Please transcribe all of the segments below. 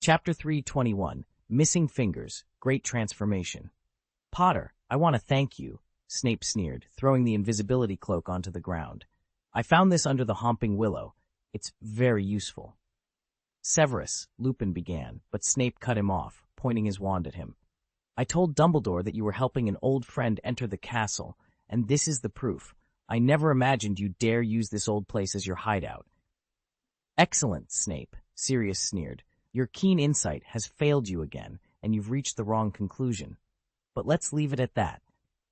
Chapter 321, Missing Fingers, Great Transformation. Potter, I want to thank you, Snape sneered, throwing the invisibility cloak onto the ground. I found this under the homping willow. It's very useful. Severus, Lupin began, but Snape cut him off, pointing his wand at him. I told Dumbledore that you were helping an old friend enter the castle, and this is the proof. I never imagined you'd dare use this old place as your hideout. Excellent, Snape, Sirius sneered. Your keen insight has failed you again, and you've reached the wrong conclusion. But let's leave it at that.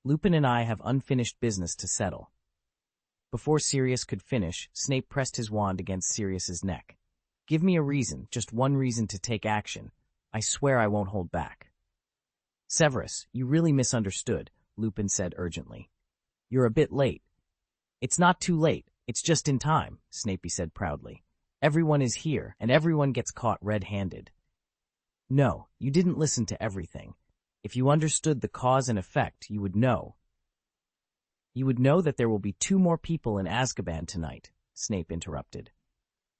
Lupin and I have unfinished business to settle. Before Sirius could finish, Snape pressed his wand against Sirius's neck. Give me a reason, just one reason to take action. I swear I won't hold back. Severus, you really misunderstood, Lupin said urgently. You're a bit late. It's not too late, it's just in time, Snape said proudly. Everyone is here, and everyone gets caught red-handed. No, you didn't listen to everything. If you understood the cause and effect, you would know. You would know that there will be 2 more people in Azkaban tonight, Snape interrupted.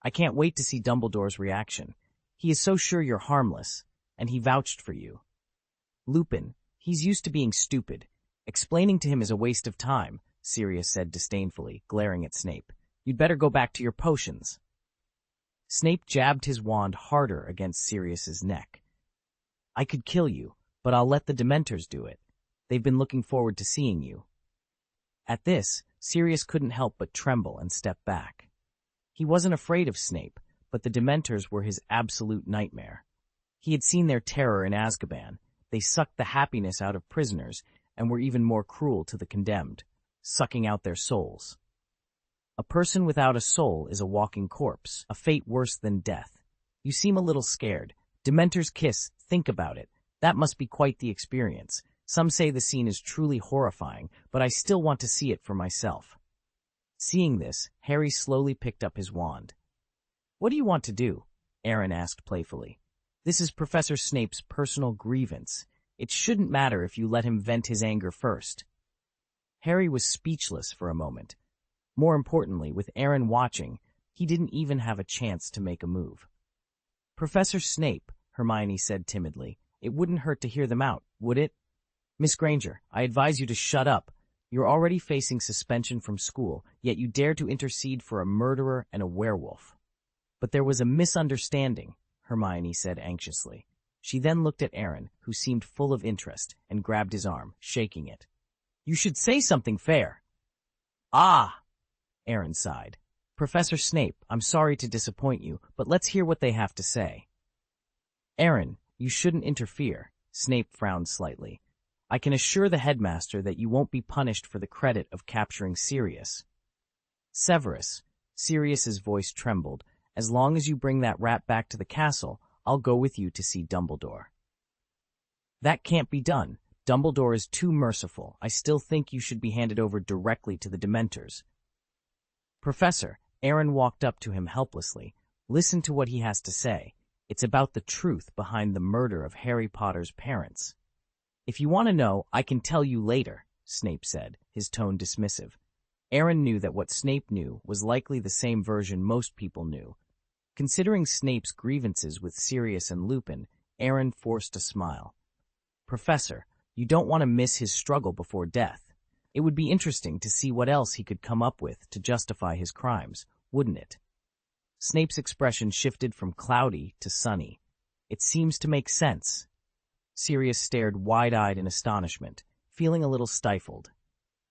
I can't wait to see Dumbledore's reaction. He is so sure you're harmless, and he vouched for you. Lupin, he's used to being stupid. Explaining to him is a waste of time, Sirius said disdainfully, glaring at Snape. You'd better go back to your potions. Snape jabbed his wand harder against Sirius's neck. I could kill you, but I'll let the Dementors do it. They've been looking forward to seeing you. At this, Sirius couldn't help but tremble and step back. He wasn't afraid of Snape, but the Dementors were his absolute nightmare. He had seen their terror in Azkaban. They sucked the happiness out of prisoners and were even more cruel to the condemned, sucking out their souls. A person without a soul is a walking corpse, a fate worse than death. You seem a little scared. Dementor's kiss, think about it. That must be quite the experience. Some say the scene is truly horrifying, but I still want to see it for myself. Seeing this, Harry slowly picked up his wand. What do you want to do? Aaron asked playfully. This is Professor Snape's personal grievance. It shouldn't matter if you let him vent his anger first. Harry was speechless for a moment. More importantly, with Aaron watching, he didn't even have a chance to make a move. Professor Snape, Hermione said timidly, it wouldn't hurt to hear them out, would it? Miss Granger, I advise you to shut up. You're already facing suspension from school, yet you dare to intercede for a murderer and a werewolf. But there was a misunderstanding, Hermione said anxiously. She then looked at Aaron, who seemed full of interest, and grabbed his arm, shaking it. You should say something fair. Ah! Aaron sighed. Professor Snape, I'm sorry to disappoint you, but let's hear what they have to say. Aaron, you shouldn't interfere, Snape frowned slightly. I can assure the headmaster that you won't be punished for the credit of capturing Sirius. Severus, Sirius's voice trembled. As long as you bring that rat back to the castle, I'll go with you to see Dumbledore. That can't be done. Dumbledore is too merciful. I still think you should be handed over directly to the Dementors. Professor, Aaron walked up to him helplessly. Listen to what he has to say. It's about the truth behind the murder of Harry Potter's parents. If you want to know, I can tell you later, Snape said, his tone dismissive. Aaron knew that what Snape knew was likely the same version most people knew. Considering Snape's grievances with Sirius and Lupin, Aaron forced a smile. Professor, you don't want to miss his struggle before death. It would be interesting to see what else he could come up with to justify his crimes, wouldn't it? Snape's expression shifted from cloudy to sunny. It seems to make sense. Sirius stared wide-eyed in astonishment, feeling a little stifled.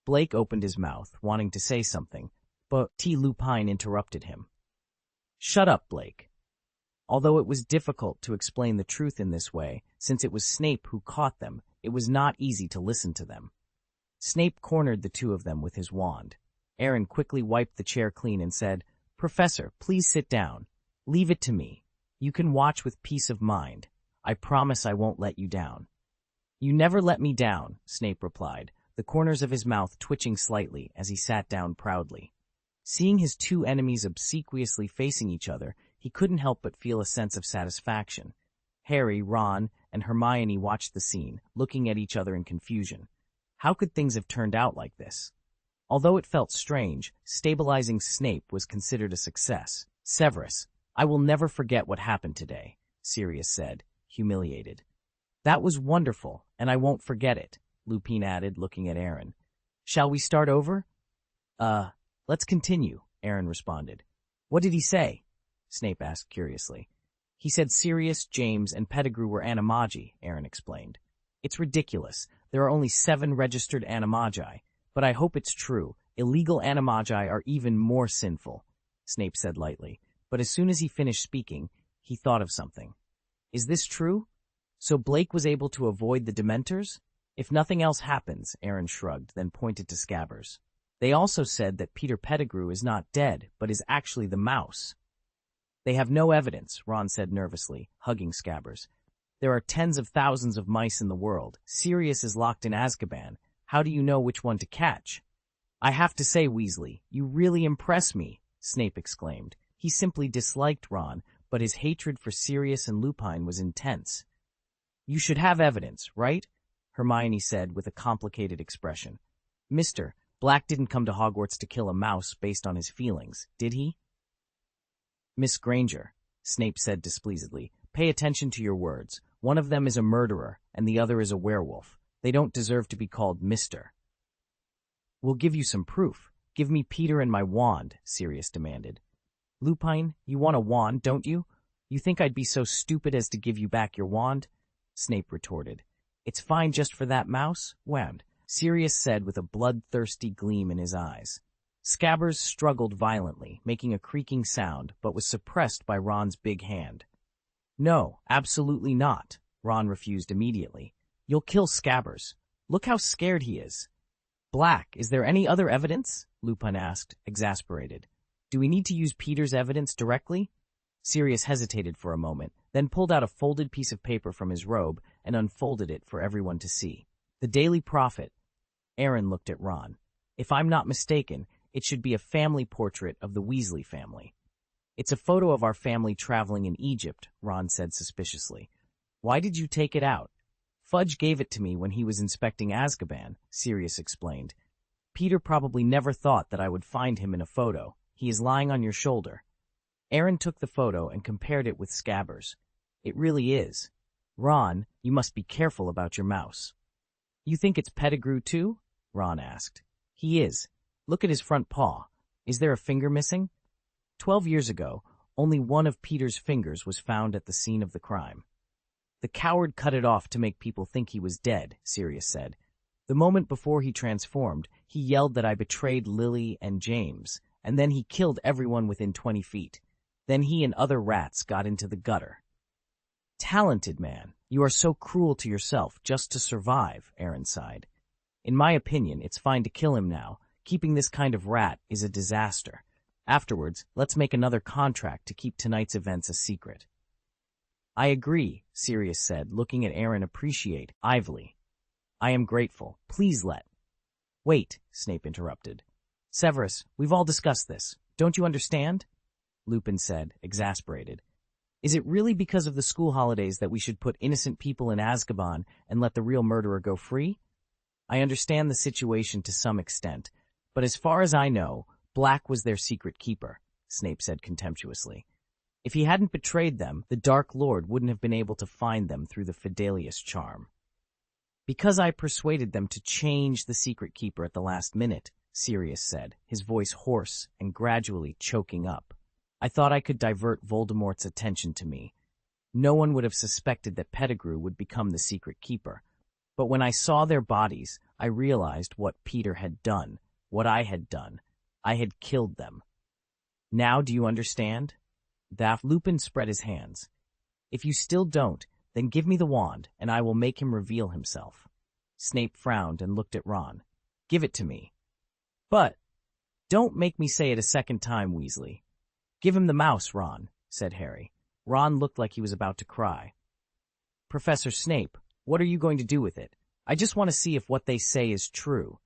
Blake opened his mouth, wanting to say something, but Lupin interrupted him. Shut up, Blake. Although it was difficult to explain the truth in this way, since it was Snape who caught them, it was not easy to listen to them. Snape cornered the 2 of them with his wand. Aaron quickly wiped the chair clean and said, Professor, please sit down. Leave it to me. You can watch with peace of mind. I promise I won't let you down. You never let me down, Snape replied, the corners of his mouth twitching slightly as he sat down proudly. Seeing his 2 enemies obsequiously facing each other, he couldn't help but feel a sense of satisfaction. Harry, Ron, and Hermione watched the scene, looking at each other in confusion. How could things have turned out like this? Although it felt strange, stabilizing Snape was considered a success. Severus, I will never forget what happened today. Sirius said, humiliated. That was wonderful, and I won't forget it, Lupin added, looking at Aaron. Shall we start over? Let's continue, Aaron responded. What did he say? Snape asked curiously. He said Sirius, James, and Pettigrew were animagi, Aaron explained. It's ridiculous. There are only 7 registered animagi, but I hope it's true. Illegal animagi are even more sinful, Snape said lightly, but as soon as he finished speaking, he thought of something. Is this true? So Blake was able to avoid the Dementors? If nothing else happens, Aaron shrugged, then pointed to Scabbers. They also said that Peter Pettigrew is not dead, but is actually the mouse. They have no evidence, Ron said nervously, hugging Scabbers. There are tens of thousands of mice in the world. Sirius is locked in Azkaban. How do you know which one to catch? I have to say, Weasley, you really impress me, Snape exclaimed. He simply disliked Ron, but his hatred for Sirius and Lupin was intense. You should have evidence, right? Hermione said with a complicated expression. Mister, Black didn't come to Hogwarts to kill a mouse based on his feelings, did he? Miss Granger, Snape said displeasedly, pay attention to your words. One of them is a murderer, and the other is a werewolf. They don't deserve to be called Mister. We'll give you some proof. Give me Peter and my wand, Sirius demanded. Lupin, you want a wand, don't you? You think I'd be so stupid as to give you back your wand? Snape retorted. It's fine just for that mouse? Wand, Sirius said with a bloodthirsty gleam in his eyes. Scabbers struggled violently, making a creaking sound, but was suppressed by Ron's big hand. No, absolutely not, Ron refused immediately. You'll kill Scabbers. Look how scared he is. Black, is there any other evidence? Lupin asked, exasperated. Do we need to use Peter's evidence directly? Sirius hesitated for a moment, then pulled out a folded piece of paper from his robe and unfolded it for everyone to see. The Daily Prophet. Aaron looked at Ron. If I'm not mistaken, it should be a family portrait of the Weasley family. It's a photo of our family traveling in Egypt, Ron said suspiciously. Why did you take it out? Fudge gave it to me when he was inspecting Azkaban, Sirius explained. Peter probably never thought that I would find him in a photo. He is lying on your shoulder. Aaron took the photo and compared it with Scabbers. It really is. Ron, you must be careful about your mouse. You think it's Pettigrew too? Ron asked. He is. Look at his front paw. Is there a finger missing? 12 years ago, only one of Peter's fingers was found at the scene of the crime. The coward cut it off to make people think he was dead, Sirius said. The moment before he transformed, he yelled that I betrayed Lily and James, and then he killed everyone within 20 feet. Then he and other rats got into the gutter. Talented man, you are so cruel to yourself just to survive, Aaron sighed. In my opinion, it's fine to kill him now. Keeping this kind of rat is a disaster. Afterwards, let's make another contract to keep tonight's events a secret. I agree, Sirius said, looking at Aaron appreciatively. I am grateful. Please let. Wait, Snape interrupted. Severus, we've all discussed this. Don't you understand? Lupin said, exasperated. Is it really because of the school holidays that we should put innocent people in Azkaban and let the real murderer go free? I understand the situation to some extent, but as far as I know, Black was their secret keeper, Snape said contemptuously. If he hadn't betrayed them, the Dark Lord wouldn't have been able to find them through the Fidelius charm. Because I persuaded them to change the secret keeper at the last minute, Sirius said, his voice hoarse and gradually choking up. I thought I could divert Voldemort's attention to me. No one would have suspected that Pettigrew would become the secret keeper. But when I saw their bodies, I realized what Peter had done, what I had done. I had killed them. Now do you understand? Lupin spread his hands. If you still don't, then give me the wand, and I will make him reveal himself. Snape frowned and looked at Ron. Give it to me. But don't make me say it a second time, Weasley. Give him the mouse, Ron, said Harry. Ron looked like he was about to cry. Professor Snape, what are you going to do with it? I just want to see if what they say is true.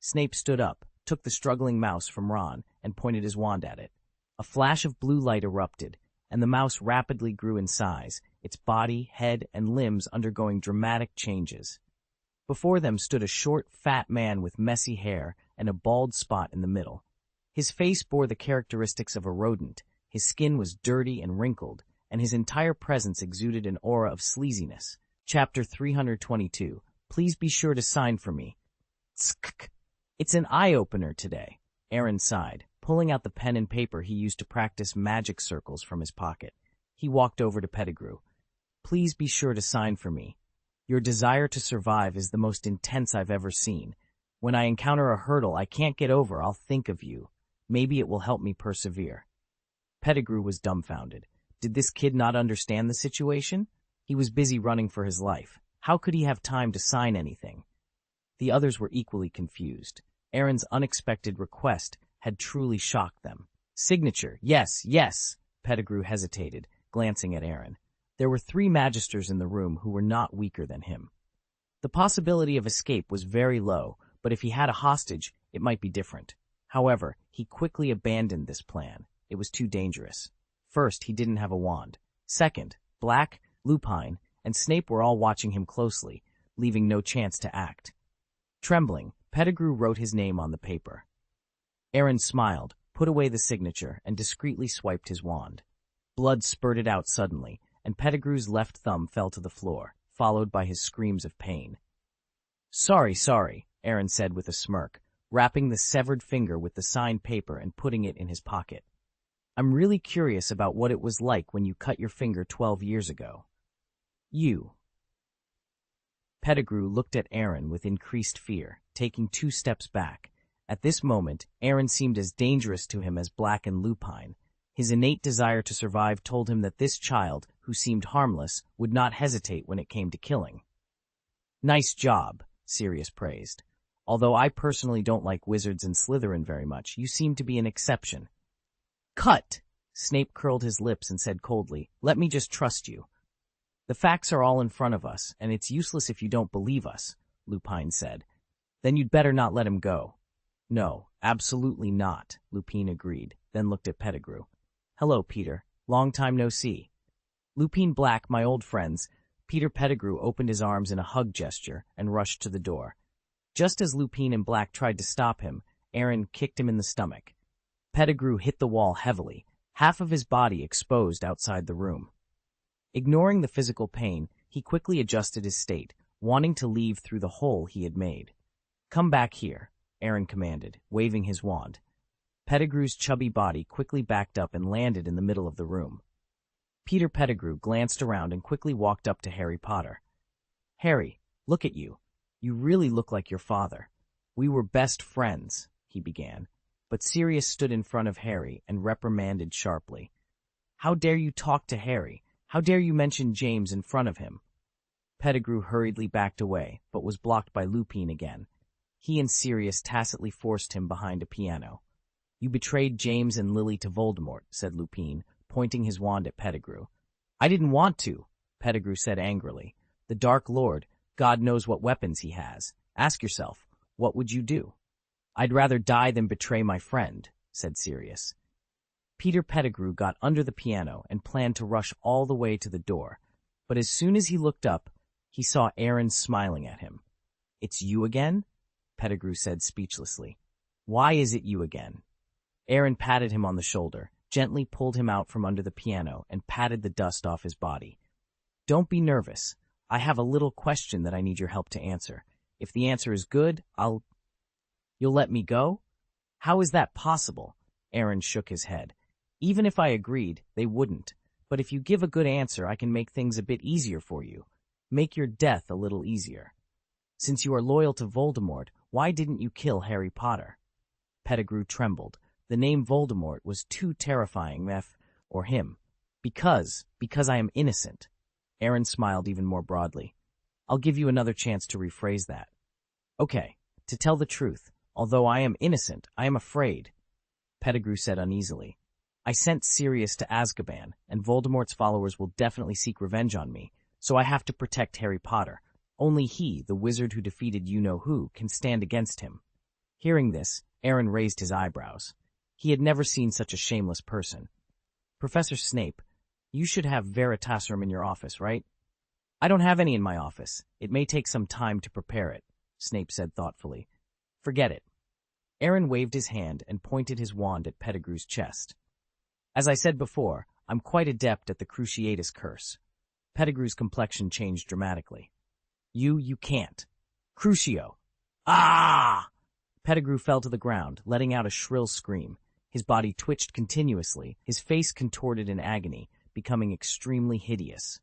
Snape stood up, took the struggling mouse from Ron, and pointed his wand at it. A flash of blue light erupted, and the mouse rapidly grew in size, its body, head, and limbs undergoing dramatic changes. Before them stood a short, fat man with messy hair and a bald spot in the middle. His face bore the characteristics of a rodent. His skin was dirty and wrinkled, and his entire presence exuded an aura of sleaziness. Chapter 322. Please be sure to sign for me. Tsk. It's an eye-opener today, Aaron sighed, pulling out the pen and paper he used to practice magic circles from his pocket. He walked over to Pettigrew. Please be sure to sign for me. Your desire to survive is the most intense I've ever seen. When I encounter a hurdle I can't get over, I'll think of you. Maybe it will help me persevere. Pettigrew was dumbfounded. Did this kid not understand the situation? He was busy running for his life. How could he have time to sign anything? The others were equally confused. Aaron's unexpected request had truly shocked them. Signature, yes, yes, Pettigrew hesitated, glancing at Aaron. There were 3 magisters in the room who were not weaker than him. The possibility of escape was very low, but if he had a hostage, it might be different. However, he quickly abandoned this plan. It was too dangerous. First, he didn't have a wand. Second, Black, Lupine, and Snape were all watching him closely, leaving no chance to act. Trembling, Pettigrew wrote his name on the paper. Aaron smiled, put away the signature, and discreetly swiped his wand. Blood spurted out suddenly, and Pettigrew's left thumb fell to the floor, followed by his screams of pain. Sorry, Aaron said with a smirk, wrapping the severed finger with the signed paper and putting it in his pocket. I'm really curious about what it was like when you cut your finger 12 years ago. Pettigrew looked at Aaron with increased fear, taking 2 steps back. At this moment, Aaron seemed as dangerous to him as Black and Lupine. His innate desire to survive told him that this child, who seemed harmless, would not hesitate when it came to killing. Nice job, Sirius praised. Although I personally don't like wizards and Slytherin very much, you seem to be an exception. Cut! Snape curled his lips and said coldly, let me just trust you. The facts are all in front of us, and it's useless if you don't believe us, Lupine said. Then you'd better not let him go. No, absolutely not, Lupine agreed, then looked at Pettigrew. Hello, Peter. Long time no see. Lupine Black, my old friends. Peter Pettigrew opened his arms in a hug gesture and rushed to the door. Just as Lupine and Black tried to stop him, Aaron kicked him in the stomach. Pettigrew hit the wall heavily, half of his body exposed outside the room. Ignoring the physical pain, he quickly adjusted his state, wanting to leave through the hole he had made. Come back here, Aaron commanded, waving his wand. Pettigrew's chubby body quickly backed up and landed in the middle of the room. Peter Pettigrew glanced around and quickly walked up to Harry Potter. Harry, look at you. You really look like your father. We were best friends, he began, but Sirius stood in front of Harry and reprimanded sharply. How dare you talk to Harry? How dare you mention James in front of him? Pettigrew hurriedly backed away, but was blocked by Lupine again. He and Sirius tacitly forced him behind a piano. You betrayed James and Lily to Voldemort, said Lupine, pointing his wand at Pettigrew. I didn't want to, Pettigrew said angrily. The Dark Lord, God knows what weapons he has. Ask yourself, what would you do? I'd rather die than betray my friend, said Sirius. Peter Pettigrew got under the piano and planned to rush all the way to the door, but as soon as he looked up, he saw Aaron smiling at him. It's you again? Pettigrew said speechlessly. Why is it you again? Aaron patted him on the shoulder, gently pulled him out from under the piano, and patted the dust off his body. Don't be nervous. I have a little question that I need your help to answer. If the answer is good, You'll let me go? How is that possible? Aaron shook his head. Even if I agreed, they wouldn't. But if you give a good answer, I can make things a bit easier for you. Make your death a little easier. Since you are loyal to Voldemort, why didn't you kill Harry Potter? Pettigrew trembled. The name Voldemort was too terrifying or him. Because I am innocent. Aaron smiled even more broadly. I'll give you another chance to rephrase that. Okay, to tell the truth, although I am innocent, I am afraid, Pettigrew said uneasily. I sent Sirius to Azkaban, and Voldemort's followers will definitely seek revenge on me, so I have to protect Harry Potter. Only he, the wizard who defeated you-know-who, can stand against him. Hearing this, Aaron raised his eyebrows. He had never seen such a shameless person. Professor Snape, you should have Veritaserum in your office, right? I don't have any in my office. It may take some time to prepare it, Snape said thoughtfully. Forget it. Aaron waved his hand and pointed his wand at Pettigrew's chest. As I said before, I'm quite adept at the Cruciatus curse. Pettigrew's complexion changed dramatically. You can't. Crucio! Ah! Pettigrew fell to the ground, letting out a shrill scream. His body twitched continuously, his face contorted in agony, becoming extremely hideous.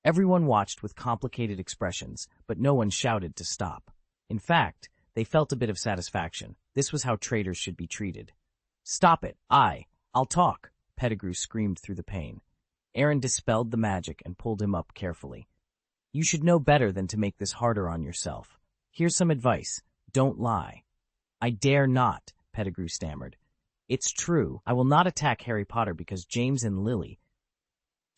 Everyone watched with complicated expressions, but no one shouted to stop. In fact, they felt a bit of satisfaction. This was how traitors should be treated. Stop it! I'll talk! Pettigrew screamed through the pain. Aaron dispelled the magic and pulled him up carefully. You should know better than to make this harder on yourself. Here's some advice. Don't lie. I dare not, Pettigrew stammered. It's true. I will not attack Harry Potter because James and Lily.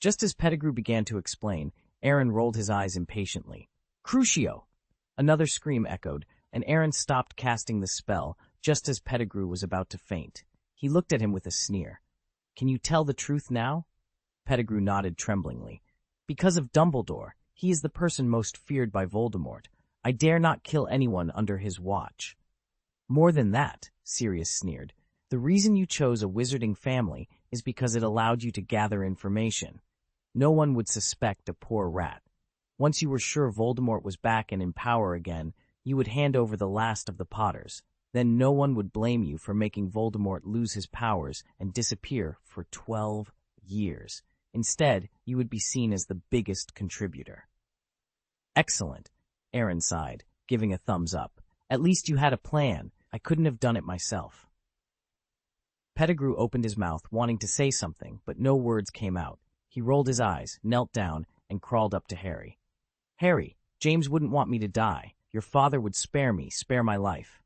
Just as Pettigrew began to explain, Aaron rolled his eyes impatiently. Crucio! Another scream echoed, and Aaron stopped casting the spell just as Pettigrew was about to faint. He looked at him with a sneer. Can you tell the truth now? Pettigrew nodded tremblingly. Because of Dumbledore. He is the person most feared by Voldemort. I dare not kill anyone under his watch. More than that, Sirius sneered. The reason you chose a wizarding family is because it allowed you to gather information. No one would suspect a poor rat. Once you were sure Voldemort was back and in power again, you would hand over the last of the Potters. Then no one would blame you for making Voldemort lose his powers and disappear for 12 years. Instead, you would be seen as the biggest contributor. Excellent, Aaron sighed, giving a thumbs up. At least you had a plan. I couldn't have done it myself. Pettigrew opened his mouth, wanting to say something, but no words came out. He rolled his eyes, knelt down, and crawled up to Harry. Harry, James wouldn't want me to die. Your father would spare my life.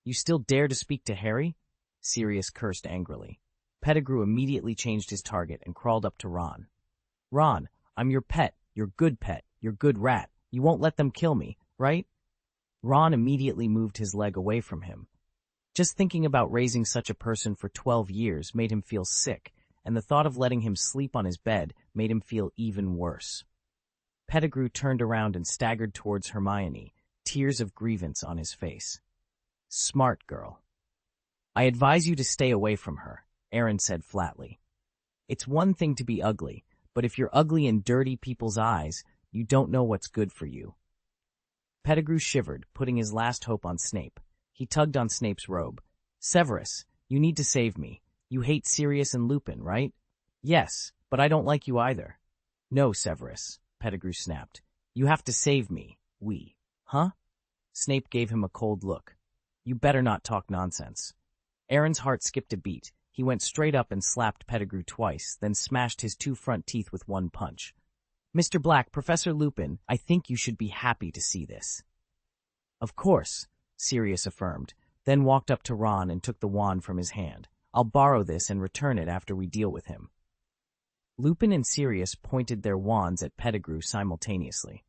You still dare to speak to Harry? Sirius cursed angrily. Pettigrew immediately changed his target and crawled up to Ron. Ron, I'm your pet, your good rat. You won't let them kill me, right? Ron immediately moved his leg away from him. Just thinking about raising such a person for 12 years made him feel sick, and the thought of letting him sleep on his bed made him feel even worse. Pettigrew turned around and staggered towards Hermione, tears of grievance on his face. Smart girl. I advise you to stay away from her, Aaron said flatly. It's one thing to be ugly, but if you're ugly in dirty people's eyes, you don't know what's good for you. Pettigrew shivered, putting his last hope on Snape. He tugged on Snape's robe. Severus, you need to save me. You hate Sirius and Lupin, right? Yes, but I don't like you either. No, Severus, Pettigrew snapped. You have to save me. Huh? Snape gave him a cold look. You better not talk nonsense. Aaron's heart skipped a beat. He went straight up and slapped Pettigrew twice, then smashed his 2 front teeth with one punch. Mr. Black, Professor Lupin, I think you should be happy to see this. Of course, Sirius affirmed, then walked up to Ron and took the wand from his hand. I'll borrow this and return it after we deal with him. Lupin and Sirius pointed their wands at Pettigrew simultaneously.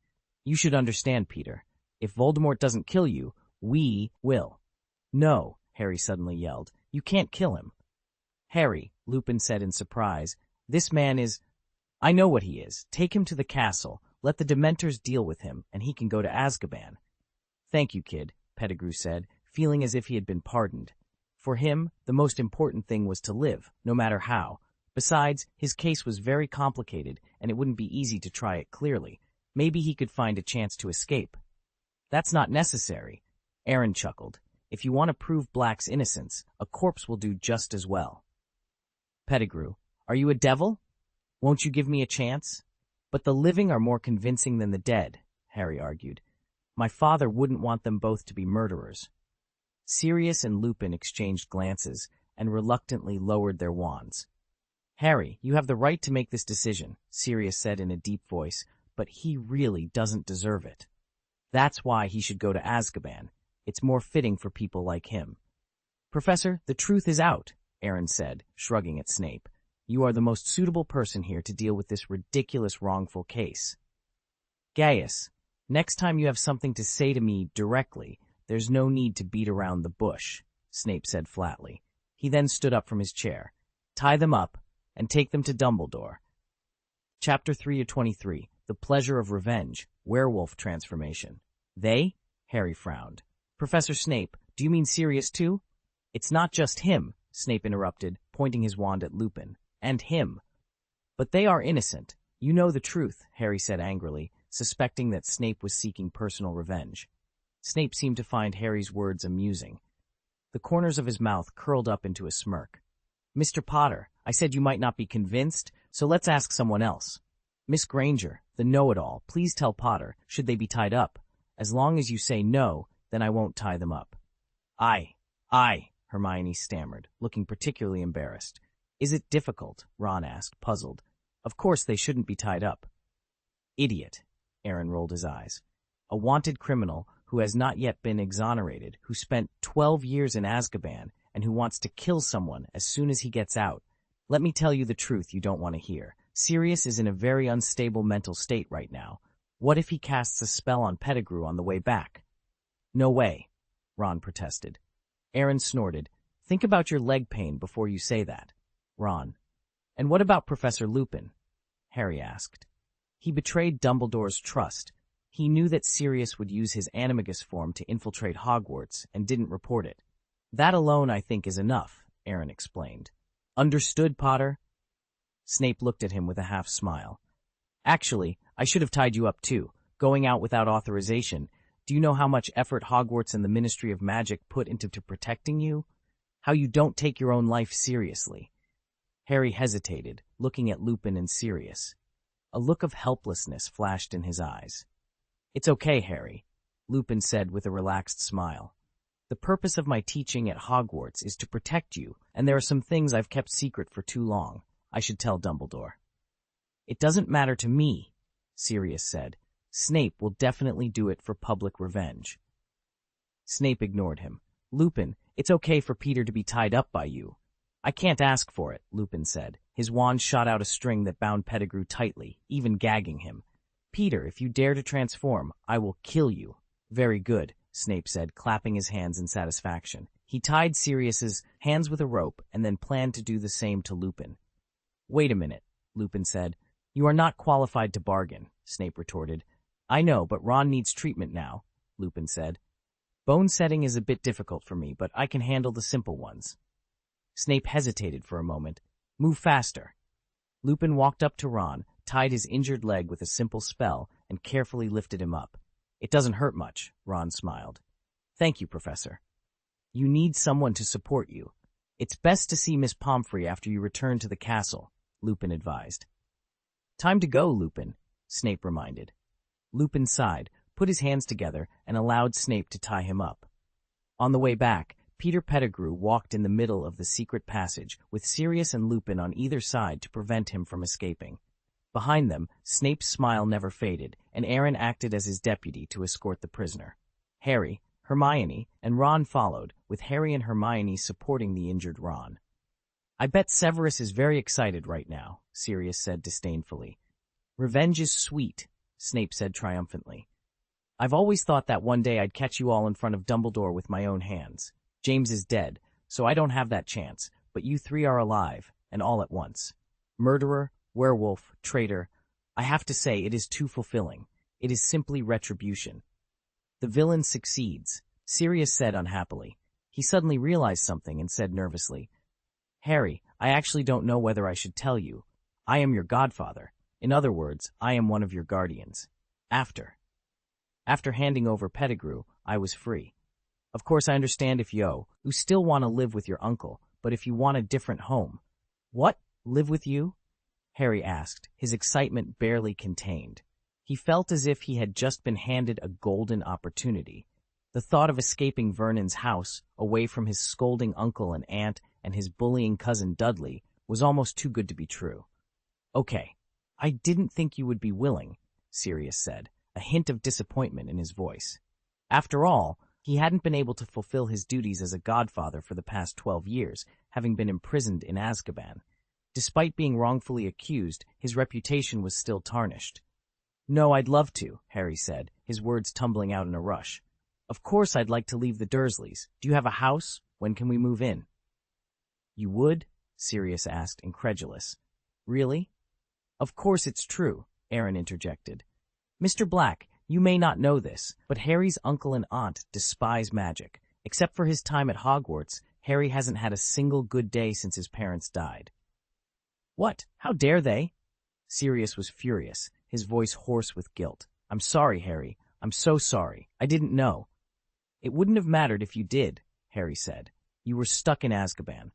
You should understand, Peter. If Voldemort doesn't kill you, we will. No, Harry suddenly yelled. You can't kill him. Harry, Lupin said in surprise, this man is... I know what he is. Take him to the castle, let the Dementors deal with him, and he can go to Azkaban. Thank you, kid, Pettigrew said, feeling as if he had been pardoned. For him, the most important thing was to live, no matter how. Besides, his case was very complicated, and it wouldn't be easy to try it clearly. Maybe he could find a chance to escape. That's not necessary, Aaron chuckled. If you want to prove Black's innocence, a corpse will do just as well. Pettigrew, are you a devil? Won't you give me a chance? But the living are more convincing than the dead, Harry argued. My father wouldn't want them both to be murderers. Sirius and Lupin exchanged glances and reluctantly lowered their wands. Harry, you have the right to make this decision, Sirius said in a deep voice, but he really doesn't deserve it. That's why he should go to Azkaban. It's more fitting for people like him. Professor, the truth is out, Aaron said, shrugging at Snape. You are the most suitable person here to deal with this ridiculous wrongful case. Gaius, next time you have something to say to me directly, there's no need to beat around the bush, Snape said flatly. He then stood up from his chair. Tie them up and take them to Dumbledore. Chapter 3-23, The Pleasure of Revenge, Werewolf Transformation. They? Harry frowned. Professor Snape, do you mean Sirius too? It's not just him, Snape interrupted, pointing his wand at Lupin. And him. But they are innocent. You know the truth, Harry said angrily, suspecting that Snape was seeking personal revenge. Snape seemed to find Harry's words amusing. The corners of his mouth curled up into a smirk. Mr. Potter, I said you might not be convinced, so let's ask someone else. Miss Granger, the know-it-all, please tell Potter, should they be tied up? As long as you say no, then I won't tie them up. I, Hermione stammered, looking particularly embarrassed. Is it difficult? Ron asked, puzzled. Of course they shouldn't be tied up. Idiot, Aaron rolled his eyes. A wanted criminal who has not yet been exonerated, who spent 12 years in Azkaban, and who wants to kill someone as soon as he gets out. Let me tell you the truth you don't want to hear. Sirius is in a very unstable mental state right now. What if he casts a spell on Pettigrew on the way back? No way, Ron protested. Aaron snorted. Think about your leg pain before you say that. Ron. And what about Professor Lupin? Harry asked. He betrayed Dumbledore's trust. He knew that Sirius would use his animagus form to infiltrate Hogwarts and didn't report it. That alone, I think, is enough, Aaron explained. Understood, Potter? Snape looked at him with a half-smile. Actually, I should have tied you up too, going out without authorization. Do you know how much effort Hogwarts and the Ministry of Magic put into protecting you? How you don't take your own life seriously? Harry hesitated, looking at Lupin and Sirius. A look of helplessness flashed in his eyes. It's okay, Harry, Lupin said with a relaxed smile. The purpose of my teaching at Hogwarts is to protect you, and there are some things I've kept secret for too long. I should tell Dumbledore. It doesn't matter to me, Sirius said. Snape will definitely do it for public revenge. Snape ignored him. Lupin, it's okay for Peter to be tied up by you. I can't ask for it, Lupin said. His wand shot out a string that bound Pettigrew tightly, even gagging him. Peter, if you dare to transform, I will kill you. Very good, Snape said, clapping his hands in satisfaction. He tied Sirius's hands with a rope and then planned to do the same to Lupin. Wait a minute, Lupin said. You are not qualified to bargain, Snape retorted. I know, but Ron needs treatment now, Lupin said. Bone setting is a bit difficult for me, but I can handle the simple ones. Snape hesitated for a moment. Move faster. Lupin walked up to Ron, tied his injured leg with a simple spell, and carefully lifted him up. It doesn't hurt much, Ron smiled. Thank you, Professor. You need someone to support you. It's best to see Miss Pomfrey after you return to the castle, Lupin advised. Time to go, Lupin, Snape reminded. Lupin sighed, put his hands together, and allowed Snape to tie him up. On the way back, Peter Pettigrew walked in the middle of the secret passage, with Sirius and Lupin on either side to prevent him from escaping. Behind them, Snape's smile never faded, and Aaron acted as his deputy to escort the prisoner. Harry, Hermione, and Ron followed, with Harry and Hermione supporting the injured Ron. I bet Severus is very excited right now, Sirius said disdainfully. Revenge is sweet, Snape said triumphantly. I've always thought that one day I'd catch you all in front of Dumbledore with my own hands. James is dead, so I don't have that chance, but you three are alive, and all at once. Murderer, werewolf, traitor. I have to say it is too fulfilling. It is simply retribution. The villain succeeds, Sirius said unhappily. He suddenly realized something and said nervously, Harry, I actually don't know whether I should tell you. I am your godfather. In other words, I am one of your guardians. After handing over Pettigrew, I was free. Of course, I understand if you still want to live with your uncle, but if you want a different home. What? Live with you? Harry asked, his excitement barely contained. He felt as if he had just been handed a golden opportunity. The thought of escaping Vernon's house, away from his scolding uncle and aunt and his bullying cousin Dudley, was almost too good to be true. Okay, I didn't think you would be willing, Sirius said, a hint of disappointment in his voice. After all, he hadn't been able to fulfill his duties as a godfather for the past 12 years, having been imprisoned in Azkaban. Despite being wrongfully accused, his reputation was still tarnished. No, I'd love to, Harry said, his words tumbling out in a rush. Of course I'd like to leave the Dursleys. Do you have a house? When can we move in? You would? Sirius asked, incredulous. Really? Of course it's true, Aaron interjected. Mr. Black, you may not know this, but Harry's uncle and aunt despise magic. Except for his time at Hogwarts, Harry hasn't had a single good day since his parents died. What? How dare they? Sirius was furious, his voice hoarse with guilt. "I'm sorry, Harry. I'm so sorry. I didn't know." "It wouldn't have mattered if you did," Harry said. "You were stuck in Azkaban."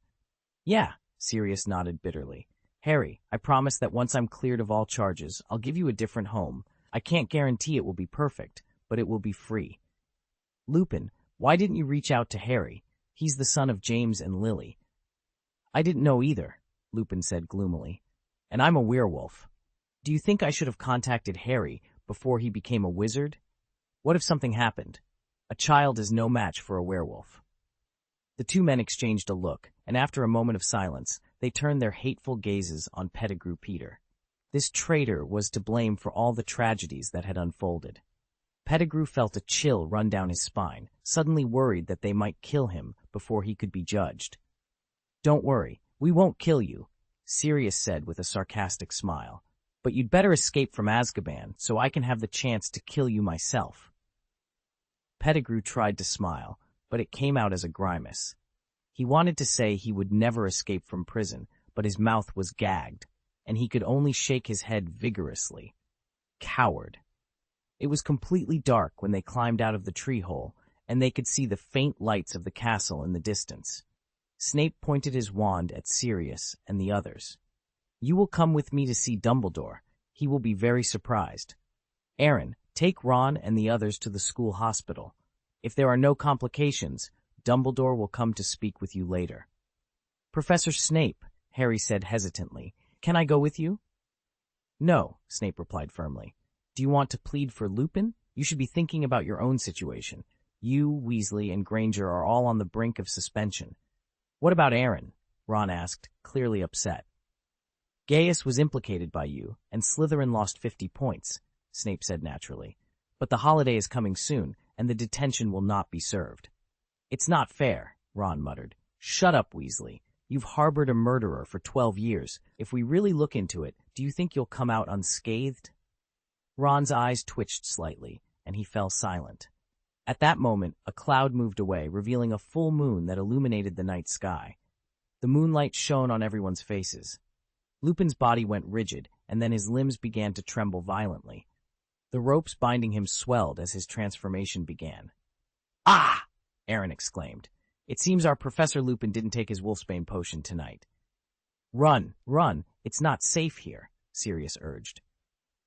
"Yeah," Sirius nodded bitterly. "Harry, I promise that once I'm cleared of all charges, I'll give you a different home. I can't guarantee it will be perfect, but it will be free." "Lupin, why didn't you reach out to Harry? He's the son of James and Lily." "I didn't know either," Lupin said gloomily. "And I'm a werewolf. Do you think I should have contacted Harry before he became a wizard? What if something happened? A child is no match for a werewolf." The two men exchanged a look, and after a moment of silence, they turned their hateful gazes on Pettigrew Peter. This traitor was to blame for all the tragedies that had unfolded. Pettigrew felt a chill run down his spine, suddenly worried that they might kill him before he could be judged. "Don't worry, we won't kill you," Sirius said with a sarcastic smile. "But you'd better escape from Azkaban so I can have the chance to kill you myself." Pettigrew tried to smile, but it came out as a grimace. He wanted to say he would never escape from prison, but his mouth was gagged, and he could only shake his head vigorously. Coward. It was completely dark when they climbed out of the tree hole, and they could see the faint lights of the castle in the distance. Snape pointed his wand at Sirius and the others. "You will come with me to see Dumbledore. He will be very surprised. Aaron, take Ron and the others to the school hospital. If there are no complications, Dumbledore will come to speak with you later." "Professor Snape," Harry said hesitantly, "can I go with you?" "No," Snape replied firmly. "Do you want to plead for Lupin? You should be thinking about your own situation. You, Weasley, and Granger are all on the brink of suspension." "What about Aaron?" Ron asked, clearly upset. "Gaius was implicated by you, and Slytherin lost 50 points, Snape said naturally. "But the holiday is coming soon, and the detention will not be served." "It's not fair," Ron muttered. "Shut up, Weasley. You've harbored a murderer for 12 years. If we really look into it, do you think you'll come out unscathed?" Ron's eyes twitched slightly, and he fell silent. At that moment, a cloud moved away, revealing a full moon that illuminated the night sky. The moonlight shone on everyone's faces. Lupin's body went rigid, and then his limbs began to tremble violently. The ropes binding him swelled as his transformation began. "Ah!" Aaron exclaimed. "It seems our Professor Lupin didn't take his wolfsbane potion tonight." "Run, run, it's not safe here," Sirius urged.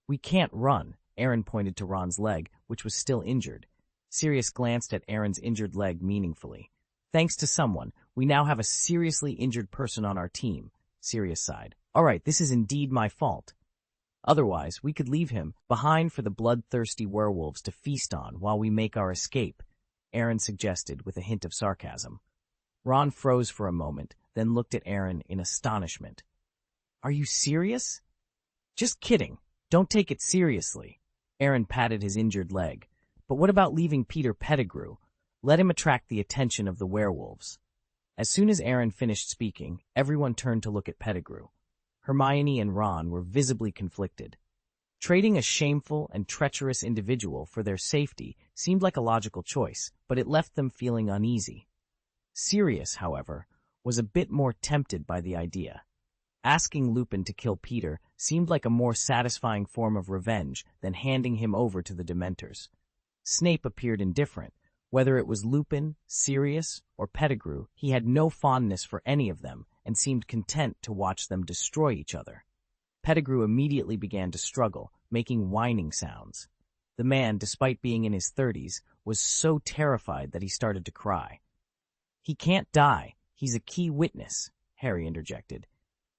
"We can't run," Aaron pointed to Ron's leg, which was still injured. Sirius glanced at Aaron's injured leg meaningfully. "Thanks to someone, we now have a seriously injured person on our team," Sirius sighed. "All right, this is indeed my fault. Otherwise, we could leave him behind for the bloodthirsty werewolves to feast on while we make our escape," Aaron suggested with a hint of sarcasm. Ron froze for a moment, then looked at Aaron in astonishment. "Are you serious?" "Just kidding. Don't take it seriously." Aaron patted his injured leg. "But what about leaving Peter Pettigrew? Let him attract the attention of the werewolves." As soon as Aaron finished speaking, everyone turned to look at Pettigrew. Hermione and Ron were visibly conflicted. Trading a shameful and treacherous individual for their safety seemed like a logical choice, but it left them feeling uneasy. Sirius, however, was a bit more tempted by the idea. Asking Lupin to kill Peter seemed like a more satisfying form of revenge than handing him over to the Dementors. Snape appeared indifferent. Whether it was Lupin, Sirius, or Pettigrew, he had no fondness for any of them and seemed content to watch them destroy each other. Pettigrew immediately began to struggle, making whining sounds. The man, despite being in his 30s, was so terrified that he started to cry. "He can't die. He's a key witness," Harry interjected.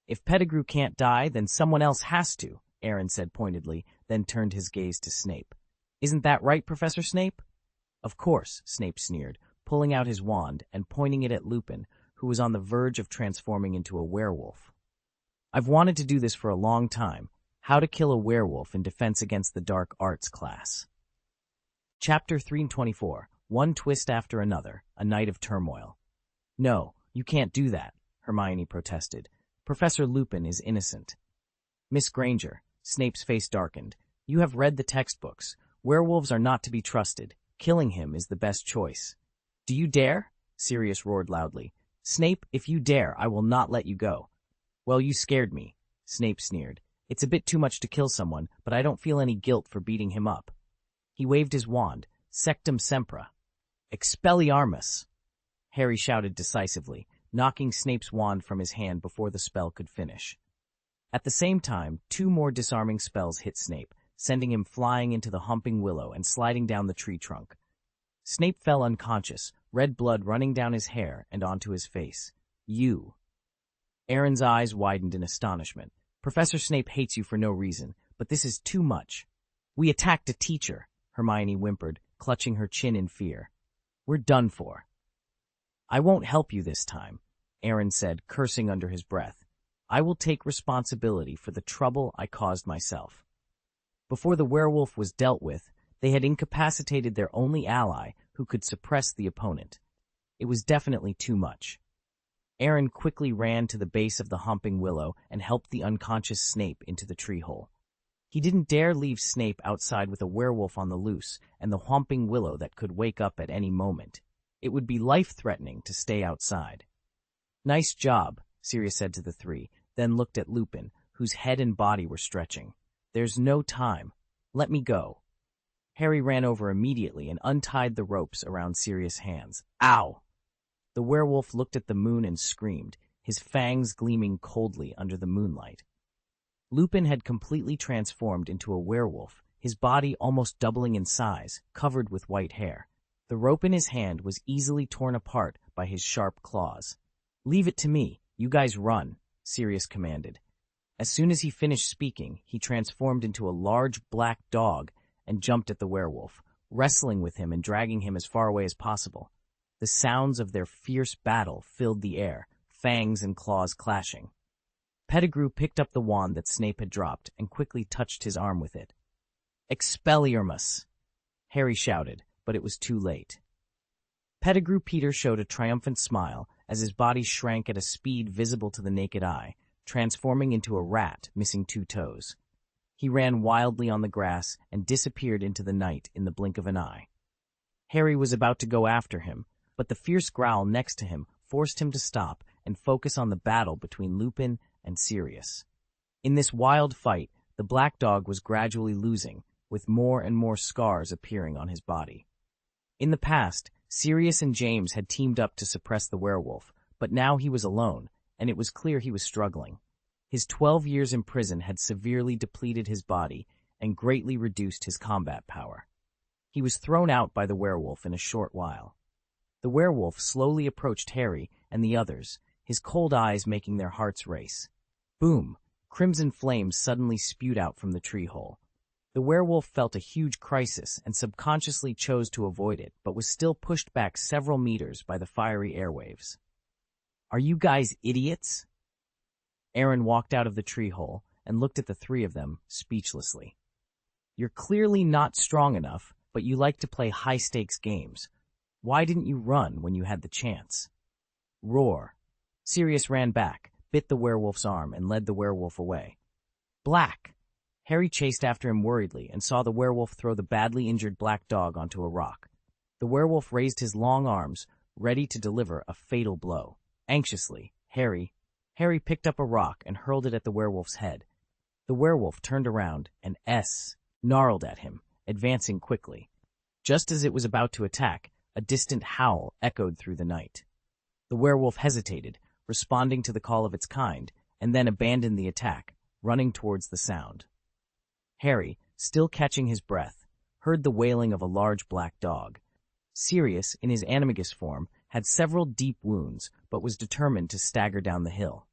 "If Pettigrew can't die, then someone else has to," Aaron said pointedly, then turned his gaze to Snape. "Isn't that right, Professor Snape?" "Of course," Snape sneered, pulling out his wand and pointing it at Lupin, who was on the verge of transforming into a werewolf. "I've wanted to do this for a long time. How to Kill a Werewolf in Defense Against the Dark Arts class." Chapter 324, One Twist After Another, A Night of Turmoil. "No, you can't do that," Hermione protested. "Professor Lupin is innocent." "Miss Granger," Snape's face darkened, "you have read the textbooks. Werewolves are not to be trusted. Killing him is the best choice." "Do you dare?" Sirius roared loudly. "Snape, if you dare, I will not let you go." "Well, you scared me," Snape sneered. It's a bit too much to kill someone, but I don't feel any guilt for beating him up. He waved his wand. Sectum sempra. Expelliarmus! Harry shouted decisively, knocking Snape's wand from his hand before the spell could finish. At the same time, 2 more disarming spells hit Snape, sending him flying into the humping willow and sliding down the tree trunk. Snape fell unconscious, red blood running down his hair and onto his face. You. Aaron's eyes widened in astonishment. Professor Snape hates you for no reason, but this is too much. We attacked a teacher, Hermione whimpered, clutching her chin in fear. We're done for. I won't help you this time, Aaron said, cursing under his breath. I will take responsibility for the trouble I caused myself. Before the werewolf was dealt with, they had incapacitated their only ally who could suppress the opponent. It was definitely too much. Aaron quickly ran to the base of the humping willow and helped the unconscious Snape into the tree hole. He didn't dare leave Snape outside with a werewolf on the loose and the humping willow that could wake up at any moment. It would be life-threatening to stay outside. Nice job, Sirius said to the 3, then looked at Lupin, whose head and body were stretching. There's no time. Let me go. Harry ran over immediately and untied the ropes around Sirius' hands. Ow! The werewolf looked at the moon and screamed, his fangs gleaming coldly under the moonlight. Lupin had completely transformed into a werewolf, his body almost doubling in size, covered with white hair. The rope in his hand was easily torn apart by his sharp claws. Leave it to me. You guys run, Sirius commanded. As soon as he finished speaking, he transformed into a large black dog and jumped at the werewolf, wrestling with him and dragging him as far away as possible. The sounds of their fierce battle filled the air, fangs and claws clashing. Pettigrew picked up the wand that Snape had dropped and quickly touched his arm with it. Expelliarmus! Harry shouted, but it was too late. Pettigrew Peter showed a triumphant smile as his body shrank at a speed visible to the naked eye, transforming into a rat missing 2 toes. He ran wildly on the grass and disappeared into the night in the blink of an eye. Harry was about to go after him, but the fierce growl next to him forced him to stop and focus on the battle between Lupin and Sirius. In this wild fight, the black dog was gradually losing, with more and more scars appearing on his body. In the past, Sirius and James had teamed up to suppress the werewolf, but now he was alone, and it was clear he was struggling. His 12 years in prison had severely depleted his body and greatly reduced his combat power. He was thrown out by the werewolf in a short while. The werewolf slowly approached Harry and the others, his cold eyes making their hearts race. Boom! Crimson flames suddenly spewed out from the tree hole. The werewolf felt a huge crisis and subconsciously chose to avoid it, but was still pushed back several meters by the fiery airwaves. Are you guys idiots? Aaron walked out of the tree hole and looked at the 3 of them, speechlessly. You're clearly not strong enough, but you like to play high-stakes games. Why didn't you run when you had the chance? Roar. Sirius ran back, bit the werewolf's arm, and led the werewolf away. Black! Harry chased after him worriedly and saw the werewolf throw the badly injured black dog onto a rock. The werewolf raised his long arms, ready to deliver a fatal blow. Anxiously, Harry picked up a rock and hurled it at the werewolf's head. The werewolf turned around and snarled at him, advancing quickly. Just as it was about to attack, a distant howl echoed through the night. The werewolf hesitated, responding to the call of its kind, and then abandoned the attack, running towards the sound. Harry, still catching his breath, heard the wailing of a large black dog. Sirius, in his animagus form, had several deep wounds, but was determined to stagger down the hill.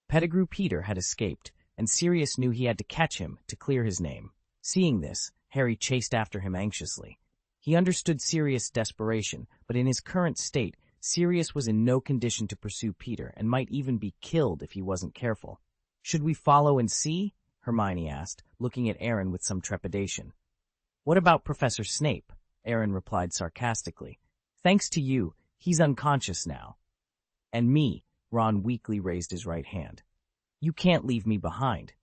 Pettigrew Peter had escaped, and Sirius knew he had to catch him to clear his name. Seeing this, Harry chased after him anxiously. He understood Sirius' desperation, but in his current state, Sirius was in no condition to pursue Peter and might even be killed if he wasn't careful. Should we follow and see? Hermione asked, looking at Aaron with some trepidation. What about Professor Snape? Aaron replied sarcastically. Thanks to you, he's unconscious now. And me, Ron weakly raised his right hand. You can't leave me behind.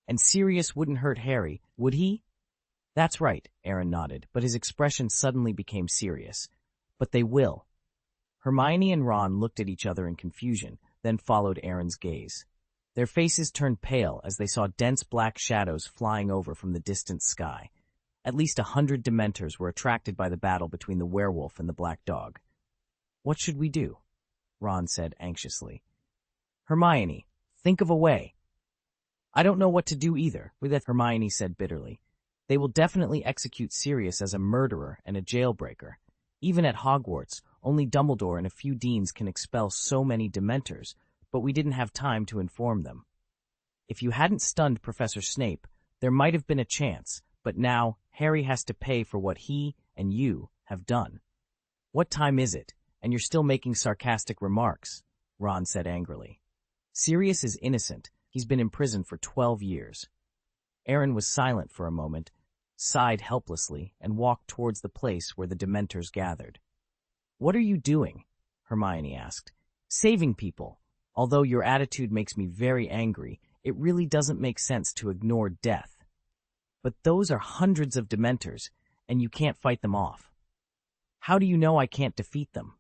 And Sirius wouldn't hurt Harry, would he? That's right, Aaron nodded, but his expression suddenly became serious. But they will. Hermione and Ron looked at each other in confusion, then followed Aaron's gaze. Their faces turned pale as they saw dense black shadows flying over from the distant sky. At least 100 Dementors were attracted by the battle between the werewolf and the black dog. "What should we do?" Ron said anxiously. "Hermione, think of a way." "I don't know what to do either," Hermione said bitterly. "They will definitely execute Sirius as a murderer and a jailbreaker. Even at Hogwarts, only Dumbledore and a few deans can expel so many Dementors, but we didn't have time to inform them. If you hadn't stunned Professor Snape, there might have been a chance, but now Harry has to pay for what he and you have done." "What time is it? And you're still making sarcastic remarks," Ron said angrily. "Sirius is innocent. He's been in prison for 12 years. Aaron was silent for a moment, sighed helplessly, and walked towards the place where the Dementors gathered. "What are you doing?" Hermione asked. "Saving people. Although your attitude makes me very angry, it really doesn't make sense to ignore death. But those are hundreds of Dementors, and you can't fight them off." "How do you know I can't defeat them?"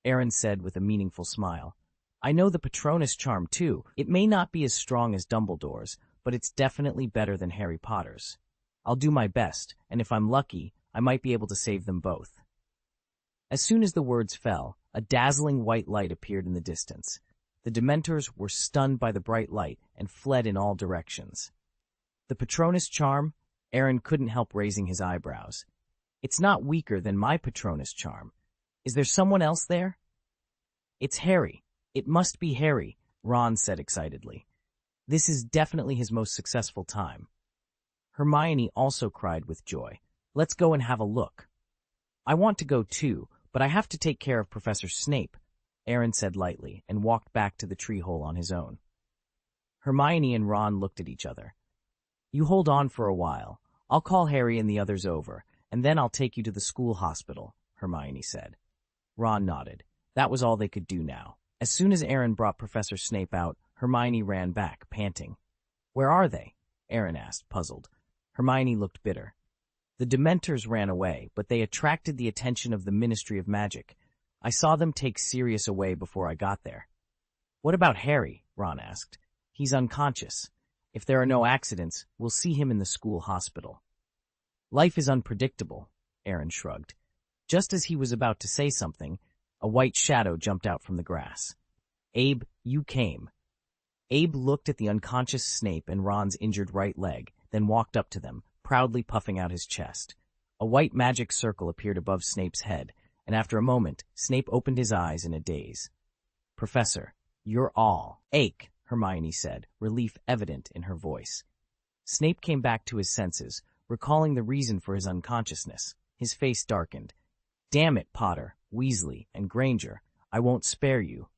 Aaron said with a meaningful smile. "I know the Patronus charm, too. It may not be as strong as Dumbledore's, but it's definitely better than Harry Potter's. I'll do my best, and if I'm lucky, I might be able to save them both." As soon as the words fell, a dazzling white light appeared in the distance. The Dementors were stunned by the bright light and fled in all directions. "The Patronus charm?" Aaron couldn't help raising his eyebrows. "It's not weaker than my Patronus charm. Is there someone else there?" "It's Harry. It must be Harry," Ron said excitedly. "This is definitely his most successful time." Hermione also cried with joy. "Let's go and have a look." "I want to go too, but I have to take care of Professor Snape," Aaron said lightly and walked back to the tree hole on his own. Hermione and Ron looked at each other. "You hold on for a while. I'll call Harry and the others over, and then I'll take you to the school hospital," Hermione said. Ron nodded. That was all they could do now. As soon as Aaron brought Professor Snape out, Hermione ran back, panting. "Where are they?" Aaron asked, puzzled. Hermione looked bitter. "The Dementors ran away, but they attracted the attention of the Ministry of Magic. I saw them take Sirius away before I got there." "What about Harry?" Ron asked. "He's unconscious. If there are no accidents, we'll see him in the school hospital." "Life is unpredictable," Aaron shrugged. Just as he was about to say something, a white shadow jumped out from the grass. "Abe, you came." Abe looked at the unconscious Snape and Ron's injured right leg, then walked up to them, proudly puffing out his chest. A white magic circle appeared above Snape's head, and after a moment, Snape opened his eyes in a daze. "Professor, you're all ache," Hermione said, relief evident in her voice. Snape came back to his senses, recalling the reason for his unconsciousness. His face darkened. "Damn it, Potter, Weasley, and Granger, I won't spare you."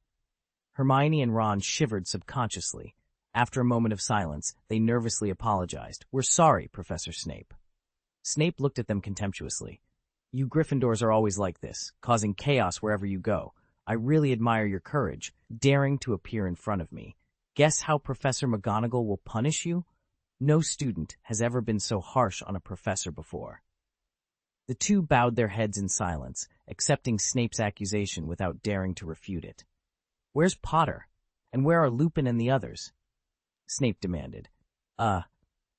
Hermione and Ron shivered subconsciously. After a moment of silence, they nervously apologized. "We're sorry, Professor Snape." Snape looked at them contemptuously. "You Gryffindors are always like this, causing chaos wherever you go. I really admire your courage, daring to appear in front of me. Guess how Professor McGonagall will punish you? No student has ever been so harsh on a professor before." The two bowed their heads in silence, accepting Snape's accusation without daring to refute it. "Where's Potter? And where are Lupin and the others?" Snape demanded.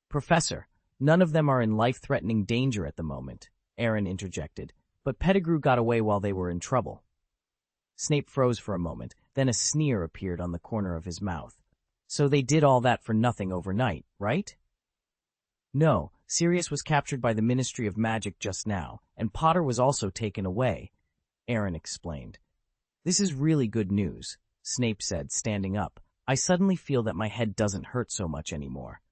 Professor, none of them are in life-threatening danger at the moment," Aaron interjected, "but Pettigrew got away while they were in trouble." Snape froze for a moment, then a sneer appeared on the corner of his mouth. "So they did all that for nothing overnight, right?" "No, Sirius was captured by the Ministry of Magic just now, and Potter was also taken away," Aaron explained. "This is really good news," Snape said, standing up. "I suddenly feel that my head doesn't hurt so much anymore."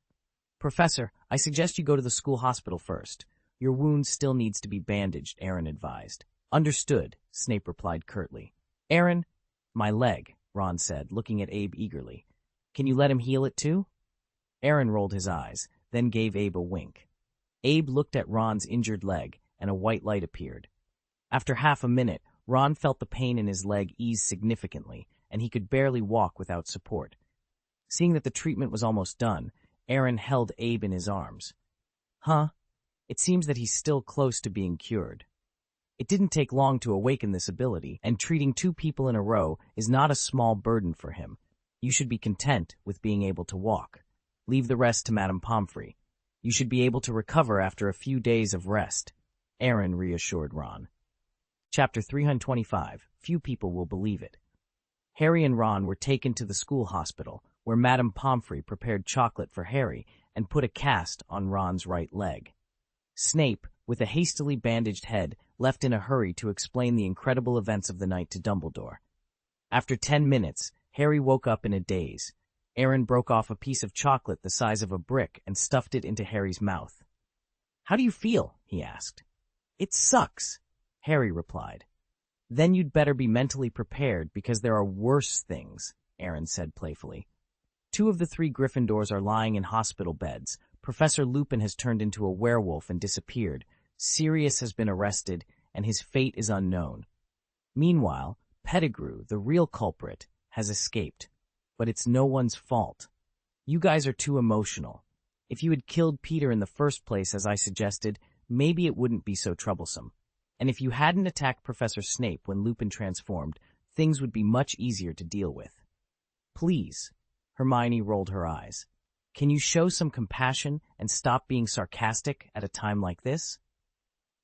"Professor, I suggest you go to the school hospital first. Your wound still needs to be bandaged," Aaron advised. "Understood," Snape replied curtly. "Aaron, my leg," Ron said, looking at Abe eagerly. "Can you let him heal it too?" Aaron rolled his eyes, then gave Abe a wink. Abe looked at Ron's injured leg, and a white light appeared. After half a minute, Ron felt the pain in his leg ease significantly, and he could barely walk without support. Seeing that the treatment was almost done, Aaron held Abe in his arms. "Huh? It seems that he's still close to being cured." It didn't take long to awaken this ability, and treating two people in a row is not a small burden for him. You should be content with being able to walk. Leave the rest to Madame Pomfrey. You should be able to recover after a few days of rest, Aaron reassured Ron. Chapter 325. Few people will believe it. Harry and Ron were taken to the school hospital, where Madame Pomfrey prepared chocolate for Harry and put a cast on Ron's right leg. Snape, with a hastily bandaged head, left in a hurry to explain the incredible events of the night to Dumbledore. After 10 minutes, Harry woke up in a daze. Aaron broke off a piece of chocolate the size of a brick and stuffed it into Harry's mouth. "How do you feel?" he asked. "It sucks," Harry replied. "Then you'd better be mentally prepared because there are worse things," Aaron said playfully. "Two of the 3 Gryffindors are lying in hospital beds. Professor Lupin has turned into a werewolf and disappeared. Sirius has been arrested, and his fate is unknown. Meanwhile, Pettigrew, the real culprit, has escaped. But it's no one's fault. You guys are too emotional. If you had killed Peter in the first place, as I suggested, maybe it wouldn't be so troublesome. And if you hadn't attacked Professor Snape when Lupin transformed, things would be much easier to deal with. Please." Hermione rolled her eyes. "Can you show some compassion and stop being sarcastic at a time like this?"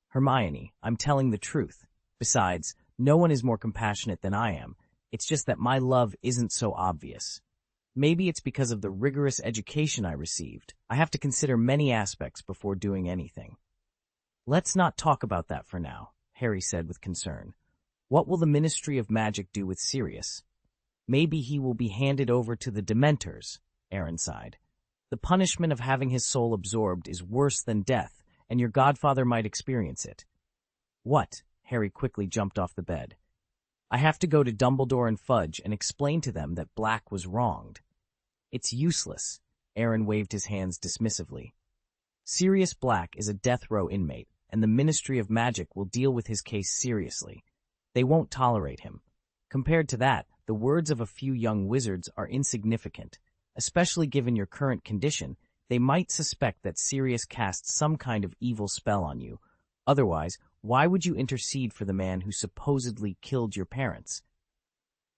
"Hermione, I'm telling the truth. Besides, no one is more compassionate than I am. It's just that my love isn't so obvious. Maybe it's because of the rigorous education I received. I have to consider many aspects before doing anything." "Let's not talk about that for now," Harry said with concern. "What will the Ministry of Magic do with Sirius?" "Maybe he will be handed over to the Dementors," Aaron sighed. "The punishment of having his soul absorbed is worse than death, and your godfather might experience it." "What?" Harry quickly jumped off the bed. "I have to go to Dumbledore and Fudge and explain to them that Black was wronged." "It's useless," Aaron waved his hands dismissively. "Sirius Black is a death row inmate, and the Ministry of Magic will deal with his case seriously. They won't tolerate him. Compared to that, the words of a few young wizards are insignificant. Especially given your current condition, they might suspect that Sirius cast some kind of evil spell on you. Otherwise, why would you intercede for the man who supposedly killed your parents?"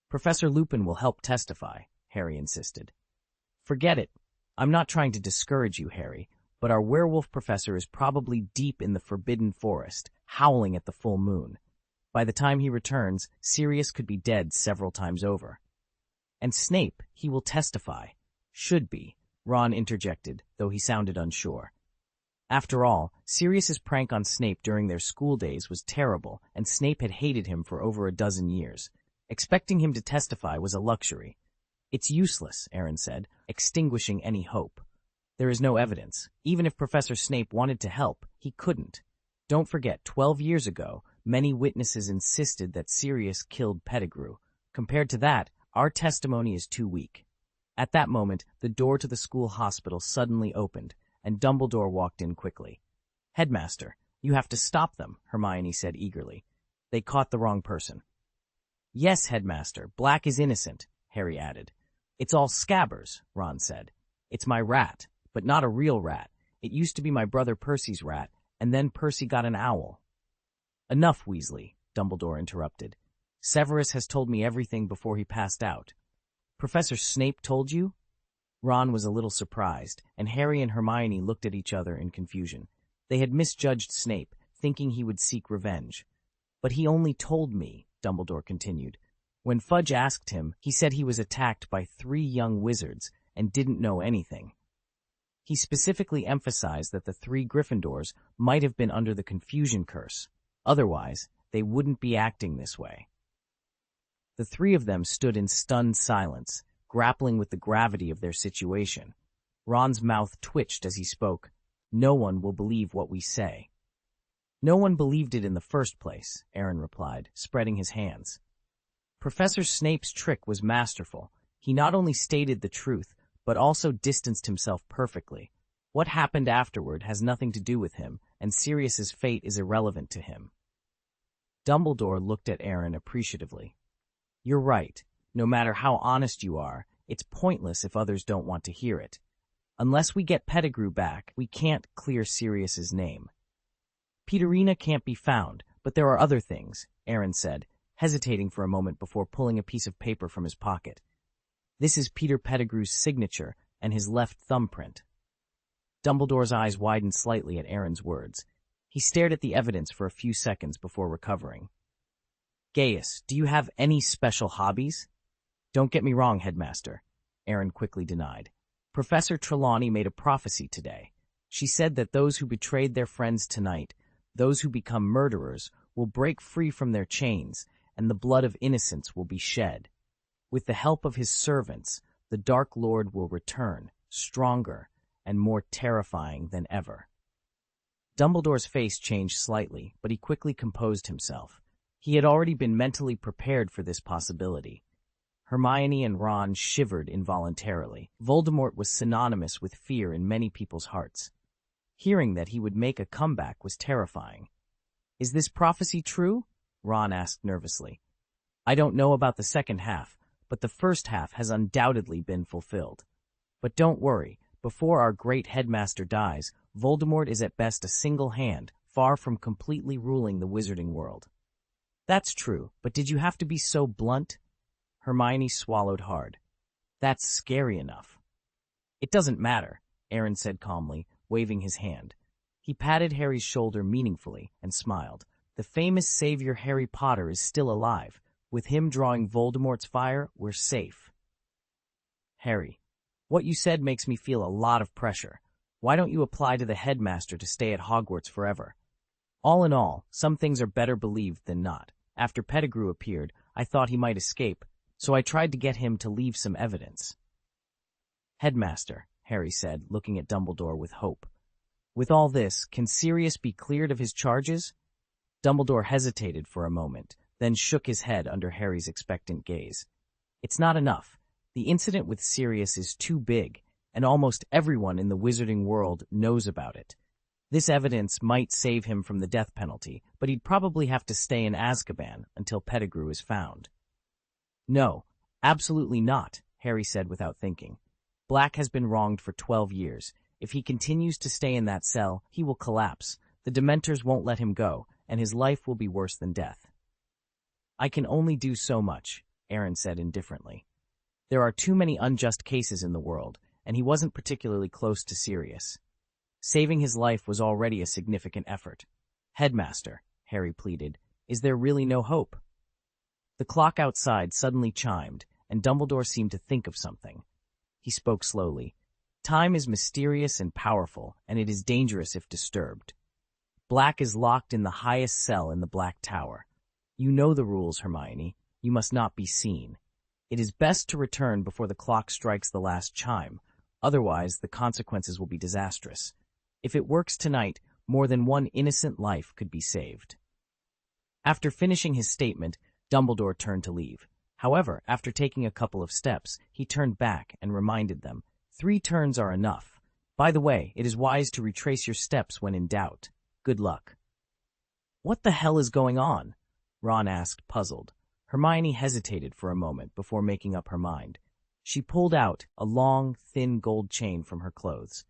"Professor Lupin will help testify," Harry insisted. "Forget it. I'm not trying to discourage you, Harry, but our werewolf professor is probably deep in the Forbidden Forest, howling at the full moon. By the time he returns, Sirius could be dead several times over." "And Snape, he will testify." "Should be," Ron interjected, though he sounded unsure. After all, Sirius's prank on Snape during their school days was terrible, and Snape had hated him for over a dozen years. Expecting him to testify was a luxury. "It's useless," Aaron said, extinguishing any hope. "There is no evidence. Even if Professor Snape wanted to help, he couldn't. Don't forget, 12 years ago, many witnesses insisted that Sirius killed Pettigrew. Compared to that, our testimony is too weak." At that moment, the door to the school hospital suddenly opened, and Dumbledore walked in quickly. "Headmaster, you have to stop them," Hermione said eagerly. "They caught the wrong person." "Yes, Headmaster, Black is innocent," Harry added. "It's all Scabbers," Ron said. "It's my rat, but not a real rat. It used to be my brother Percy's rat, and then Percy got an owl." "Enough, Weasley," Dumbledore interrupted. "Severus has told me everything before he passed out." "Professor Snape told you?" Ron was a little surprised, and Harry and Hermione looked at each other in confusion. They had misjudged Snape, thinking he would seek revenge. "But he only told me," Dumbledore continued. "When Fudge asked him, he said he was attacked by 3 young wizards and didn't know anything. He specifically emphasized that the 3 Gryffindors might have been under the confusion curse. Otherwise, they wouldn't be acting this way." The 3 of them stood in stunned silence, grappling with the gravity of their situation. Ron's mouth twitched as he spoke. "No one will believe what we say." "No one believed it in the first place," Aaron replied, spreading his hands. "Professor Snape's trick was masterful. He not only stated the truth, but also distanced himself perfectly. What happened afterward has nothing to do with him, and Sirius's fate is irrelevant to him." Dumbledore looked at Aaron appreciatively. "You're right. No matter how honest you are, it's pointless if others don't want to hear it. Unless we get Pettigrew back, we can't clear Sirius's name." "Peterina can't be found, but there are other things," Aaron said, hesitating for a moment before pulling a piece of paper from his pocket. This is Peter Pettigrew's signature and his left thumbprint. Dumbledore's eyes widened slightly at Aaron's words. He stared at the evidence for a few seconds before recovering. Gaius, do you have any special hobbies? Don't get me wrong, Headmaster, Aaron quickly denied. Professor Trelawney made a prophecy today. She said that those who betrayed their friends tonight, those who become murderers, will break free from their chains, and the blood of innocents will be shed. With the help of his servants, the Dark Lord will return, stronger and more terrifying than ever. Dumbledore's face changed slightly, but he quickly composed himself. He had already been mentally prepared for this possibility. Hermione and Ron shivered involuntarily. Voldemort was synonymous with fear in many people's hearts. Hearing that he would make a comeback was terrifying. Is this prophecy true? Ron asked nervously. I don't know about the second half, but the first half has undoubtedly been fulfilled. But don't worry, before our great headmaster dies, Voldemort is at best a single hand, far from completely ruling the wizarding world. That's true, but did you have to be so blunt? Hermione swallowed hard. That's scary enough. It doesn't matter, Aaron said calmly, waving his hand. He patted Harry's shoulder meaningfully and smiled. The famous savior Harry Potter is still alive. With him drawing Voldemort's fire, we're safe. Harry, what you said makes me feel a lot of pressure. Why don't you apply to the headmaster to stay at Hogwarts forever? All in all, some things are better believed than not. After Pettigrew appeared, I thought he might escape, so I tried to get him to leave some evidence. Headmaster, Harry said, looking at Dumbledore with hope. With all this, can Sirius be cleared of his charges? Dumbledore hesitated for a moment, then shook his head under Harry's expectant gaze. It's not enough. The incident with Sirius is too big, and almost everyone in the wizarding world knows about it. This evidence might save him from the death penalty, but he'd probably have to stay in Azkaban until Pettigrew is found. No, absolutely not, Harry said without thinking. Black has been wronged for 12 years. If he continues to stay in that cell, he will collapse. The Dementors won't let him go, and his life will be worse than death. I can only do so much, Aaron said indifferently. There are too many unjust cases in the world, and he wasn't particularly close to Sirius. Saving his life was already a significant effort. Headmaster, Harry pleaded, is there really no hope? The clock outside suddenly chimed, and Dumbledore seemed to think of something. He spoke slowly. Time is mysterious and powerful, and it is dangerous if disturbed. Black is locked in the highest cell in the Black Tower. You know the rules, Hermione. You must not be seen. It is best to return before the clock strikes the last chime. Otherwise, the consequences will be disastrous. If it works tonight, more than one innocent life could be saved. After finishing his statement, Dumbledore turned to leave. However, after taking a couple of steps, he turned back and reminded them, 3 turns are enough. By the way, it is wise to retrace your steps when in doubt. Good luck. What the hell is going on? Ron asked, puzzled. Hermione hesitated for a moment before making up her mind. She pulled out a long, thin gold chain from her clothes.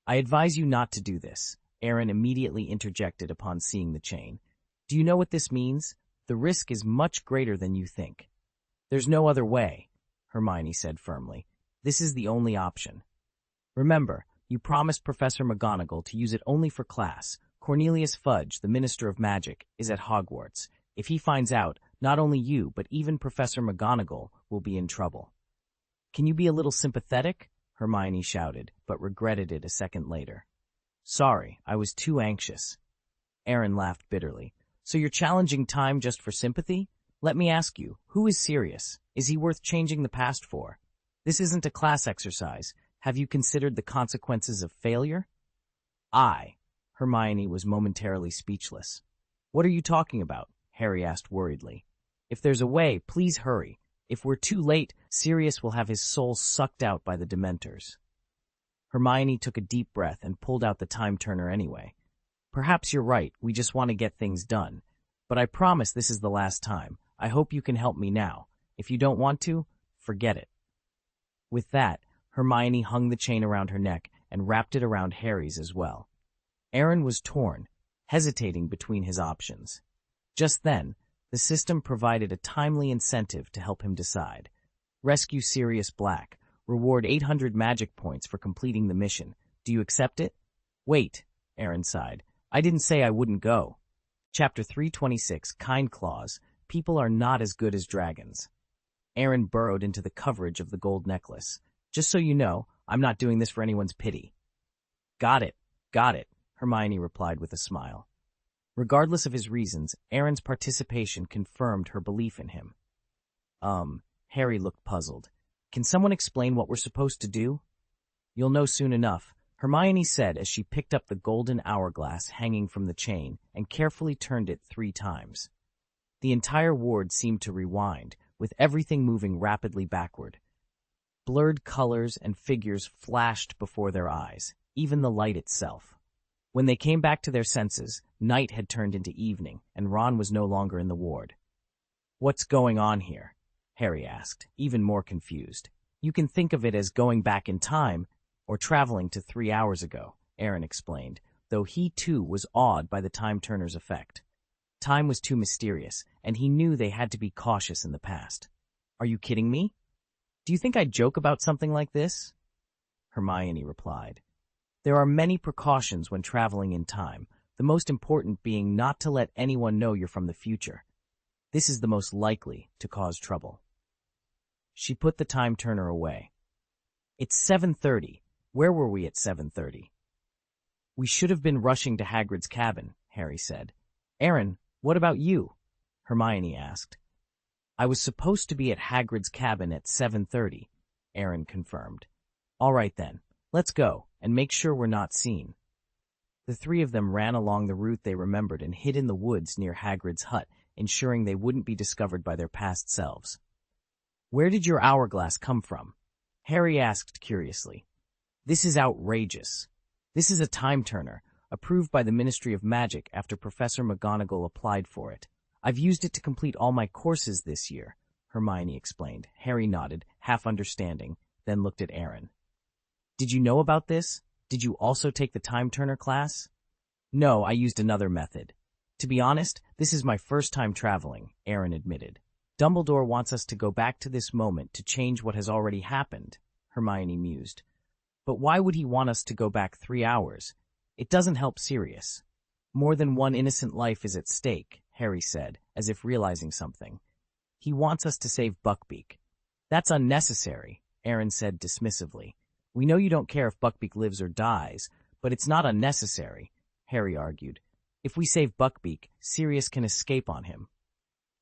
I advise you not to do this, Aaron immediately interjected upon seeing the chain. Do you know what this means? The risk is much greater than you think. There's no other way, Hermione said firmly. This is the only option. Remember, you promised Professor McGonagall to use it only for class. Cornelius Fudge, the Minister of Magic, is at Hogwarts. If he finds out, not only you, but even Professor McGonagall will be in trouble. Can you be a little sympathetic? Hermione shouted, but regretted it a second later. Sorry, I was too anxious. Aaron laughed bitterly. So you're challenging time just for sympathy? Let me ask you, who is Sirius? Is he worth changing the past for? This isn't a class exercise. Have you considered the consequences of failure? Hermione was momentarily speechless. What are you talking about? Harry asked worriedly. If there's a way, please hurry. If we're too late, Sirius will have his soul sucked out by the Dementors. Hermione took a deep breath and pulled out the time turner anyway. Perhaps you're right, we just want to get things done. But I promise this is the last time. I hope you can help me now. If you don't want to, forget it. With that, Hermione hung the chain around her neck and wrapped it around Harry's as well. Aaron was torn, hesitating between his options. Just then, the system provided a timely incentive to help him decide. Rescue Sirius Black. Reward 800 magic points for completing the mission. Do you accept it? Wait, Aaron sighed. I didn't say I wouldn't go. Chapter 326, Kind Claws. People are not as good as dragons. Aaron burrowed into the coverage of the gold necklace. Just so you know, I'm not doing this for anyone's pity. Got it, Hermione replied with a smile. Regardless of his reasons, Aaron's participation confirmed her belief in him. Harry looked puzzled. Can someone explain what we're supposed to do? You'll know soon enough, Hermione said as she picked up the golden hourglass hanging from the chain and carefully turned it 3 times. The entire ward seemed to rewind, with everything moving rapidly backward. Blurred colors and figures flashed before their eyes, even the light itself. When they came back to their senses, night had turned into evening, and Ron was no longer in the ward. What's going on here? Harry asked, even more confused. You can think of it as going back in time, or traveling to 3 hours ago, Aaron explained, though he too was awed by the time turner's effect. Time was too mysterious, and he knew they had to be cautious in the past. Are you kidding me? Do you think I'd joke about something like this? Hermione replied. There are many precautions when traveling in time, the most important being not to let anyone know you're from the future. This is the most likely to cause trouble. She put the time turner away. It's 7:30. Where were we at 7:30? We should have been rushing to Hagrid's cabin, Harry said. Aaron, what about you? Hermione asked. I was supposed to be at Hagrid's cabin at 7:30, Aaron confirmed. All right then, let's go, and make sure we're not seen. The 3 of them ran along the route they remembered and hid in the woods near Hagrid's hut, ensuring they wouldn't be discovered by their past selves. Where did your hourglass come from? Harry asked curiously. This is outrageous. This is a time turner, approved by the Ministry of Magic after Professor McGonagall applied for it. I've used it to complete all my courses this year, Hermione explained. Harry nodded, half understanding, then looked at Aaron. Did you know about this? Did you also take the time turner class? No, I used another method. To be honest, this is my first time traveling, Aaron admitted. Dumbledore wants us to go back to this moment to change what has already happened, Hermione mused. But why would he want us to go back 3 hours? It doesn't help Sirius. More than one innocent life is at stake, Harry said, as if realizing something. He wants us to save Buckbeak. That's unnecessary, Aaron said dismissively. We know you don't care if Buckbeak lives or dies, but it's not unnecessary, Harry argued. If we save Buckbeak, Sirius can escape on him.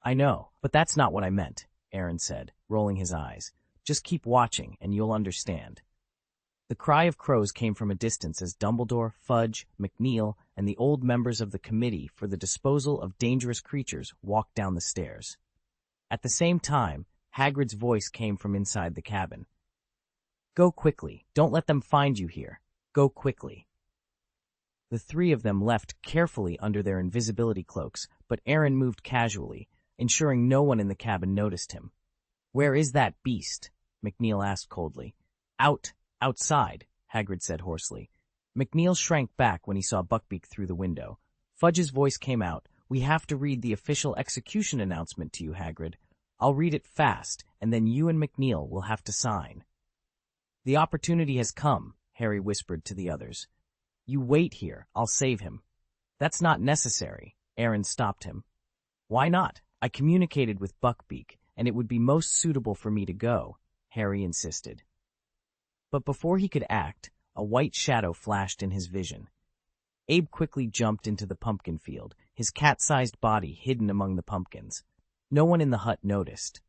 I know, but that's not what I meant, Aaron said, rolling his eyes. Just keep watching, and you'll understand. The cry of crows came from a distance as Dumbledore, Fudge, McNeil, and the old members of the Committee for the Disposal of Dangerous Creatures walked down the stairs. At the same time, Hagrid's voice came from inside the cabin. Go quickly. Don't let them find you here. Go quickly. The 3 of them left carefully under their invisibility cloaks, but Aaron moved casually, ensuring no one in the cabin noticed him. Where is that beast? McNeil asked coldly. Outside, Hagrid said hoarsely. McNeil shrank back when he saw Buckbeak through the window. Fudge's voice came out. We have to read the official execution announcement to you, Hagrid. I'll read it fast, and then you and McNeil will have to sign. The opportunity has come, Harry whispered to the others. You wait here. I'll save him. That's not necessary. Aaron stopped him. Why not? I communicated with Buckbeak, and it would be most suitable for me to go, Harry insisted. But before he could act, a white shadow flashed in his vision. Abe quickly jumped into the pumpkin field, his cat-sized body hidden among the pumpkins. No one in the hut noticed.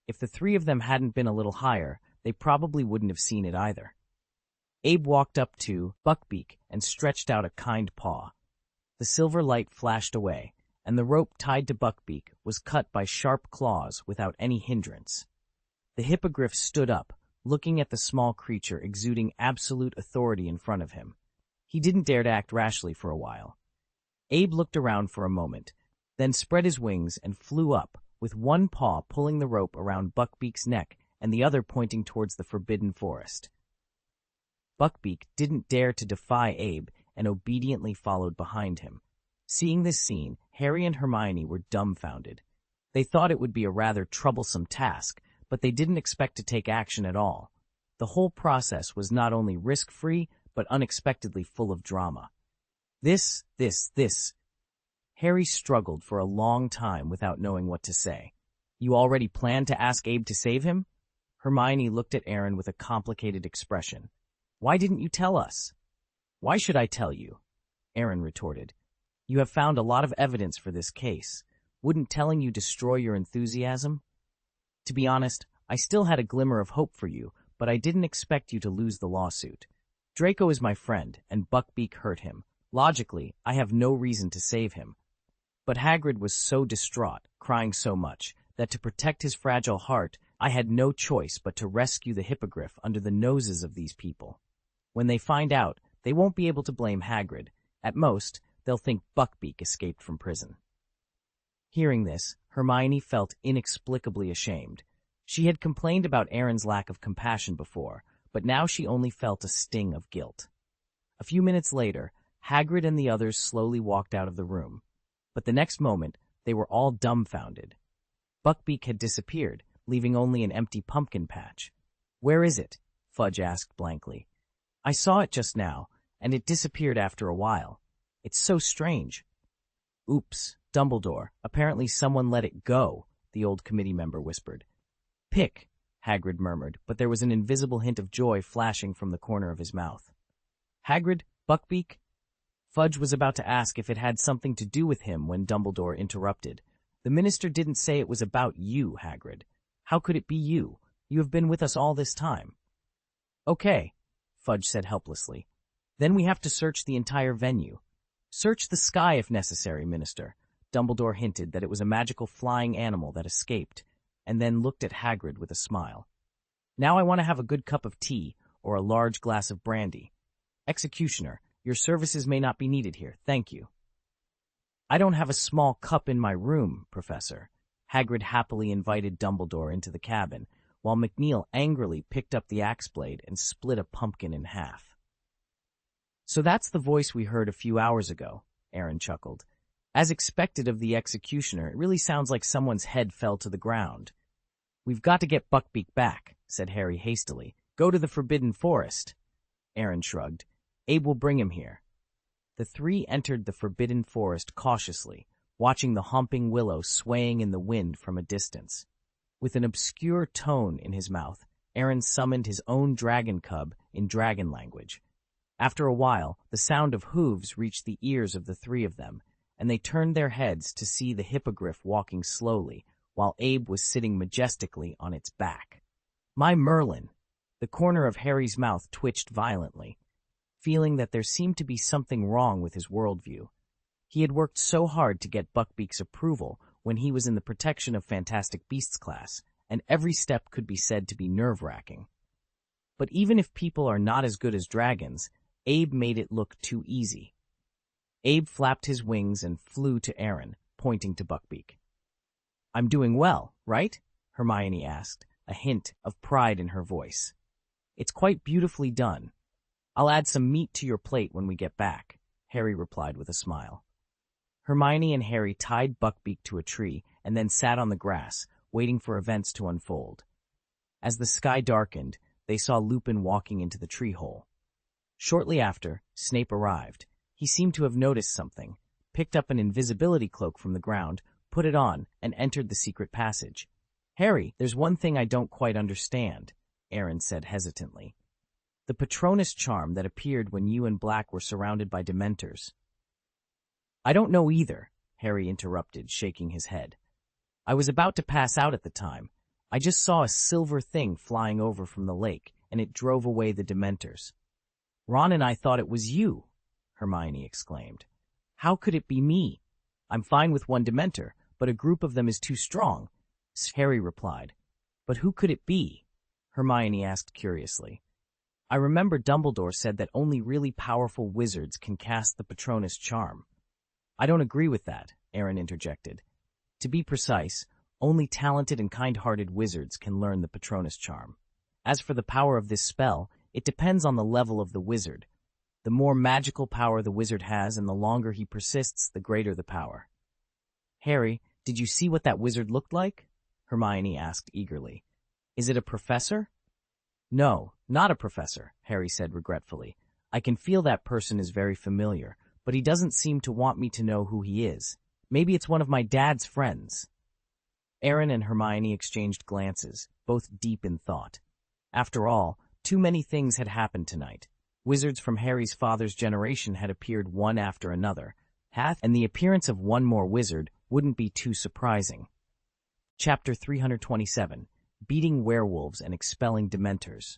If the 3 of them hadn't been a little higher, they probably wouldn't have seen it either. Abe walked up to Buckbeak and stretched out a kind paw. The silver light flashed away, and the rope tied to Buckbeak was cut by sharp claws without any hindrance. The hippogriff stood up, looking at the small creature exuding absolute authority in front of him. He didn't dare to act rashly for a while. Abe looked around for a moment, then spread his wings and flew up, with one paw pulling the rope around Buckbeak's neck and the other pointing towards the forbidden forest. Buckbeak didn't dare to defy Abe and obediently followed behind him. Seeing this scene, Harry and Hermione were dumbfounded. They thought it would be a rather troublesome task, but they didn't expect to take action at all. The whole process was not only risk-free, but unexpectedly full of drama. This. Harry struggled for a long time without knowing what to say. You already planned to ask Abe to save him? Hermione looked at Aaron with a complicated expression. Why didn't you tell us? Why should I tell you? Aaron retorted. You have found a lot of evidence for this case. Wouldn't telling you destroy your enthusiasm? To be honest, I still had a glimmer of hope for you, but I didn't expect you to lose the lawsuit. Draco is my friend, and Buckbeak hurt him. Logically, I have no reason to save him. But Hagrid was so distraught, crying so much, that to protect his fragile heart, I had no choice but to rescue the hippogriff under the noses of these people. When they find out, they won't be able to blame Hagrid. At most, they'll think Buckbeak escaped from prison. Hearing this, Hermione felt inexplicably ashamed. She had complained about Aaron's lack of compassion before, but now she only felt a sting of guilt. A few minutes later, Hagrid and the others slowly walked out of the room. But the next moment, they were all dumbfounded. Buckbeak had disappeared, leaving only an empty pumpkin patch. Where is it? Fudge asked blankly. I saw it just now, and it disappeared after a while. It's so strange. Oops, Dumbledore, apparently someone let it go, the old committee member whispered. Pick, Hagrid murmured, but there was an invisible hint of joy flashing from the corner of his mouth. Hagrid? Buckbeak? Fudge was about to ask if it had something to do with him when Dumbledore interrupted. The minister didn't say it was about you, Hagrid. How could it be you? You have been with us all this time. Okay, Fudge said helplessly. Then we have to search the entire venue. Search the sky if necessary, Minister. Dumbledore hinted that it was a magical flying animal that escaped, and then looked at Hagrid with a smile. Now I want to have a good cup of tea, or a large glass of brandy. Executioner, your services may not be needed here, thank you. I don't have a small cup in my room, Professor. Hagrid happily invited Dumbledore into the cabin, while McNeil angrily picked up the axe blade and split a pumpkin in half. So that's the voice we heard a few hours ago, Aaron chuckled. As expected of the executioner, it really sounds like someone's head fell to the ground. We've got to get Buckbeak back, said Harry hastily. Go to the Forbidden Forest. Aaron shrugged. Abe will bring him here. The three entered the Forbidden Forest cautiously, watching the humping willow swaying in the wind from a distance. With an obscure tone in his mouth, Aaron summoned his own dragon cub in dragon language. After a while, the sound of hooves reached the ears of the three of them, and they turned their heads to see the hippogriff walking slowly, while Abe was sitting majestically on its back. My Merlin! The corner of Harry's mouth twitched violently, feeling that there seemed to be something wrong with his worldview. He had worked so hard to get Buckbeak's approval when he was in the Protection of Fantastic Beasts class, and every step could be said to be nerve-wracking. But even if people are not as good as dragons, Abe made it look too easy. Abe flapped his wings and flew to Aaron, pointing to Buckbeak. I'm doing well, right? Hermione asked, a hint of pride in her voice. It's quite beautifully done. I'll add some meat to your plate when we get back, Harry replied with a smile. Hermione and Harry tied Buckbeak to a tree and then sat on the grass, waiting for events to unfold. As the sky darkened, they saw Lupin walking into the tree hole. Shortly after, Snape arrived. He seemed to have noticed something, picked up an invisibility cloak from the ground, put it on, and entered the secret passage. Harry, there's one thing I don't quite understand, Aaron said hesitantly. The Patronus charm that appeared when you and Black were surrounded by Dementors. I don't know either, Harry interrupted, shaking his head. I was about to pass out at the time. I just saw a silver thing flying over from the lake, and it drove away the Dementors. Ron and I thought it was you, Hermione exclaimed. How could it be me? I'm fine with one Dementor, but a group of them is too strong, Harry replied. But who could it be? Hermione asked curiously. I remember Dumbledore said that only really powerful wizards can cast the Patronus charm. I don't agree with that, Aaron interjected. To be precise, only talented and kind-hearted wizards can learn the Patronus charm. As for the power of this spell, it depends on the level of the wizard. The more magical power the wizard has and the longer he persists, the greater the power. Harry, did you see what that wizard looked like? Hermione asked eagerly. Is it a professor? No, not a professor, Harry said regretfully. I can feel that person is very familiar, but he doesn't seem to want me to know who he is. Maybe it's one of my dad's friends. Aaron and Hermione exchanged glances, both deep in thought. After all, too many things had happened tonight. Wizards from Harry's father's generation had appeared one after another, and the appearance of one more wizard wouldn't be too surprising. Chapter 327, Beating Werewolves and Expelling Dementors.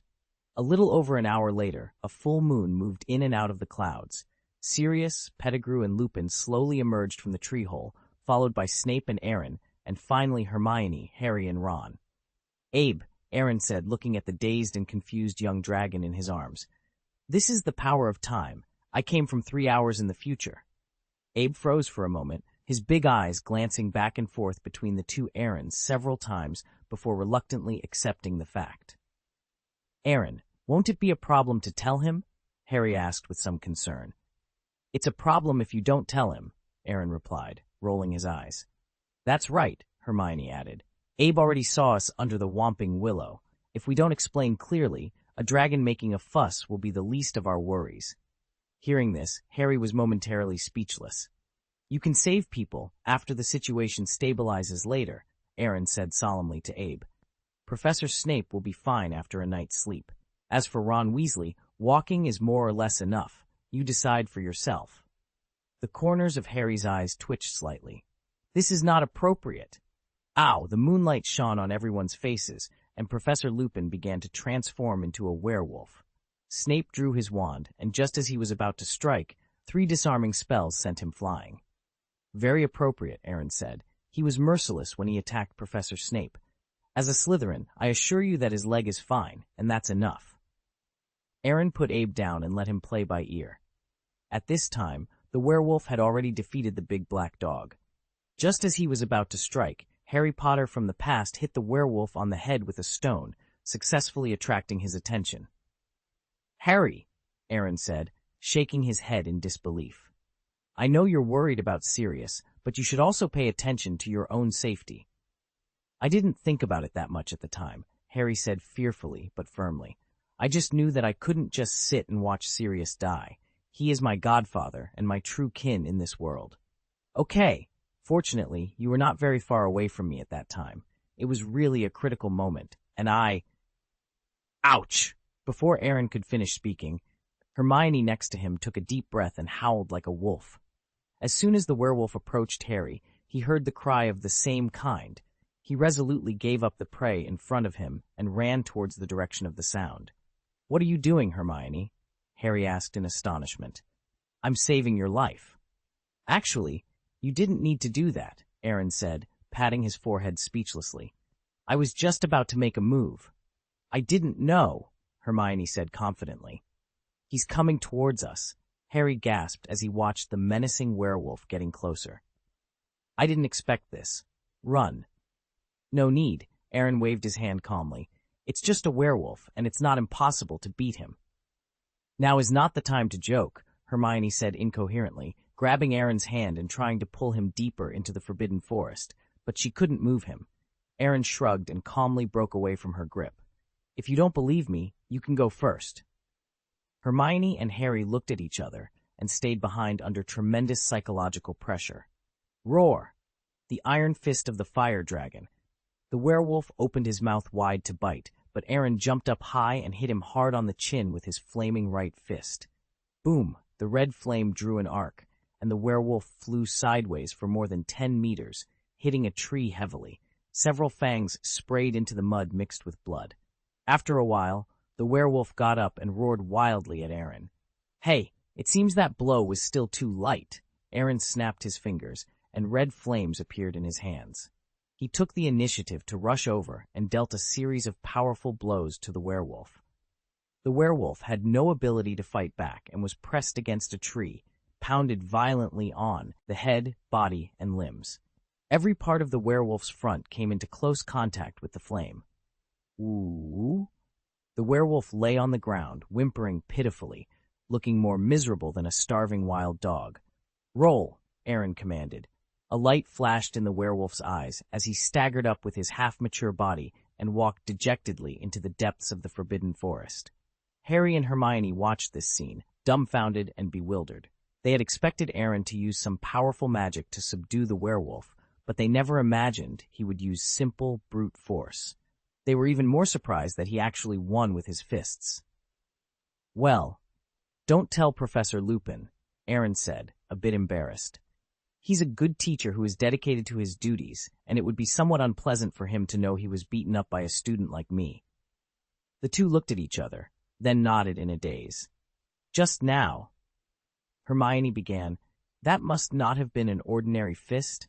A little over an hour later, a full moon moved in and out of the clouds. Sirius, Pettigrew, and Lupin slowly emerged from the tree hole, followed by Snape and Aaron, and finally Hermione, Harry, and Ron. Abe, Aaron said, looking at the dazed and confused young dragon in his arms. This is the power of time. I came from 3 hours in the future. Abe froze for a moment, his big eyes glancing back and forth between the two Aarons several times before reluctantly accepting the fact. Aaron, won't it be a problem to tell him? Harry asked with some concern. It's a problem if you don't tell him, Aaron replied, rolling his eyes. That's right, Hermione added. Abe already saw us under the Whomping Willow. If we don't explain clearly, a dragon making a fuss will be the least of our worries. Hearing this, Harry was momentarily speechless. You can save people after the situation stabilizes later, Aaron said solemnly to Abe. Professor Snape will be fine after a night's sleep. As for Ron Weasley, walking is more or less enough. You decide for yourself. The corners of Harry's eyes twitched slightly. This is not appropriate. Ow! The moonlight shone on everyone's faces, and Professor Lupin began to transform into a werewolf. Snape drew his wand, and just as he was about to strike, 3 disarming spells sent him flying. Very appropriate, Aaron said. He was merciless when he attacked Professor Snape. As a Slytherin, I assure you that his leg is fine, and that's enough. Aaron put Abe down and let him play by ear. At this time, the werewolf had already defeated the big black dog. Just as he was about to strike, Harry Potter from the past hit the werewolf on the head with a stone, successfully attracting his attention. Harry, Aaron said, shaking his head in disbelief. I know you're worried about Sirius, but you should also pay attention to your own safety. I didn't think about it that much at the time, Harry said fearfully but firmly. I just knew that I couldn't just sit and watch Sirius die. He is my godfather and my true kin in this world. Okay. Fortunately, you were not very far away from me at that time. It was really a critical moment, and I... Ouch! Before Aaron could finish speaking, Hermione next to him took a deep breath and howled like a wolf. As soon as the werewolf approached Harry, he heard the cry of the same kind. He resolutely gave up the prey in front of him and ran towards the direction of the sound. What are you doing, Hermione? Harry asked in astonishment. I'm saving your life. Actually, you didn't need to do that, Aaron said, patting his forehead speechlessly. I was just about to make a move. I didn't know, Hermione said confidently. He's coming towards us, Harry gasped as he watched the menacing werewolf getting closer. I didn't expect this. Run. No need, Aaron waved his hand calmly. It's just a werewolf, and it's not impossible to beat him. Now is not the time to joke, Hermione said incoherently, grabbing Aaron's hand and trying to pull him deeper into the forbidden forest, but she couldn't move him. Aaron shrugged and calmly broke away from her grip. If you don't believe me, you can go first. Hermione and Harry looked at each other and stayed behind under tremendous psychological pressure. Roar! The iron fist of the fire dragon. The werewolf opened his mouth wide to bite, but Aaron jumped up high and hit him hard on the chin with his flaming right fist. Boom! The red flame drew an arc, and the werewolf flew sideways for more than 10 meters, hitting a tree heavily. Several fangs sprayed into the mud mixed with blood. After a while, the werewolf got up and roared wildly at Aaron. Hey, it seems that blow was still too light. Aaron snapped his fingers, and red flames appeared in his hands. He took the initiative to rush over and dealt a series of powerful blows to the werewolf. The werewolf had no ability to fight back and was pressed against a tree, pounded violently on the head, body, and limbs. Every part of the werewolf's front came into close contact with the flame. Ooh! The werewolf lay on the ground, whimpering pitifully, looking more miserable than a starving wild dog. Roll, Aaron commanded. A light flashed in the werewolf's eyes as he staggered up with his half-mature body and walked dejectedly into the depths of the forbidden forest. Harry and Hermione watched this scene, dumbfounded and bewildered. They had expected Aaron to use some powerful magic to subdue the werewolf, but they never imagined he would use simple, brute force. They were even more surprised that he actually won with his fists. "Well, don't tell Professor Lupin," Aaron said, a bit embarrassed. "He's a good teacher who is dedicated to his duties, and it would be somewhat unpleasant for him to know he was beaten up by a student like me." The two looked at each other, then nodded in a daze. "Just now," Hermione began, "that must not have been an ordinary fist?"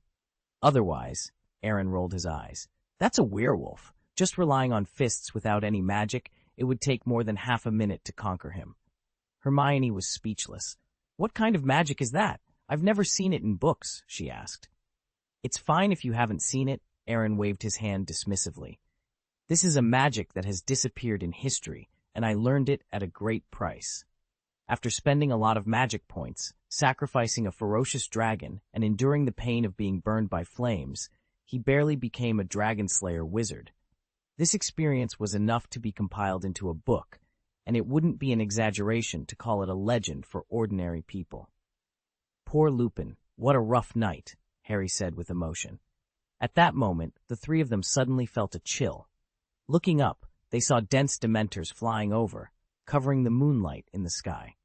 "Otherwise," Aaron rolled his eyes, "that's a werewolf. Just relying on fists without any magic, it would take more than half a minute to conquer him." Hermione was speechless. "What kind of magic is that? I've never seen it in books," she asked. "It's fine if you haven't seen it," Aaron waved his hand dismissively. "This is a magic that has disappeared in history, and I learned it at a great price. After spending a lot of magic points, sacrificing a ferocious dragon, and enduring the pain of being burned by flames, he barely became a dragon slayer wizard. This experience was enough to be compiled into a book, and it wouldn't be an exaggeration to call it a legend for ordinary people." "Poor Lupin, what a rough night," Harry said with emotion. At that moment, the three of them suddenly felt a chill. Looking up, they saw dense dementors flying over, covering the moonlight in the sky.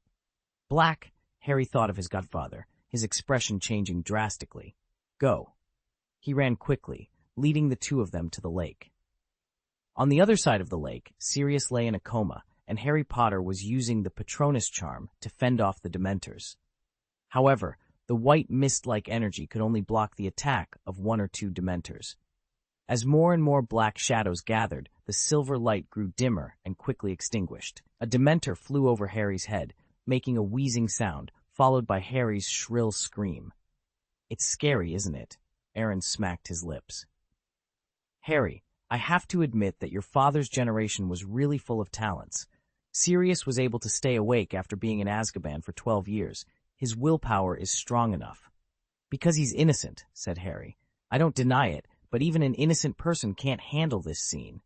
"Black," Harry thought of his godfather, his expression changing drastically. "Go." He ran quickly, leading the two of them to the lake. On the other side of the lake, Sirius lay in a coma, and Harry Potter was using the Patronus charm to fend off the dementors. However, the white mist-like energy could only block the attack of one or two dementors. As more and more black shadows gathered, the silver light grew dimmer and quickly extinguished. A dementor flew over Harry's head, making a wheezing sound, followed by Harry's shrill scream. "It's scary, isn't it?" Aaron smacked his lips. "Harry, I have to admit that your father's generation was really full of talents. Sirius was able to stay awake after being in Azkaban for 12 years. His willpower is strong enough." "Because he's innocent," said Harry. "I don't deny it, but even an innocent person can't handle this scene,"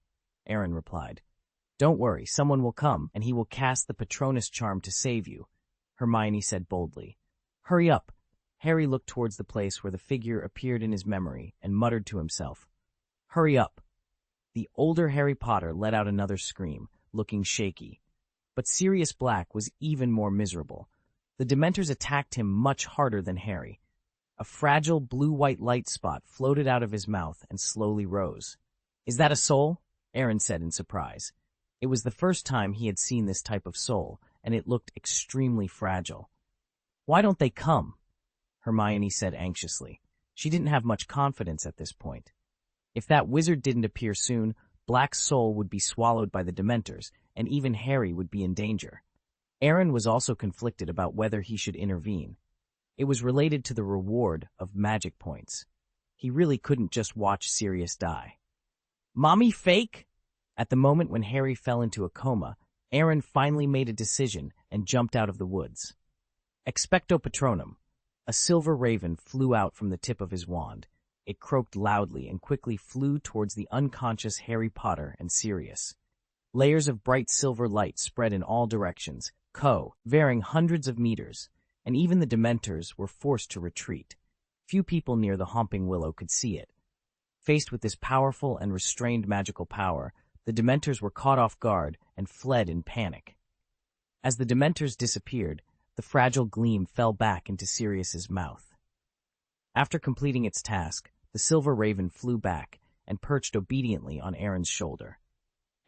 Aaron replied. "Don't worry, someone will come, and he will cast the Patronus charm to save you," Hermione said boldly. "Hurry up." Harry looked towards the place where the figure appeared in his memory and muttered to himself, "Hurry up." The older Harry Potter let out another scream, looking shaky. But Sirius Black was even more miserable. The Dementors attacked him much harder than Harry. A fragile blue-white light spot floated out of his mouth and slowly rose. "Is that a soul?" Aaron said in surprise. It was the first time he had seen this type of soul, and it looked extremely fragile. "Why don't they come?" Hermione said anxiously. She didn't have much confidence at this point. If that wizard didn't appear soon, Black's soul would be swallowed by the Dementors, and even Harry would be in danger. Aaron was also conflicted about whether he should intervene. It was related to the reward of magic points. He really couldn't just watch Sirius die. "Mommy, fake!" At the moment when Harry fell into a coma, Aaron finally made a decision and jumped out of the woods. Expecto Patronum. A silver raven flew out from the tip of his wand. It croaked loudly and quickly flew towards the unconscious Harry Potter and Sirius. Layers of bright silver light spread in all directions, varying hundreds of meters, and even the Dementors were forced to retreat. Few people near the Homping Willow could see it. Faced with this powerful and restrained magical power, the Dementors were caught off guard and fled in panic. As the Dementors disappeared, the fragile gleam fell back into Sirius's mouth. After completing its task, the silver raven flew back and perched obediently on Aaron's shoulder.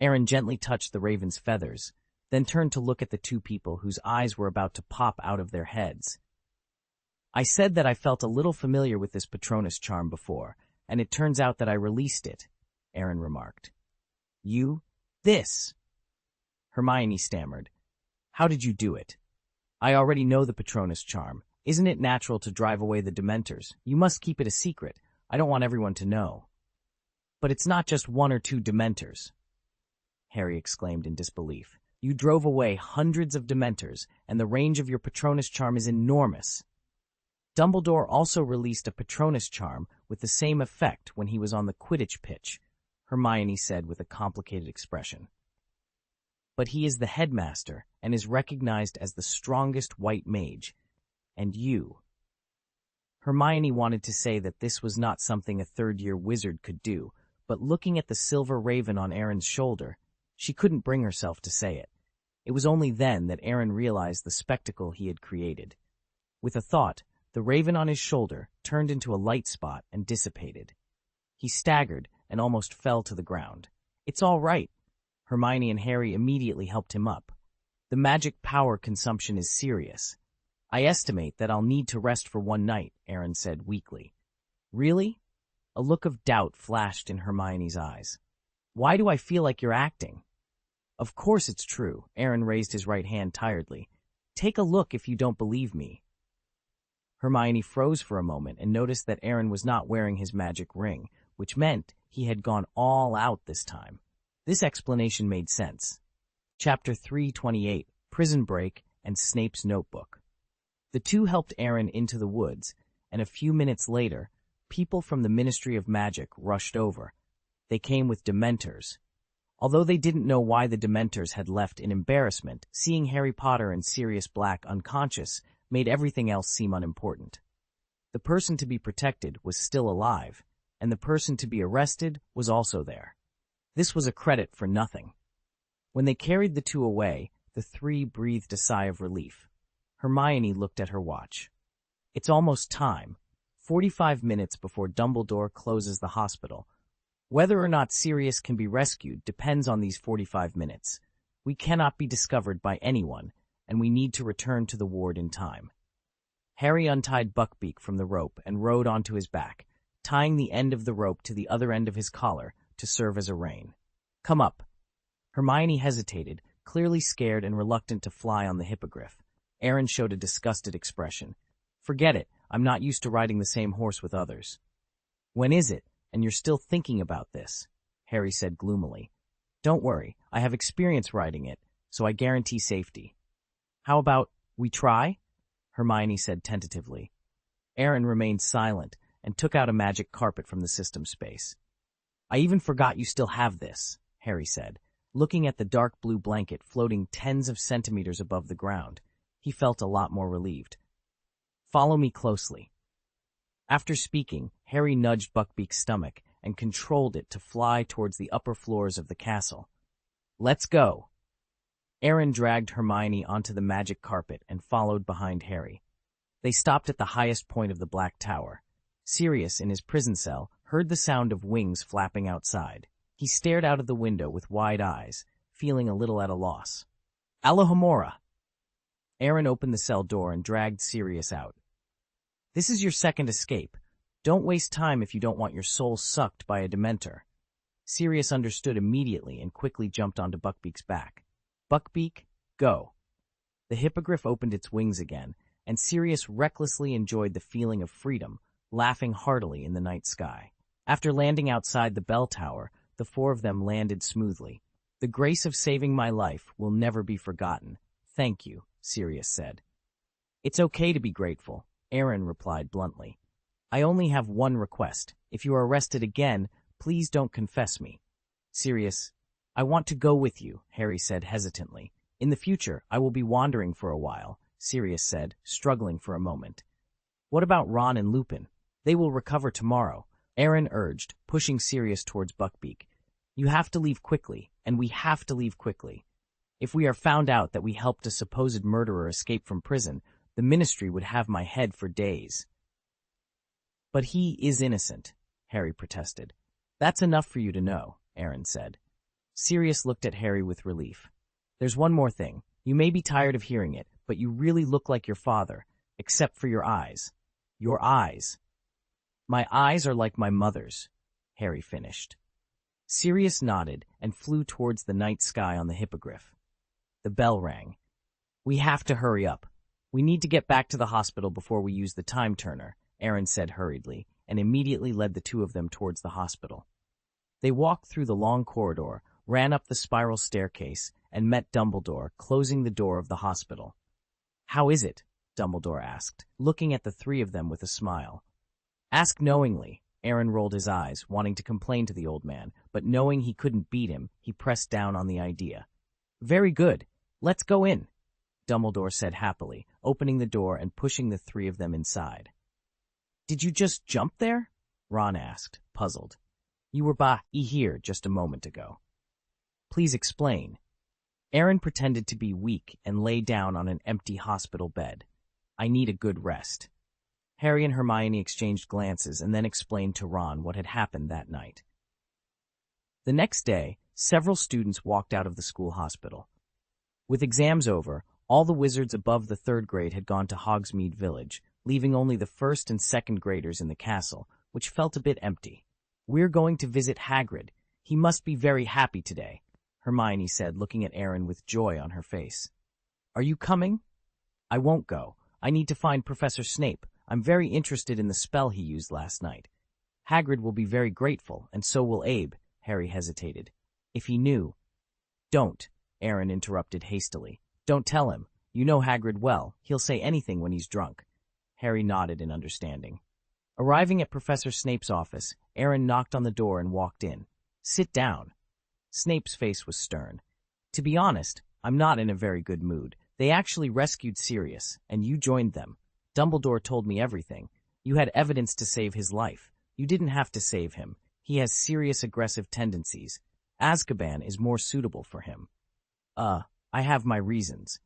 Aaron gently touched the raven's feathers, then turned to look at the two people whose eyes were about to pop out of their heads. "I said that I felt a little familiar with this Patronus charm before, and it turns out that I released it," Aaron remarked. "This?" Hermione stammered. "How did you do it?" "I already know the Patronus charm. Isn't it natural to drive away the Dementors? You must keep it a secret. I don't want everyone to know." "But it's not just one or two Dementors," Harry exclaimed in disbelief. "You drove away hundreds of Dementors, and the range of your Patronus charm is enormous." "Dumbledore also released a Patronus charm with the same effect when he was on the Quidditch pitch," Hermione said with a complicated expression. But he is the headmaster and is recognized as the strongest white mage. And you. Hermione wanted to say that this was not something a third-year wizard could do, but looking at the silver raven on Aaron's shoulder, she couldn't bring herself to say it. It was only then that Aaron realized the spectacle he had created. With a thought, the raven on his shoulder turned into a light spot and dissipated. He staggered and almost fell to the ground. "It's all right." Hermione and Harry immediately helped him up. "The magic power consumption is serious. I estimate that I'll need to rest for one night," Aaron said weakly. "Really?" A look of doubt flashed in Hermione's eyes. "Why do I feel like you're acting?" "Of course it's true." Aaron raised his right hand tiredly. "Take a look if you don't believe me." Hermione froze for a moment and noticed that Aaron was not wearing his magic ring, which meant he had gone all out this time. This explanation made sense. Chapter 328, Prison Break and Snape's Notebook. The two helped Aaron into the woods, and a few minutes later, people from the Ministry of Magic rushed over. They came with Dementors. Although they didn't know why the Dementors had left in embarrassment, seeing Harry Potter and Sirius Black unconscious made everything else seem unimportant. The person to be protected was still alive, and the person to be arrested was also there. This was a credit for nothing. When they carried the two away, the three breathed a sigh of relief. Hermione looked at her watch. "It's almost time, 45 minutes before Dumbledore closes the hospital. Whether or not Sirius can be rescued depends on these 45 minutes. We cannot be discovered by anyone, and we need to return to the ward in time." Harry untied Buckbeak from the rope and rode onto his back, tying the end of the rope to the other end of his collar to serve as a rein. "Come up." Hermione hesitated, clearly scared and reluctant to fly on the hippogriff. Aaron showed a disgusted expression. "Forget it. I'm not used to riding the same horse with others." "When is it? And you're still thinking about this?" Harry said gloomily. "Don't worry. I have experience riding it, so I guarantee safety." "How about we try?" Hermione said tentatively. Aaron remained silent and took out a magic carpet from the system space. "I even forgot you still have this," Harry said. Looking at the dark blue blanket floating tens of centimeters above the ground, he felt a lot more relieved. "Follow me closely." After speaking, Harry nudged Buckbeak's stomach and controlled it to fly towards the upper floors of the castle. "Let's go." Aaron dragged Hermione onto the magic carpet and followed behind Harry. They stopped at the highest point of the Black Tower. Sirius, in his prison cell, heard the sound of wings flapping outside. He stared out of the window with wide eyes, feeling a little at a loss. "Alohomora!" Aaron opened the cell door and dragged Sirius out. "This is your second escape. Don't waste time if you don't want your soul sucked by a Dementor." Sirius understood immediately and quickly jumped onto Buckbeak's back. "Buckbeak, go." The hippogriff opened its wings again, and Sirius recklessly enjoyed the feeling of freedom, laughing heartily in the night sky. After landing outside the bell tower, the four of them landed smoothly. "The grace of saving my life will never be forgotten. Thank you," Sirius said. "It's okay to be grateful," Aaron replied bluntly. "I only have one request. If you are arrested again, please don't confess me." "Sirius, I want to go with you," Harry said hesitantly. "In the future, I will be wandering for a while," Sirius said, struggling for a moment. "What about Ron and Lupin? They will recover tomorrow," Aaron urged, pushing Sirius towards Buckbeak. "You have to leave quickly, and we have to leave quickly. If we are found out that we helped a supposed murderer escape from prison, the Ministry would have my head for days." "But he is innocent," Harry protested. "That's enough for you to know," Aaron said. Sirius looked at Harry with relief. "There's one more thing. You may be tired of hearing it, but you really look like your father, except for your eyes. Your eyes." "My eyes are like my mother's," Harry finished. Sirius nodded and flew towards the night sky on the hippogriff. The bell rang. "We have to hurry up. We need to get back to the hospital before we use the time turner," Aaron said hurriedly, and immediately led the two of them towards the hospital. They walked through the long corridor, ran up the spiral staircase, and met Dumbledore, closing the door of the hospital. "How is it?" Dumbledore asked, looking at the three of them with a smile. "Ask knowingly," Aaron rolled his eyes, wanting to complain to the old man, but knowing he couldn't beat him, he pressed down on the idea. Very good. Let's go in, Dumbledore said happily, opening the door and pushing the three of them inside. Did you just jump there? Ron asked, puzzled. You were here just a moment ago. Please explain. Aaron pretended to be weak and lay down on an empty hospital bed. I need a good rest. Harry and Hermione exchanged glances and then explained to Ron what had happened that night. The next day, several students walked out of the school hospital. With exams over, all the wizards above the 3rd grade had gone to Hogsmeade Village, leaving only the 1st and 2nd graders in the castle, which felt a bit empty. We're going to visit Hagrid. He must be very happy today, Hermione said, looking at Aaron with joy on her face. Are you coming? I won't go. I need to find Professor Snape. I'm very interested in the spell he used last night. Hagrid will be very grateful, and so will Abe, Harry hesitated. If he knew. Don't, Aaron interrupted hastily. Don't tell him. You know Hagrid well. He'll say anything when he's drunk. Harry nodded in understanding. Arriving at Professor Snape's office, Aaron knocked on the door and walked in. Sit down. Snape's face was stern. To be honest, I'm not in a very good mood. They actually rescued Sirius, and you joined them. Dumbledore told me everything. You had evidence to save his life. You didn't have to save him. He has serious aggressive tendencies. Azkaban is more suitable for him. I have my reasons.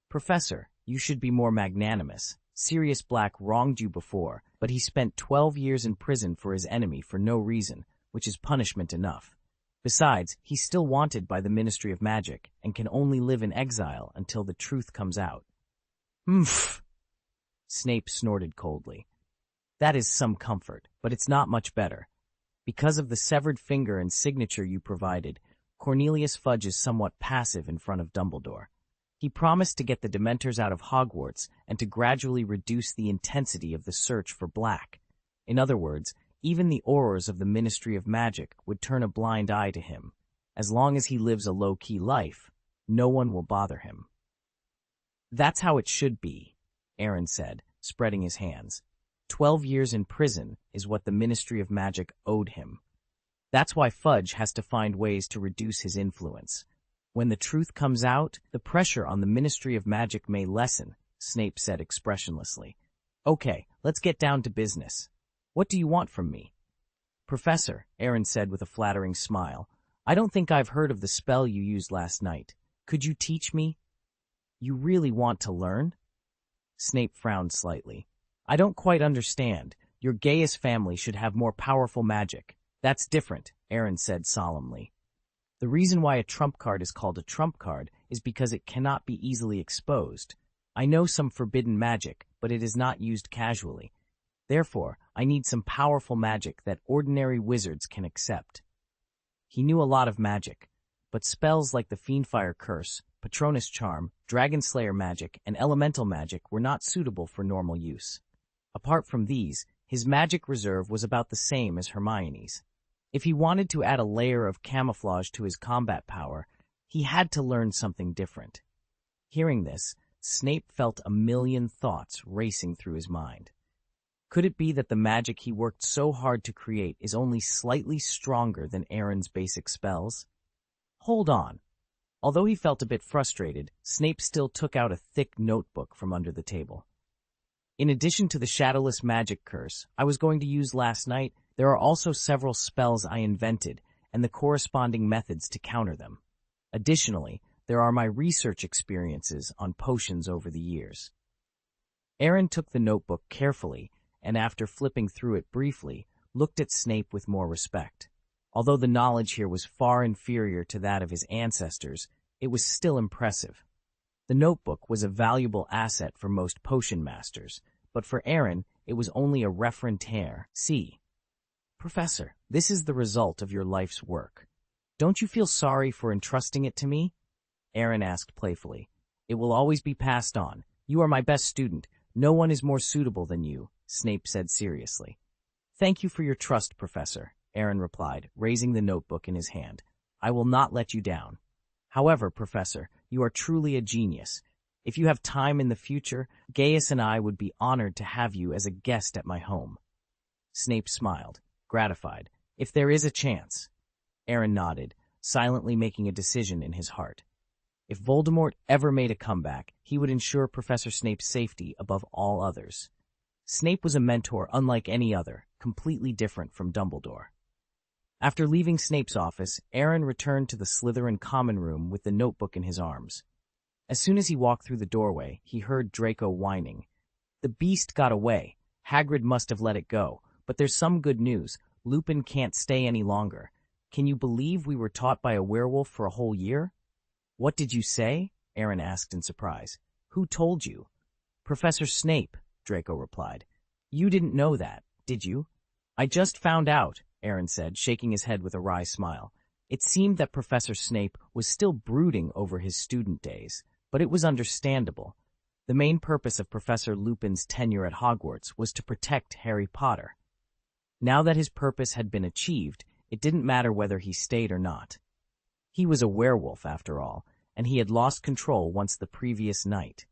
Professor, you should be more magnanimous. Sirius Black wronged you before, but he spent 12 years in prison for his enemy for no reason, which is punishment enough. Besides, he's still wanted by the Ministry of Magic and can only live in exile until the truth comes out. Humph! Snape snorted coldly. That is some comfort, but it's not much better. Because of the severed finger and signature you provided, Cornelius Fudge is somewhat passive in front of Dumbledore. He promised to get the Dementors out of Hogwarts and to gradually reduce the intensity of the search for Black. In other words, even the Aurors of the Ministry of Magic would turn a blind eye to him. As long as he lives a low-key life, no one will bother him. That's how it should be, Aaron said, spreading his hands. 12 years in prison is what the Ministry of Magic owed him. That's why Fudge has to find ways to reduce his influence. When the truth comes out, the pressure on the Ministry of Magic may lessen, Snape said expressionlessly. Okay, let's get down to business. What do you want from me? Professor, Aaron said with a flattering smile, I don't think I've heard of the spell you used last night. Could you teach me? You really want to learn? Snape frowned slightly. I don't quite understand. Your Gaius family should have more powerful magic. That's different, Aaron said solemnly. The reason why a trump card is called a trump card is because it cannot be easily exposed. I know some forbidden magic, but it is not used casually. Therefore, I need some powerful magic that ordinary wizards can accept. He knew a lot of magic, but spells like the Fiendfire Curse, Patronus Charm, Dragon Slayer magic, and Elemental magic were not suitable for normal use. Apart from these, his magic reserve was about the same as Hermione's. If he wanted to add a layer of camouflage to his combat power, he had to learn something different. Hearing this, Snape felt a million thoughts racing through his mind. Could it be that the magic he worked so hard to create is only slightly stronger than Aaron's basic spells? Hold on. Although he felt a bit frustrated, Snape still took out a thick notebook from under the table. In addition to the Shadowless Magic Curse I was going to use last night, there are also several spells I invented and the corresponding methods to counter them. Additionally, there are my research experiences on potions over the years. Aaron took the notebook carefully and, after flipping through it briefly, looked at Snape with more respect. Although the knowledge here was far inferior to that of his ancestors, it was still impressive. The notebook was a valuable asset for most potion masters, but for Aaron, it was only a referentaire. See, Professor, this is the result of your life's work. Don't you feel sorry for entrusting it to me? Aaron asked playfully. It will always be passed on. You are my best student. No one is more suitable than you, Snape said seriously. Thank you for your trust, Professor, Aaron replied, raising the notebook in his hand. I will not let you down. However, Professor, you are truly a genius. If you have time in the future, Gaius and I would be honored to have you as a guest at my home. Snape smiled. gratified. If there is a chance. Aaron nodded, silently making a decision in his heart. If Voldemort ever made a comeback, he would ensure Professor Snape's safety above all others. Snape was a mentor unlike any other, completely different from Dumbledore. After leaving Snape's office, Aaron returned to the Slytherin common room with the notebook in his arms. As soon as he walked through the doorway, he heard Draco whining. The beast got away. Hagrid must have let it go. But there's some good news. Lupin can't stay any longer. Can you believe we were taught by a werewolf for a whole year? What did you say? Aaron asked in surprise. Who told you? Professor Snape, Draco replied. You didn't know that, did you? I just found out, Aaron said, shaking his head with a wry smile. It seemed that Professor Snape was still brooding over his student days, but it was understandable. The main purpose of Professor Lupin's tenure at Hogwarts was to protect Harry Potter. Now that his purpose had been achieved, it didn't matter whether he stayed or not. He was a werewolf, after all, and he had lost control once the previous night.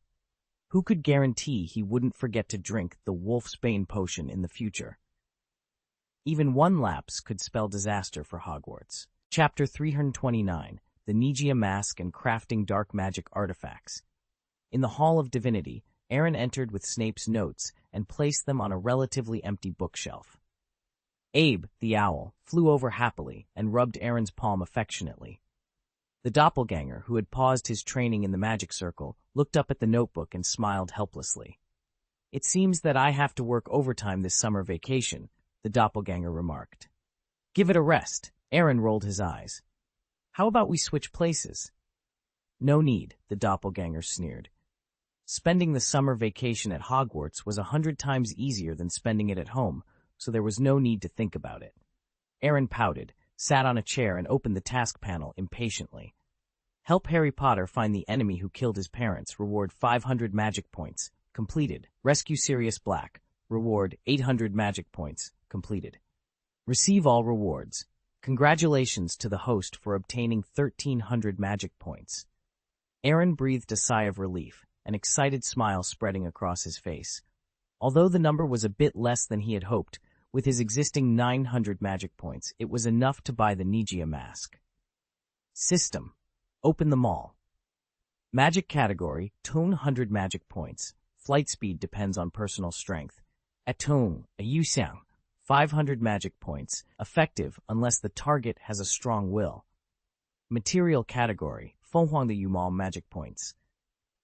Who could guarantee he wouldn't forget to drink the Wolfsbane potion in the future? Even one lapse could spell disaster for Hogwarts. Chapter 329, The Nigia Mask and Crafting Dark Magic Artifacts. In the Hall of Divinity, Aaron entered with Snape's notes and placed them on a relatively empty bookshelf. Abe, the owl, flew over happily and rubbed Aaron's palm affectionately. The doppelganger, who had paused his training in the magic circle, looked up at the notebook and smiled helplessly. It seems that I have to work overtime this summer vacation, the doppelganger remarked. Give it a rest. Aaron rolled his eyes. How about we switch places? No need, the doppelganger sneered. Spending the summer vacation at Hogwarts was 100 times easier than spending it at home, so there was no need to think about it. Aaron pouted, sat on a chair and opened the task panel impatiently. Help Harry Potter find the enemy who killed his parents. Reward 500 magic points. Completed. Rescue Sirius Black. Reward 800 magic points. Completed. Receive all rewards. Congratulations to the host for obtaining 1,300 magic points. Aaron breathed a sigh of relief, an excited smile spreading across his face. Although the number was a bit less than he had hoped, with his existing 900 magic points, it was enough to buy the Nigia Mask. System. Open them all. Magic category, Tone 100 magic points. Flight speed depends on personal strength. Atone, a Yuxiang, 500 magic points. Effective unless the target has a strong will. Material category, Fenghuang the Yumal magic points.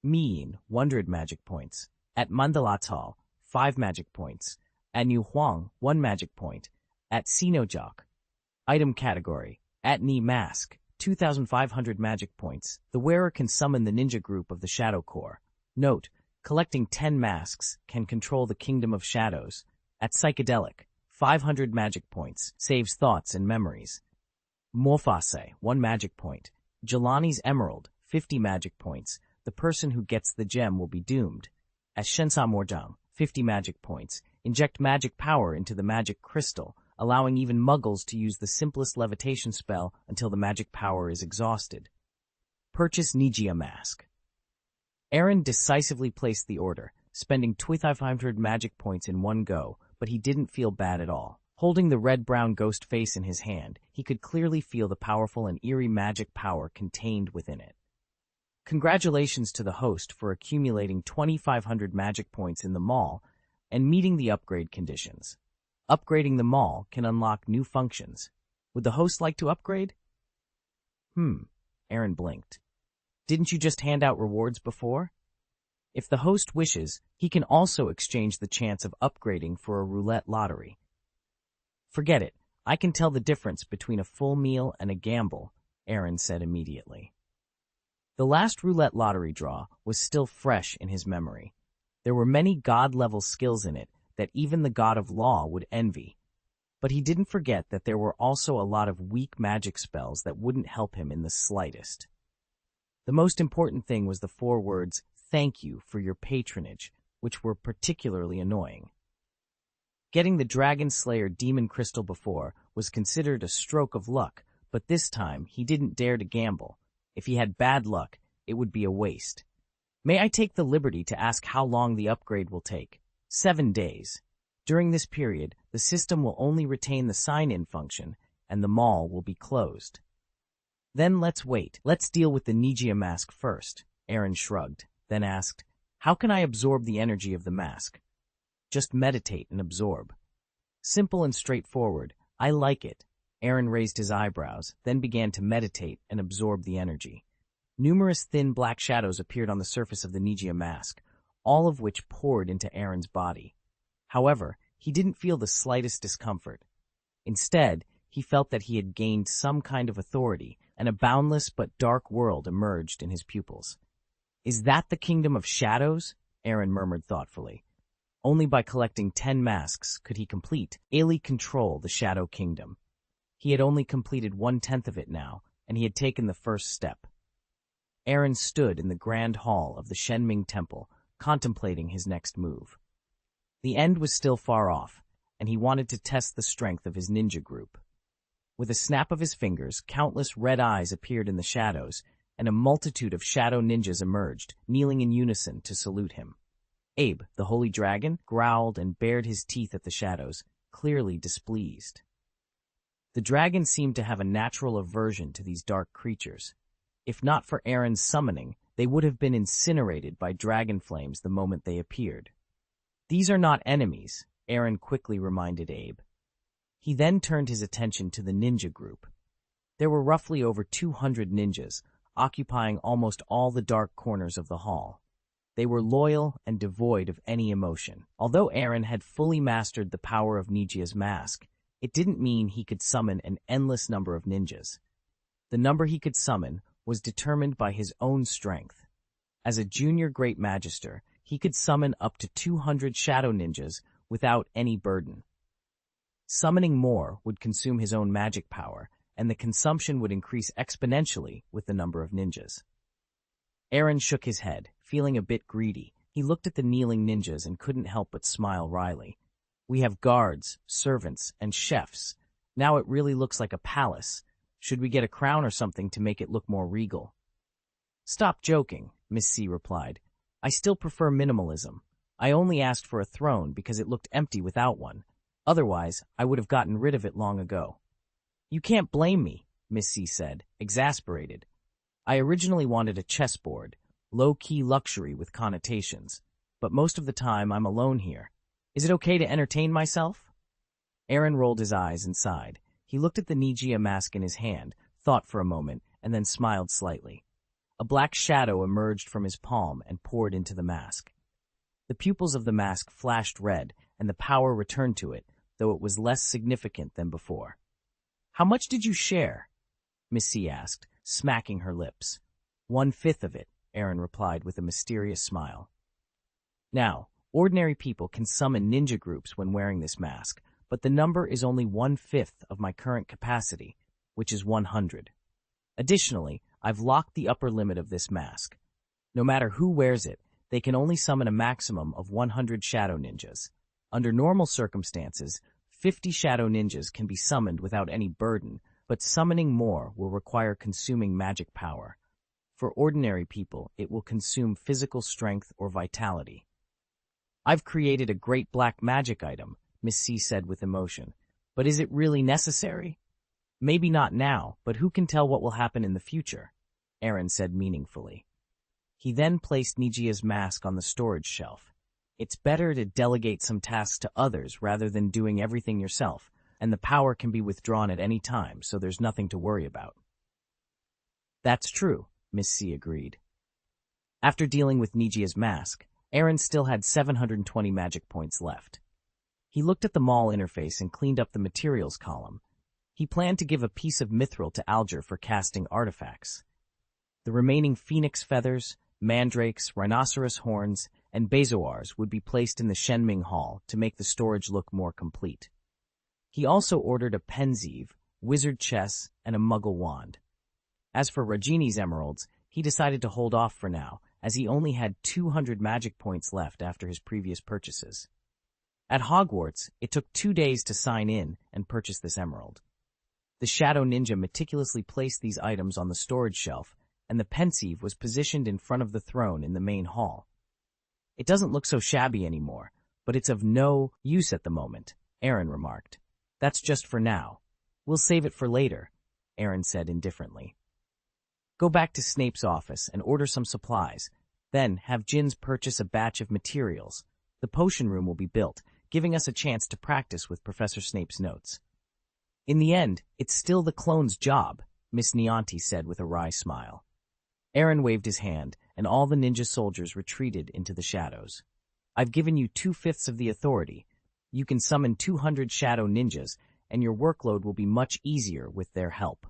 Miyin, 100 magic points. At Mandalatal, 5 magic points. At New Huang, 1 magic point. At Sinojok. Item category. At Ni Mask, 2,500 magic points. The wearer can summon the ninja group of the Shadow Corps. Note, collecting 10 masks can control the Kingdom of Shadows. At Psychedelic, 500 magic points. Saves thoughts and memories. Morphase, 1 magic point. Jelani's Emerald, 50 magic points. The person who gets the gem will be doomed. At Shensa Morjang, 50 magic points. Inject magic power into the magic crystal, allowing even muggles to use the simplest levitation spell until the magic power is exhausted. Purchase Nigia Mask. Aaron decisively placed the order, spending 2,500 magic points in one go, but he didn't feel bad at all. Holding the red-brown ghost face in his hand, he could clearly feel the powerful and eerie magic power contained within it. Congratulations to the host for accumulating 2,500 magic points in the mall and meeting the upgrade conditions. Upgrading the mall can unlock new functions. Would the host like to upgrade? Aaron blinked. Didn't you just hand out rewards before? If the host wishes, he can also exchange the chance of upgrading for a roulette lottery. Forget it. I can tell the difference between a full meal and a gamble, Aaron said immediately. The last roulette lottery draw was still fresh in his memory. There were many god-level skills in it that even the god of law would envy. But he didn't forget that there were also a lot of weak magic spells that wouldn't help him in the slightest. The most important thing was the 4 words, "Thank you for your patronage," which were particularly annoying. Getting the Dragon Slayer Demon Crystal before was considered a stroke of luck, but this time he didn't dare to gamble. If he had bad luck, it would be a waste. May I take the liberty to ask how long the upgrade will take? 7 days. During this period, the system will only retain the sign-in function, and the mall will be closed. Then let's wait. Let's deal with the Nigia mask first. Aaron shrugged, then asked, how can I absorb the energy of the mask? Just meditate and absorb. Simple and straightforward. I like it. Aaron raised his eyebrows, then began to meditate and absorb the energy. Numerous thin black shadows appeared on the surface of the Nigia mask, all of which poured into Aaron's body. However, he didn't feel the slightest discomfort. Instead, he felt that he had gained some kind of authority, and a boundless but dark world emerged in his pupils. Is that the kingdom of shadows? Aaron murmured thoughtfully. Only by collecting 10 masks could he control the Shadow Kingdom. He had only completed 1/10 of it now, and he had taken the first step. Aaron stood in the grand hall of the Shenming Temple, contemplating his next move. The end was still far off, and he wanted to test the strength of his ninja group. With a snap of his fingers, countless red eyes appeared in the shadows, and a multitude of shadow ninjas emerged, kneeling in unison to salute him. Abe, the holy dragon, growled and bared his teeth at the shadows, clearly displeased. The dragon seemed to have a natural aversion to these dark creatures. If not for Aaron's summoning, they would have been incinerated by dragon flames the moment they appeared. These are not enemies, Aaron quickly reminded Abe. He then turned his attention to the ninja group. There were roughly over 200 ninjas, occupying almost all the dark corners of the hall. They were loyal and devoid of any emotion. Although Aaron had fully mastered the power of Nigia's mask, it didn't mean he could summon an endless number of ninjas. The number he could summon was determined by his own strength. As a junior Great Magister, he could summon up to 200 shadow ninjas without any burden. Summoning more would consume his own magic power, and the consumption would increase exponentially with the number of ninjas. Aaron shook his head, feeling a bit greedy. He looked at the kneeling ninjas and couldn't help but smile wryly. We have guards, servants, and chefs. Now it really looks like a palace. Should we get a crown or something to make it look more regal? Stop joking, Miss C replied. I still prefer minimalism. I only asked for a throne because it looked empty without one. Otherwise, I would have gotten rid of it long ago. You can't blame me, Miss C said, exasperated. I originally wanted a chessboard, low-key luxury with connotations, but most of the time I'm alone here. Is it okay to entertain myself? Aaron rolled his eyes and sighed. He looked at the Nigia mask in his hand, thought for a moment, and then smiled slightly. A black shadow emerged from his palm and poured into the mask. The pupils of the mask flashed red, and the power returned to it, though it was less significant than before. How much did you share? Miss C asked, smacking her lips. 1/5 of it, Aaron replied with a mysterious smile. Now, ordinary people can summon ninja groups when wearing this mask, but the number is only 1/5 of my current capacity, which is 100. Additionally, I've locked the upper limit of this mask. No matter who wears it, they can only summon a maximum of 100 shadow ninjas. Under normal circumstances, 50 shadow ninjas can be summoned without any burden, but summoning more will require consuming magic power. For ordinary people, it will consume physical strength or vitality. I've created a great black magic item, Miss C said with emotion. But is it really necessary? Maybe not now, but who can tell what will happen in the future? Aaron said meaningfully. He then placed Nigia's mask on the storage shelf. It's better to delegate some tasks to others rather than doing everything yourself, and the power can be withdrawn at any time, so there's nothing to worry about. That's true, Miss C agreed. After dealing with Nigia's mask, Aaron still had 720 magic points left. He looked at the mall interface and cleaned up the materials column. He planned to give a piece of mithril to Alger for casting artifacts. The remaining phoenix feathers, mandrakes, rhinoceros horns, and bezoars would be placed in the Shenming Hall to make the storage look more complete. He also ordered a pensieve, wizard chess, and a muggle wand. As for Rajini's emeralds, he decided to hold off for now, as he only had 200 magic points left after his previous purchases. At Hogwarts, it took 2 days to sign in and purchase this emerald. The Shadow Ninja meticulously placed these items on the storage shelf, and the pensieve was positioned in front of the throne in the main hall. It doesn't look so shabby anymore, But it's of no use at the moment, Aaron remarked. That's just for now. We'll save it for later, Aaron said indifferently. Go back to Snape's office and order some supplies. Then have Ginns purchase a batch of materials. The potion room will be built, giving us a chance to practice with Professor Snape's notes. In the end, it's still the clone's job, Miss Nianti said with a wry smile. Aaron waved his hand, and all the ninja soldiers retreated into the shadows. I've given you 2/5 of the authority. You can summon 200 shadow ninjas, and your workload will be much easier with their help.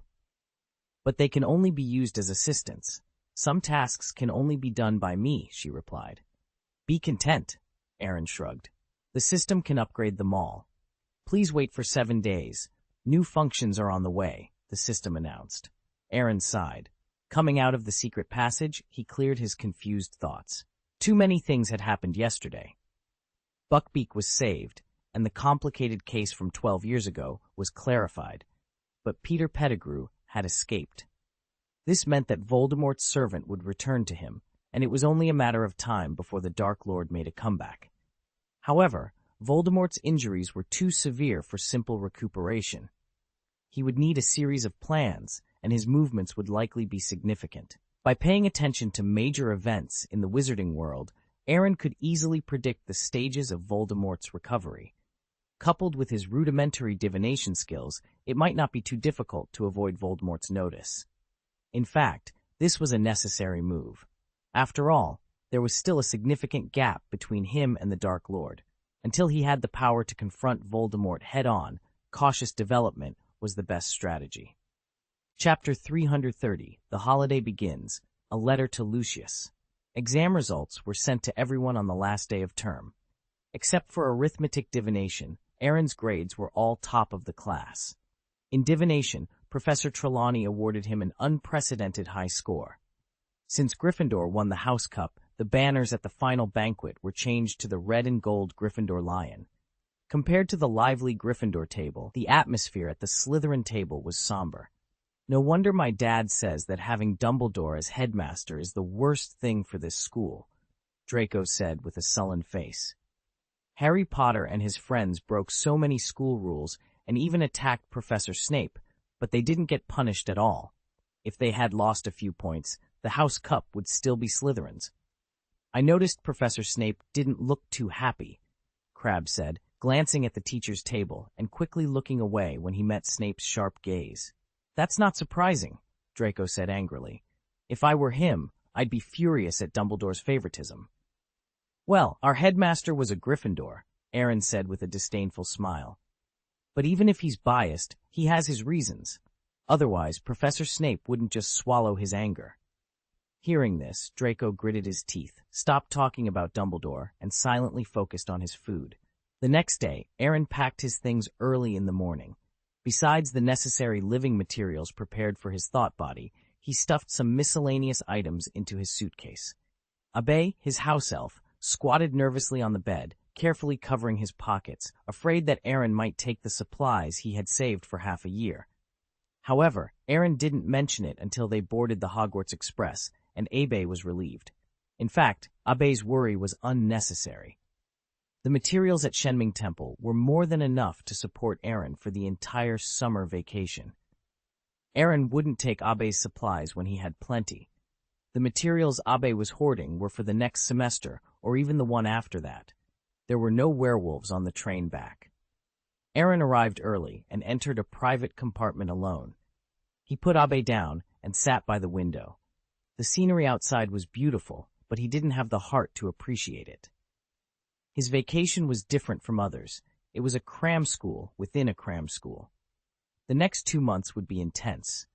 But they can only be used as assistants. Some tasks can only be done by me, she replied. Be content, Aaron shrugged. The system can upgrade them all. Please wait for 7 days. New functions are on the way, the system announced. Aaron sighed. Coming out of the secret passage, he cleared his confused thoughts. Too many things had happened yesterday. Buckbeak was saved, and the complicated case from 12 years ago was clarified. But Peter Pettigrew had escaped. This meant that Voldemort's servant would return to him, and it was only a matter of time before the Dark Lord made a comeback. However, Voldemort's injuries were too severe for simple recuperation. He would need a series of plans, and his movements would likely be significant. By paying attention to major events in the wizarding world, Aaron could easily predict the stages of Voldemort's recovery. Coupled with his rudimentary divination skills, it might not be too difficult to avoid Voldemort's notice. In fact, this was a necessary move. After all, there was still a significant gap between him and the Dark Lord. Until he had the power to confront Voldemort head-on, cautious development was the best strategy. Chapter 330, The Holiday Begins, A Letter to Lucius. Exam results were sent to everyone on the last day of term. Except for arithmetic divination, Aaron's grades were all top of the class. In divination, Professor Trelawney awarded him an unprecedented high score. Since Gryffindor won the House Cup, the banners at the final banquet were changed to the red and gold Gryffindor lion. Compared to the lively Gryffindor table, the atmosphere at the Slytherin table was somber. No wonder my dad says that having Dumbledore as headmaster is the worst thing for this school, Draco said with a sullen face. Harry Potter and his friends broke so many school rules and even attacked Professor Snape, but they didn't get punished at all. If they had lost a few points, the House Cup would still be Slytherin's. I noticed Professor Snape didn't look too happy, Crabbe said, glancing at the teacher's table and quickly looking away when he met Snape's sharp gaze. That's not surprising, Draco said angrily. If I were him, I'd be furious at Dumbledore's favoritism. Well, our headmaster was a Gryffindor, Aaron said with a disdainful smile. But even if he's biased, he has his reasons. Otherwise, Professor Snape wouldn't just swallow his anger. Hearing this, Draco gritted his teeth, stopped talking about Dumbledore, and silently focused on his food. The next day, Aaron packed his things early in the morning. Besides the necessary living materials prepared for his thought body, he stuffed some miscellaneous items into his suitcase. Abe, his house elf, squatted nervously on the bed, carefully covering his pockets, afraid that Aaron might take the supplies he had saved for half a year. However, Aaron didn't mention it until they boarded the Hogwarts Express, and Abe was relieved. In fact, Abe's worry was unnecessary. The materials at Shenming Temple were more than enough to support Aaron for the entire summer vacation. Aaron wouldn't take Abe's supplies when he had plenty. The materials Abe was hoarding were for the next semester or even the one after that. There were no werewolves on the train back. Aaron arrived early and entered a private compartment alone. He put Abe down and sat by the window. The scenery outside was beautiful, but he didn't have the heart to appreciate it. His vacation was different from others. It was a cram school within a cram school. The next 2 months would be intense.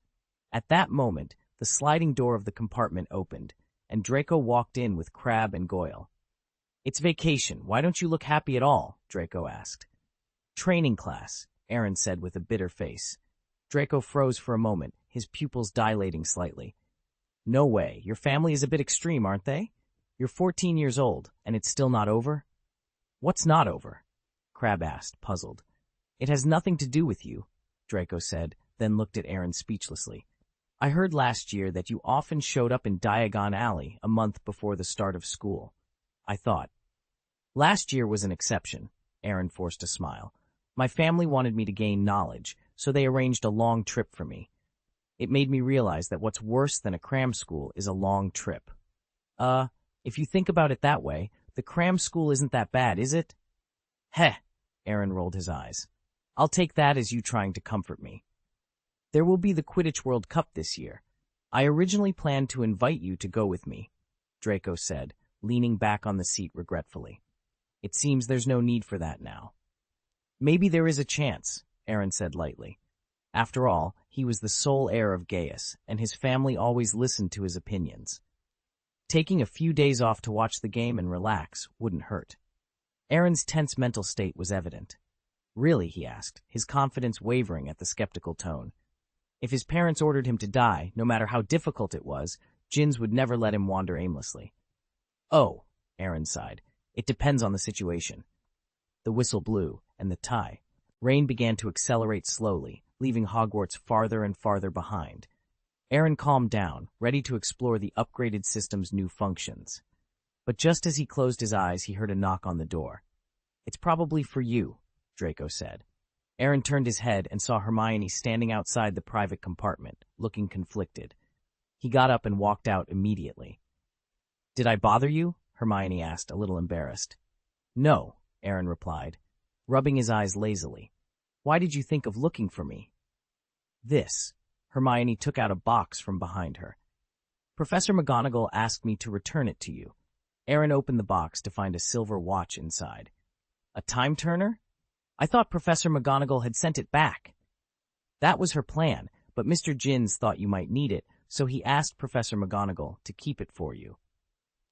At that moment, the sliding door of the compartment opened, and Draco walked in with Crabbe and Goyle. It's vacation. Why don't you look happy at all? Draco asked. Training class, Aaron said with a bitter face. Draco froze for a moment, his pupils dilating slightly. No way. Your family is a bit extreme, aren't they? You're 14 years old, and it's still not over? What's not over? Crabbe asked, puzzled. It has nothing to do with you, Draco said, then looked at Aaron speechlessly. I heard last year that you often showed up in Diagon Alley a month before the start of school. I thought. Last year was an exception, Aaron forced a smile. My family wanted me to gain knowledge, so they arranged a long trip for me. It made me realize that what's worse than a cram school is a long trip. If you think about it that way, the cram school isn't that bad, is it? Heh, Aaron rolled his eyes. I'll take that as you trying to comfort me. There will be the Quidditch World Cup this year. I originally planned to invite you to go with me, Draco said, leaning back on the seat regretfully. It seems there's no need for that now. Maybe there is a chance, Aaron said lightly. After all, he was the sole heir of Gaius, and his family always listened to his opinions. Taking a few days off to watch the game and relax wouldn't hurt. Aaron's tense mental state was evident. Really, he asked, his confidence wavering at the skeptical tone. If his parents ordered him to die, no matter how difficult it was, Jinns would never let him wander aimlessly. Oh, Aaron sighed. It depends on the situation. The whistle blew, and the tie. Rain began to accelerate slowly, leaving Hogwarts farther and farther behind. Aaron calmed down, ready to explore the upgraded system's new functions. But just as he closed his eyes, he heard a knock on the door. It's probably for you, Draco said. Aaron turned his head and saw Hermione standing outside the private compartment, looking conflicted. He got up and walked out immediately. Did I bother you? Hermione asked, a little embarrassed. No, Aaron replied, rubbing his eyes lazily. Why did you think of looking for me? This. Hermione took out a box from behind her. Professor McGonagall asked me to return it to you. Aaron opened the box to find a silver watch inside. A time turner? I thought Professor McGonagall had sent it back. That was her plan, but Mr. Jinns thought you might need it, so he asked Professor McGonagall to keep it for you.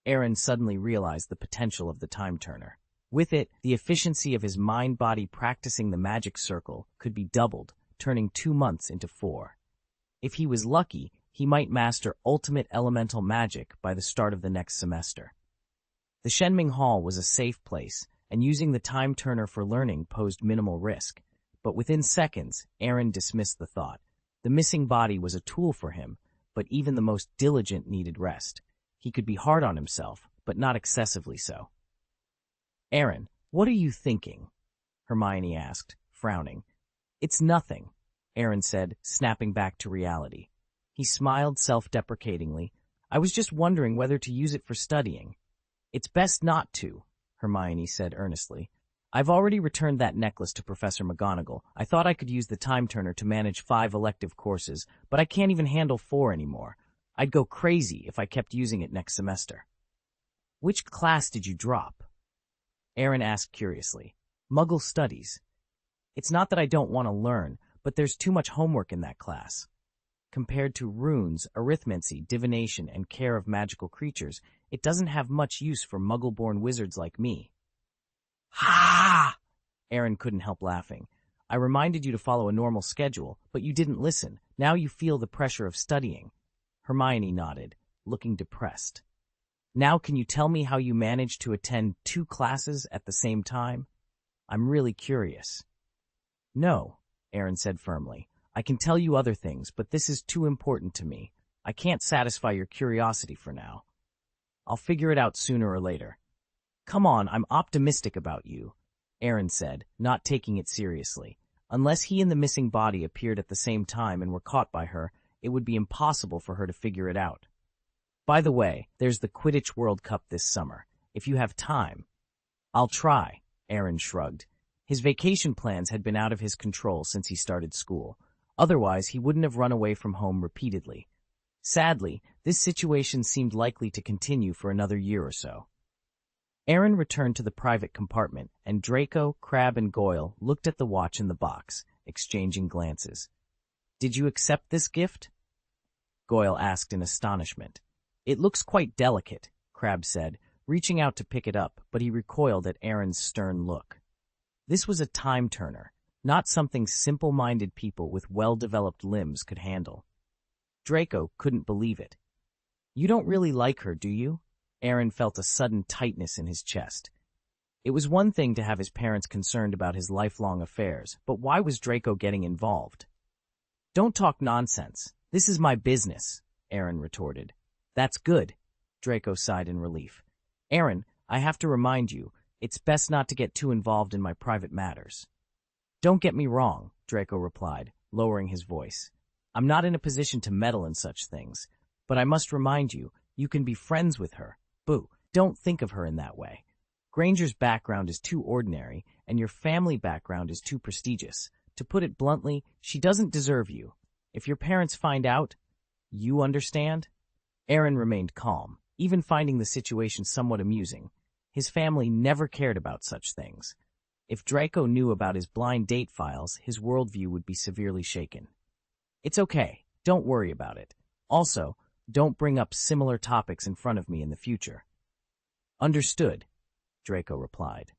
Aaron suddenly realized the potential of the time turner. With it, the efficiency of his mind-body practicing the magic circle could be doubled, turning 2 months into 4. If he was lucky, he might master ultimate elemental magic by the start of the next semester. The Shenming Hall was a safe place, and using the time turner for learning posed minimal risk. But within seconds, Aaron dismissed the thought. The missing body was a tool for him, but even the most diligent needed rest. He could be hard on himself, but not excessively so. Aaron, what are you thinking? Hermione asked, frowning. It's nothing, Aaron said, snapping back to reality. He smiled self-deprecatingly. I was just wondering whether to use it for studying. It's best not to, Hermione said earnestly. I've already returned that necklace to Professor McGonagall. I thought I could use the time turner to manage 5 elective courses, but I can't even handle 4 anymore. I'd go crazy if I kept using it next semester. Which class did you drop? Aaron asked curiously. Muggle Studies. It's not that I don't want to learn, but there's too much homework in that class. Compared to runes, arithmancy, divination, and care of magical creatures, it doesn't have much use for Muggle-born wizards like me. Ha! Aaron couldn't help laughing. I reminded you to follow a normal schedule, but you didn't listen. Now you feel the pressure of studying. Hermione nodded, looking depressed. Now can you tell me how you managed to attend 2 classes at the same time? I'm really curious. No, Aaron said firmly. I can tell you other things, but this is too important to me. I can't satisfy your curiosity for now. I'll figure it out sooner or later. Come on, I'm optimistic about you, Aaron said, not taking it seriously. Unless he and the missing body appeared at the same time and were caught by her, it would be impossible for her to figure it out. By the way, there's the Quidditch World Cup this summer. If you have time. I'll try, Aaron shrugged. His vacation plans had been out of his control since he started school. Otherwise, he wouldn't have run away from home repeatedly. Sadly, this situation seemed likely to continue for another year or so. Aaron returned to the private compartment, and Draco, Crabbe, and Goyle looked at the watch in the box, exchanging glances. Did you accept this gift? Goyle asked in astonishment. It looks quite delicate, Crabbe said, reaching out to pick it up, but he recoiled at Aaron's stern look. This was a time turner, not something simple-minded people with well-developed limbs could handle. Draco couldn't believe it. You don't really like her, do you? Aaron felt a sudden tightness in his chest. It was one thing to have his parents concerned about his lifelong affairs, but why was Draco getting involved? Don't talk nonsense. This is my business, Aaron retorted. That's good, Draco sighed in relief. Aaron, I have to remind you, It's best not to get too involved in my private matters. Don't get me wrong, Draco replied, lowering his voice. I'm not in a position to meddle in such things, but I must remind you, you can be friends with her. Boo, don't think of her in that way. Granger's background is too ordinary, and your family background is too prestigious. To put it bluntly, she doesn't deserve you. If your parents find out, you understand? Aaron remained calm, even finding the situation somewhat amusing. His family never cared about such things. If Draco knew about his blind date files, his worldview would be severely shaken. It's okay, don't worry about it. Also, don't bring up similar topics in front of me in the future. Understood, Draco replied.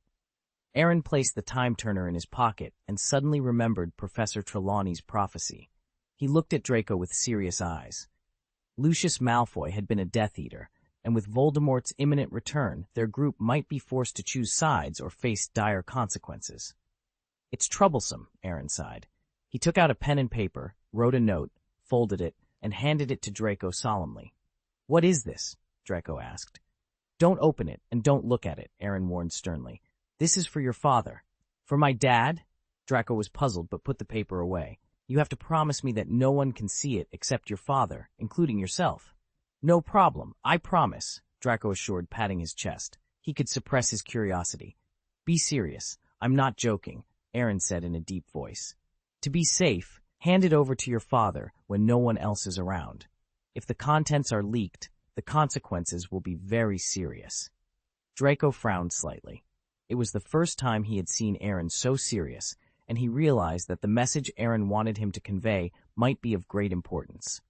Aaron placed the time turner in his pocket and suddenly remembered Professor Trelawney's prophecy. He looked at Draco with serious eyes. Lucius Malfoy had been a Death Eater, and with Voldemort's imminent return, their group might be forced to choose sides or face dire consequences. It's troublesome, Aaron sighed. He took out a pen and paper, wrote a note, folded it, and handed it to Draco solemnly. What is this? Draco asked. Don't open it and don't look at it, Aaron warned sternly. This is for your father. For my dad? Draco was puzzled but put the paper away. You have to promise me that no one can see it except your father, including yourself. No problem, I promise, Draco assured, patting his chest. He could suppress his curiosity. Be serious, I'm not joking, Aaron said in a deep voice. To be safe, hand it over to your father when no one else is around. If the contents are leaked, the consequences will be very serious. Draco frowned slightly. It was the first time he had seen Aaron so serious, and he realized that the message Aaron wanted him to convey might be of great importance.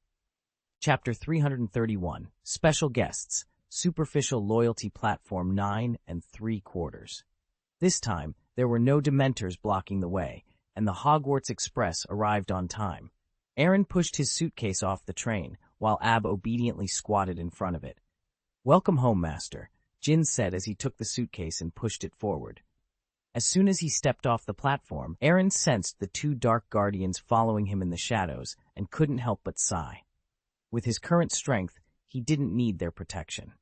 Chapter 331, Special Guests, Superficial Loyalty Platform 9 3/4. This time, there were no Dementors blocking the way, and the Hogwarts Express arrived on time. Aaron pushed his suitcase off the train, while Ab obediently squatted in front of it. Welcome home, Master, Jin said as he took the suitcase and pushed it forward. As soon as he stepped off the platform, Aaron sensed the two dark guardians following him in the shadows and couldn't help but sigh. With his current strength, he didn't need their protection.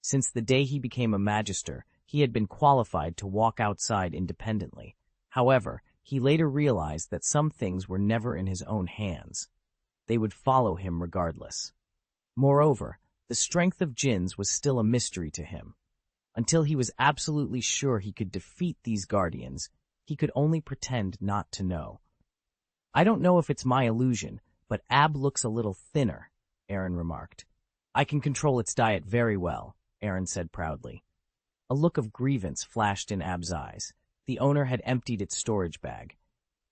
Since the day he became a magister, he had been qualified to walk outside independently. However, he later realized that some things were never in his own hands. They would follow him regardless. Moreover, the strength of Jin's was still a mystery to him. Until he was absolutely sure he could defeat these guardians, he could only pretend not to know. I don't know if it's my illusion, but Ab looks a little thinner, Aaron remarked. I can control its diet very well, Aaron said proudly. A look of grievance flashed in Ab's eyes. The owner had emptied its storage bag.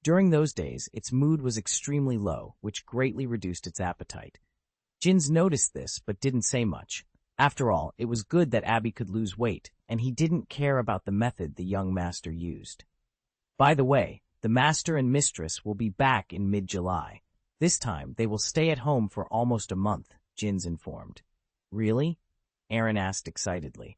During those days, its mood was extremely low, which greatly reduced its appetite. Jins noticed this, but didn't say much. After all, it was good that Abby could lose weight, and he didn't care about the method the young master used. By the way, the master and mistress will be back in mid-July. This time, they will stay at home for almost a month, Jins informed. Really? Aaron asked excitedly.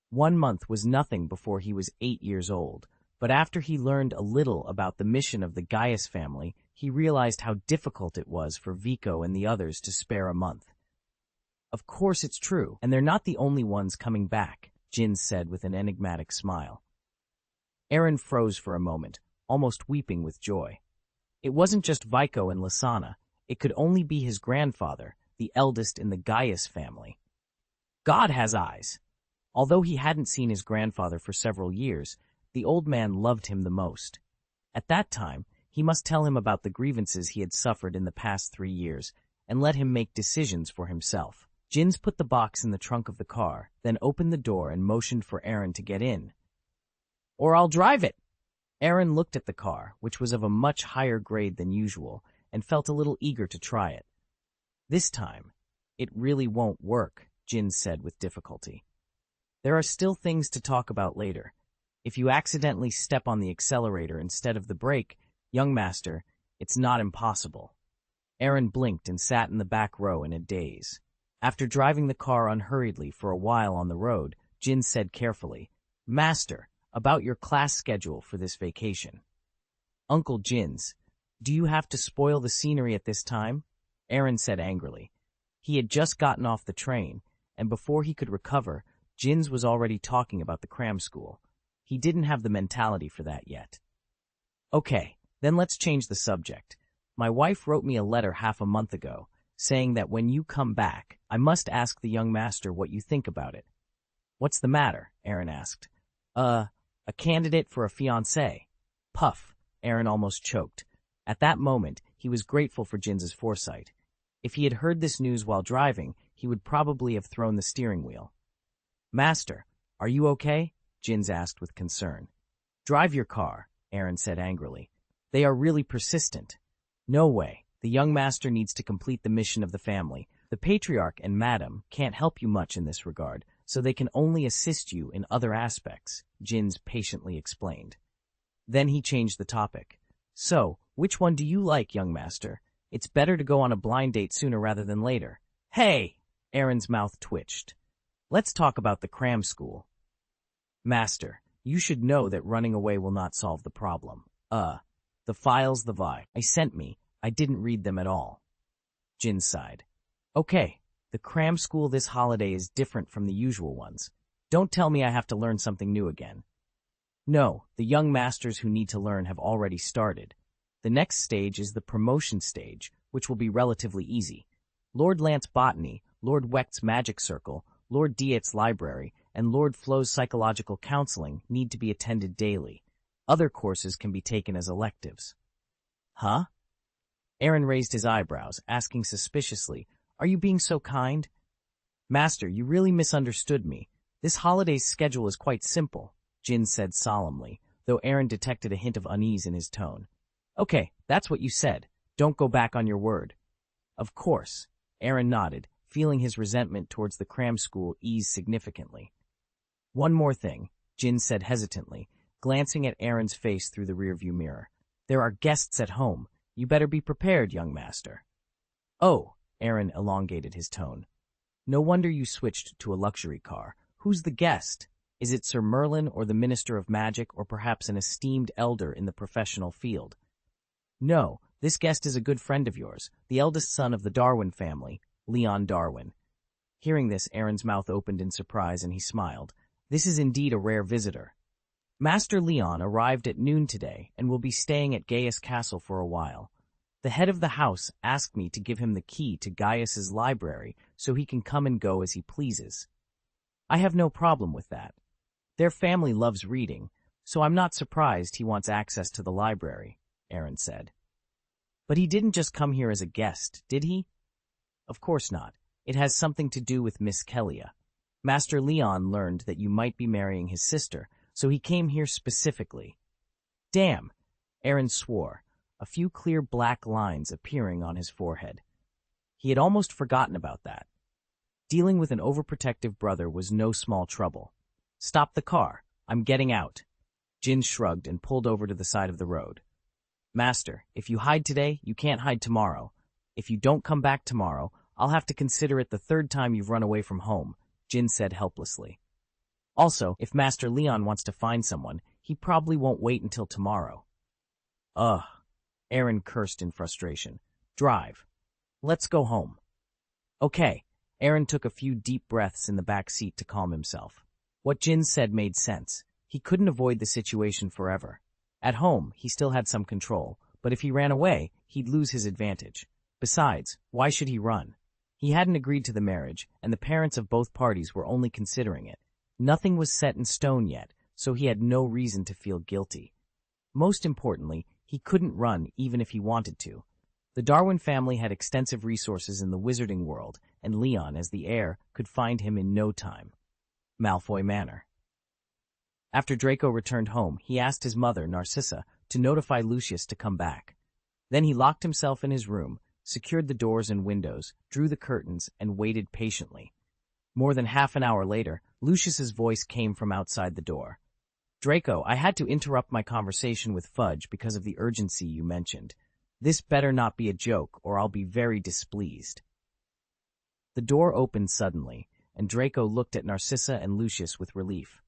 1 month was nothing before he was 8 years old, but after he learned a little about the mission of the Gaius family, he realized how difficult it was for Vico and the others to spare a month. Of course it's true, and they're not the only ones coming back, Jin said with an enigmatic smile. Aaron froze for a moment, almost weeping with joy. It wasn't just Vico and Lasana, it could only be his grandfather, the eldest in the Gaius family. God has eyes! Although he hadn't seen his grandfather for several years, the old man loved him the most. At that time, he must tell him about the grievances he had suffered in the past 3 years, and let him make decisions for himself. Jins put the box in the trunk of the car, then opened the door and motioned for Aaron to get in. Or I'll drive it! Aaron looked at the car, which was of a much higher grade than usual, and felt a little eager to try it. This time, it really won't work, Jins said with difficulty. There are still things to talk about later. If you accidentally step on the accelerator instead of the brake, young master, it's not impossible. Aaron blinked and sat in the back row in a daze. After driving the car unhurriedly for a while on the road, Jin said carefully, Master, about your class schedule for this vacation. Uncle Jins, do you have to spoil the scenery at this time? Aaron said angrily. He had just gotten off the train, and before he could recover, Jins was already talking about the cram school. He didn't have the mentality for that yet. Okay, then let's change the subject. My wife wrote me a letter half a month ago, saying that when you come back, I must ask the young master what you think about it. What's the matter? Aaron asked. A candidate for a fiancé. Puff. Aaron almost choked. At that moment, he was grateful for Jin's foresight. If he had heard this news while driving, he would probably have thrown the steering wheel. Master, are you okay? Jin asked with concern. Drive your car, Aaron said angrily. They are really persistent. No way. The young master needs to complete the mission of the family. The patriarch and madam can't help you much in this regard, so they can only assist you in other aspects, Jin patiently explained. Then he changed the topic. So, which one do you like, young master? It's better to go on a blind date sooner rather than later. Hey! Aaron's mouth twitched. Let's talk about the cram school. Master, you should know that running away will not solve the problem. The files I sent me, I didn't read them at all. Jin sighed. Okay, the cram school this holiday is different from the usual ones. Don't tell me I have to learn something new again. No, the young masters who need to learn have already started. The next stage is the promotion stage, which will be relatively easy. Lord Lance Botany, Lord Wecht's Magic Circle, Lord Diet's Library, and Lord Flo's Psychological Counseling need to be attended daily. Other courses can be taken as electives. Huh? Aaron raised his eyebrows, asking suspiciously, Are you being so kind? Master, you really misunderstood me. This holiday's schedule is quite simple, Jin said solemnly, though Aaron detected a hint of unease in his tone. Okay, that's what you said. Don't go back on your word. Of course, Aaron nodded, feeling his resentment towards the cram school ease significantly. One more thing, Jin said hesitantly, glancing at Aaron's face through the rearview mirror. There are guests at home. You better be prepared, young master. Oh, Aaron elongated his tone. No wonder you switched to a luxury car. Who's the guest? Is it Sir Merlin or the Minister of Magic or perhaps an esteemed elder in the professional field? No, this guest is a good friend of yours, the eldest son of the Darwin family, Leon Darwin. Hearing this, Aaron's mouth opened in surprise and he smiled. This is indeed a rare visitor. Master Leon arrived at noon today and will be staying at Gaius Castle for a while. The head of the house asked me to give him the key to Gaius's library so he can come and go as he pleases. I have no problem with that. Their family loves reading, so I'm not surprised he wants access to the library, Aaron said. But he didn't just come here as a guest, did he? Of course not. It has something to do with Miss Kellia. Master Leon learned that you might be marrying his sister, so he came here specifically. Damn, Aaron swore, a few clear black lines appearing on his forehead. He had almost forgotten about that. Dealing with an overprotective brother was no small trouble. Stop the car. I'm getting out. Jin shrugged and pulled over to the side of the road. Master, if you hide today, you can't hide tomorrow. If you don't come back tomorrow, I'll have to consider it the third time you've run away from home, Jin said helplessly. Also, if Master Leon wants to find someone, he probably won't wait until tomorrow. Ugh, Aaron cursed in frustration. Drive. Let's go home. Okay, Aaron took a few deep breaths in the back seat to calm himself. What Jin said made sense. He couldn't avoid the situation forever. At home, he still had some control, but if he ran away, he'd lose his advantage. Besides, why should he run? He hadn't agreed to the marriage, and the parents of both parties were only considering it. Nothing was set in stone yet, so he had no reason to feel guilty. Most importantly, he couldn't run even if he wanted to. The Darwin family had extensive resources in the wizarding world, and Leon, as the heir, could find him in no time. Malfoy Manor. After Draco returned home, he asked his mother, Narcissa, to notify Lucius to come back. Then he locked himself in his room, secured the doors and windows, drew the curtains, and waited patiently. More than half an hour later, Lucius's voice came from outside the door. Draco, I had to interrupt my conversation with Fudge because of the urgency you mentioned. This better not be a joke, or I'll be very displeased. The door opened suddenly, and Draco looked at Narcissa and Lucius with relief.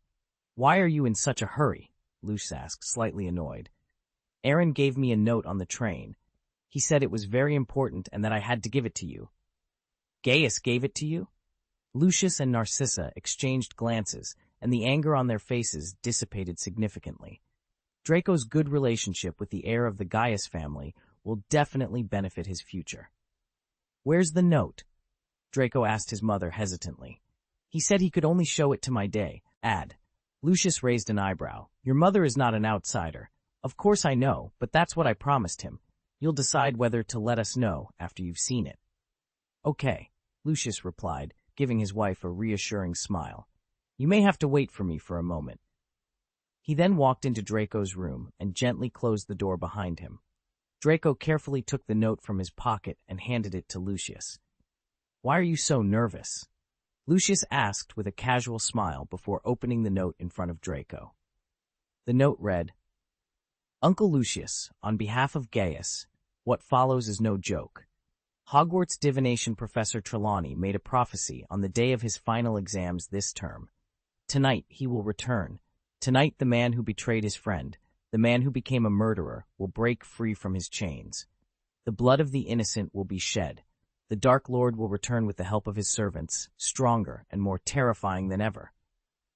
Why are you in such a hurry? Lucius asked, slightly annoyed. Aaron gave me a note on the train. He said it was very important and that I had to give it to you. Gaius gave it to you? Lucius and Narcissa exchanged glances, and the anger on their faces dissipated significantly. Draco's good relationship with the heir of the Gaius family will definitely benefit his future. "Where's the note?" Draco asked his mother hesitantly. "He said he could only show it to my dad." Lucius raised an eyebrow. "Your mother is not an outsider. Of course I know, but that's what I promised him. You'll decide whether to let us know after you've seen it." "Okay," Lucius replied, giving his wife a reassuring smile. "You may have to wait for me for a moment." He then walked into Draco's room and gently closed the door behind him. Draco carefully took the note from his pocket and handed it to Lucius. "Why are you so nervous?" Lucius asked with a casual smile before opening the note in front of Draco. The note read, "Uncle Lucius, on behalf of Gaius, what follows is no joke. Hogwarts divination professor Trelawney made a prophecy on the day of his final exams this term. Tonight he will return. Tonight the man who betrayed his friend, the man who became a murderer, will break free from his chains. The blood of the innocent will be shed. The Dark Lord will return with the help of his servants, stronger and more terrifying than ever.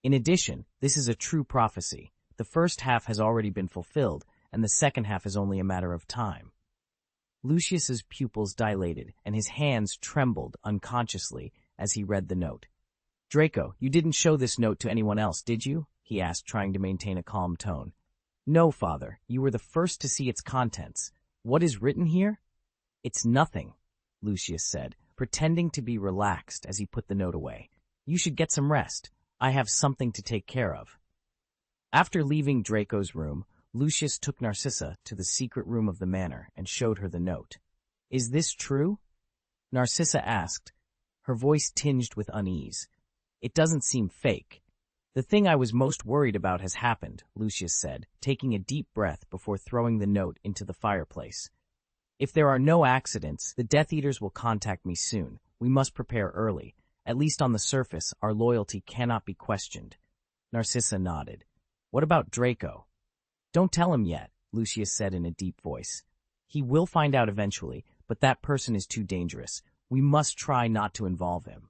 In addition, this is a true prophecy. The first half has already been fulfilled, and the second half is only a matter of time." Lucius's pupils dilated, and his hands trembled unconsciously as he read the note. "Draco, you didn't show this note to anyone else, did you?" he asked, trying to maintain a calm tone. "No, father. You were the first to see its contents. What is written here?" "It's nothing," Lucius said, pretending to be relaxed as he put the note away. "You should get some rest. I have something to take care of." After leaving Draco's room, Lucius took Narcissa to the secret room of the manor and showed her the note. "Is this true?" Narcissa asked, her voice tinged with unease. "It doesn't seem fake." "The thing I was most worried about has happened," Lucius said, taking a deep breath before throwing the note into the fireplace. "If there are no accidents, the Death Eaters will contact me soon. We must prepare early. At least on the surface, our loyalty cannot be questioned." Narcissa nodded. "What about Draco?" "Don't tell him yet," Lucius said in a deep voice. "He will find out eventually, but that person is too dangerous. We must try not to involve him."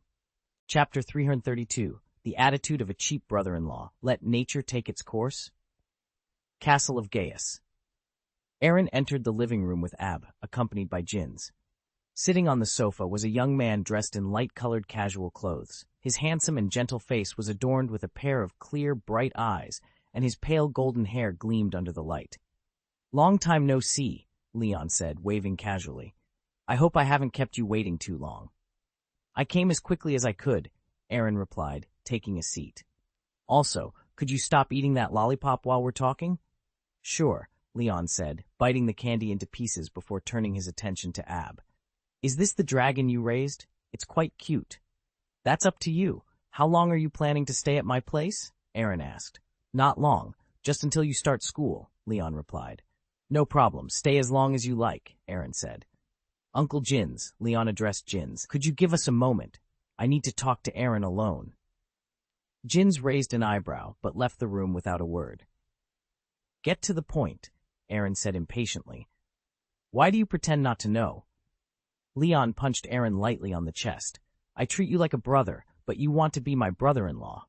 Chapter 332, The Attitude of a Cheap Brother-in-Law. Let Nature Take Its Course. Castle of Gaius. Aaron entered the living room with Ab, accompanied by Jins. Sitting on the sofa was a young man dressed in light-colored casual clothes. His handsome and gentle face was adorned with a pair of clear, bright eyes, and his pale golden hair gleamed under the light. "Long time no see," Leon said, waving casually. "I hope I haven't kept you waiting too long." "I came as quickly as I could," Aaron replied, taking a seat. "Also, could you stop eating that lollipop while we're talking?" "Sure," Leon said, biting the candy into pieces before turning his attention to Ab. "Is this the dragon you raised? It's quite cute." "That's up to you. How long are you planning to stay at my place?" Aaron asked. "Not long, just until you start school," Leon replied. "No problem, stay as long as you like," Aaron said. "Uncle Jins," Leon addressed Jins, "could you give us a moment? I need to talk to Aaron alone." Jins raised an eyebrow, but left the room without a word. "Get to the point," Aaron said impatiently. "Why do you pretend not to know?" Leon punched Aaron lightly on the chest. "I treat you like a brother, but you want to be my brother-in-law."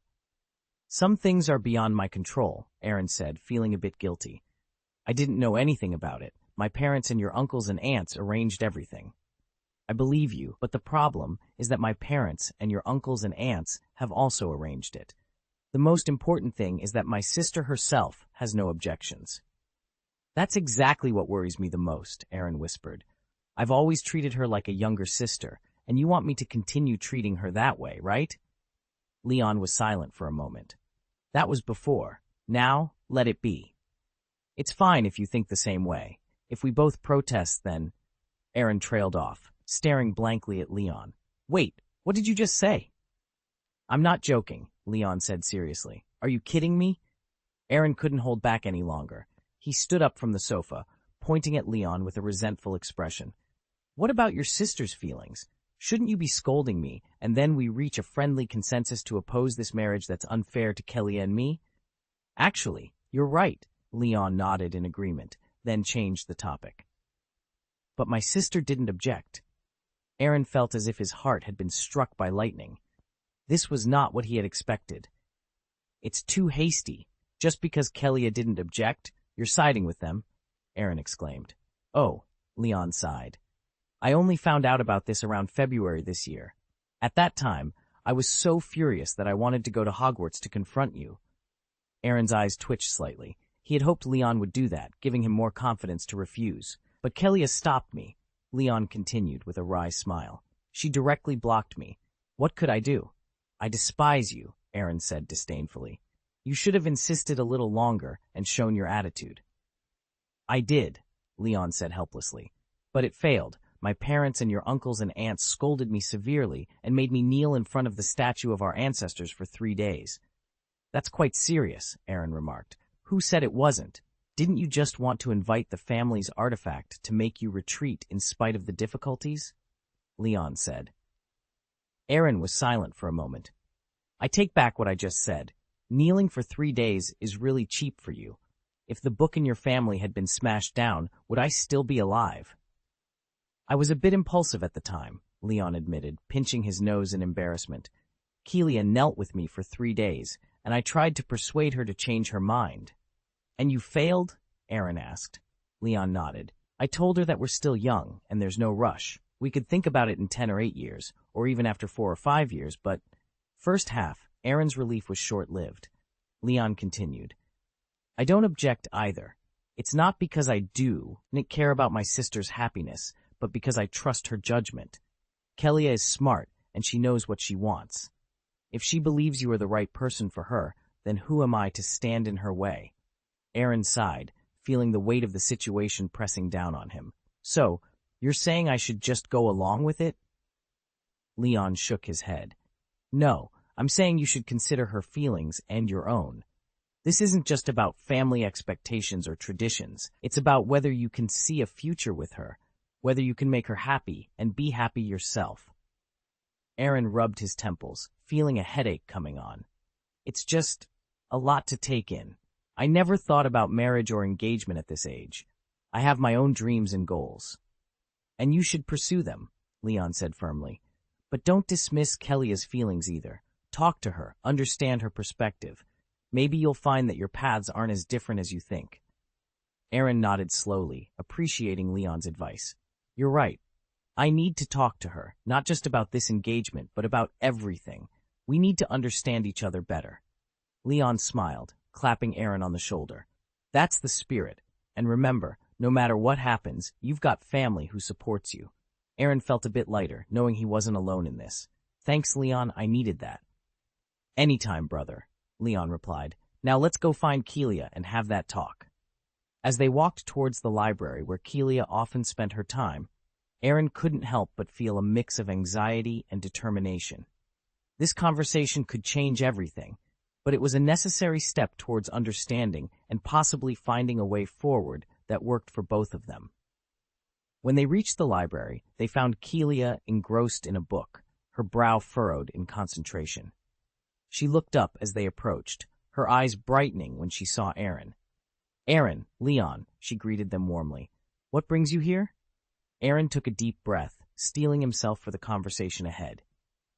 "Some things are beyond my control," Aaron said, feeling a bit guilty. "I didn't know anything about it. My parents and your uncles and aunts arranged everything." "I believe you, but the problem is that my parents and your uncles and aunts have also arranged it. The most important thing is that my sister herself has no objections." "That's exactly what worries me the most," Aaron whispered. "I've always treated her like a younger sister, and you want me to continue treating her that way, right?" Leon was silent for a moment. "That was before. Now, let it be." "It's fine if you think the same way. If we both protest, then—" Aaron trailed off, staring blankly at Leon. "Wait, what did you just say?" "I'm not joking," Leon said seriously. "Are you kidding me?" Aaron couldn't hold back any longer. He stood up from the sofa, pointing at Leon with a resentful expression. "What about your sister's feelings? Shouldn't you be scolding me, and then we reach a friendly consensus to oppose this marriage that's unfair to Kelly and me?" "Actually, you're right," Leon nodded in agreement, then changed the topic. "But my sister didn't object." Aaron felt as if his heart had been struck by lightning. This was not what he had expected. It's too hasty. Just because Kelia didn't object, you're siding with them, Aaron exclaimed. Oh, Leon sighed. I only found out about this around February this year. At that time, I was so furious that I wanted to go to Hogwarts to confront you. Aaron's eyes twitched slightly. He had hoped Leon would do that, giving him more confidence to refuse. But Kelia stopped me, Leon continued with a wry smile. She directly blocked me. What could I do? I despise you, Aaron said disdainfully. You should have insisted a little longer and shown your attitude. I did, Leon said helplessly. But it failed. My parents and your uncles and aunts scolded me severely and made me kneel in front of the statue of our ancestors for 3 days. That's quite serious, Aaron remarked. Who said it wasn't? Didn't you just want to invite the family's artifact to make you retreat in spite of the difficulties? Leon said. Aaron was silent for a moment. I take back what I just said. Kneeling for 3 days is really cheap for you. If the book in your family had been smashed down, would I still be alive? I was a bit impulsive at the time, Leon admitted, pinching his nose in embarrassment. Kelia knelt with me for 3 days, and I tried to persuade her to change her mind. And you failed? Aaron asked. Leon nodded. I told her that we're still young, and there's no rush. We could think about it in 10 or 8 years, or even after 4 or 5 years, but first half, Aaron's relief was short-lived. Leon continued. I don't object either. It's not because I do care about my sister's happiness, but because I trust her judgment. Kelia is smart, and she knows what she wants. If she believes you are the right person for her, then who am I to stand in her way? Aaron sighed, feeling the weight of the situation pressing down on him. So, you're saying I should just go along with it? Leon shook his head. No, I'm saying you should consider her feelings and your own. This isn't just about family expectations or traditions. It's about whether you can see a future with her, whether you can make her happy and be happy yourself. Aaron rubbed his temples, feeling a headache coming on. It's just a lot to take in. I never thought about marriage or engagement at this age. I have my own dreams and goals. And you should pursue them, Leon said firmly. But don't dismiss Kelia's feelings either. Talk to her, understand her perspective. Maybe you'll find that your paths aren't as different as you think. Aaron nodded slowly, appreciating Leon's advice. You're right. I need to talk to her, not just about this engagement, but about everything. We need to understand each other better. Leon smiled, clapping Aaron on the shoulder. That's the spirit. And remember, no matter what happens, you've got family who supports you. Aaron felt a bit lighter, knowing he wasn't alone in this. Thanks, Leon, I needed that. Anytime, brother, Leon replied. Now let's go find Kelia and have that talk. As they walked towards the library where Kelia often spent her time, Aaron couldn't help but feel a mix of anxiety and determination. This conversation could change everything, but it was a necessary step towards understanding and possibly finding a way forward that worked for both of them. When they reached the library, they found Kelia engrossed in a book, her brow furrowed in concentration. She looked up as they approached, her eyes brightening when she saw Aaron. Aaron, Leon, she greeted them warmly. What brings you here? Aaron took a deep breath, steeling himself for the conversation ahead.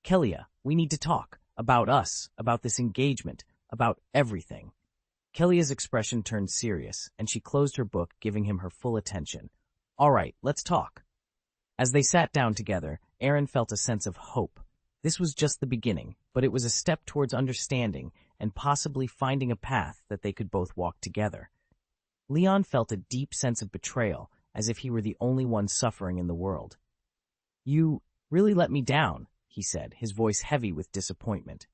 Kelia, we need to talk. About us, about this engagement, about everything. Kelia's expression turned serious, and she closed her book, giving him her full attention. All right, let's talk. As they sat down together, Aaron felt a sense of hope. This was just the beginning, but it was a step towards understanding and possibly finding a path that they could both walk together. Leon felt a deep sense of betrayal, as if he were the only one suffering in the world. You really let me down, he said, his voice heavy with disappointment.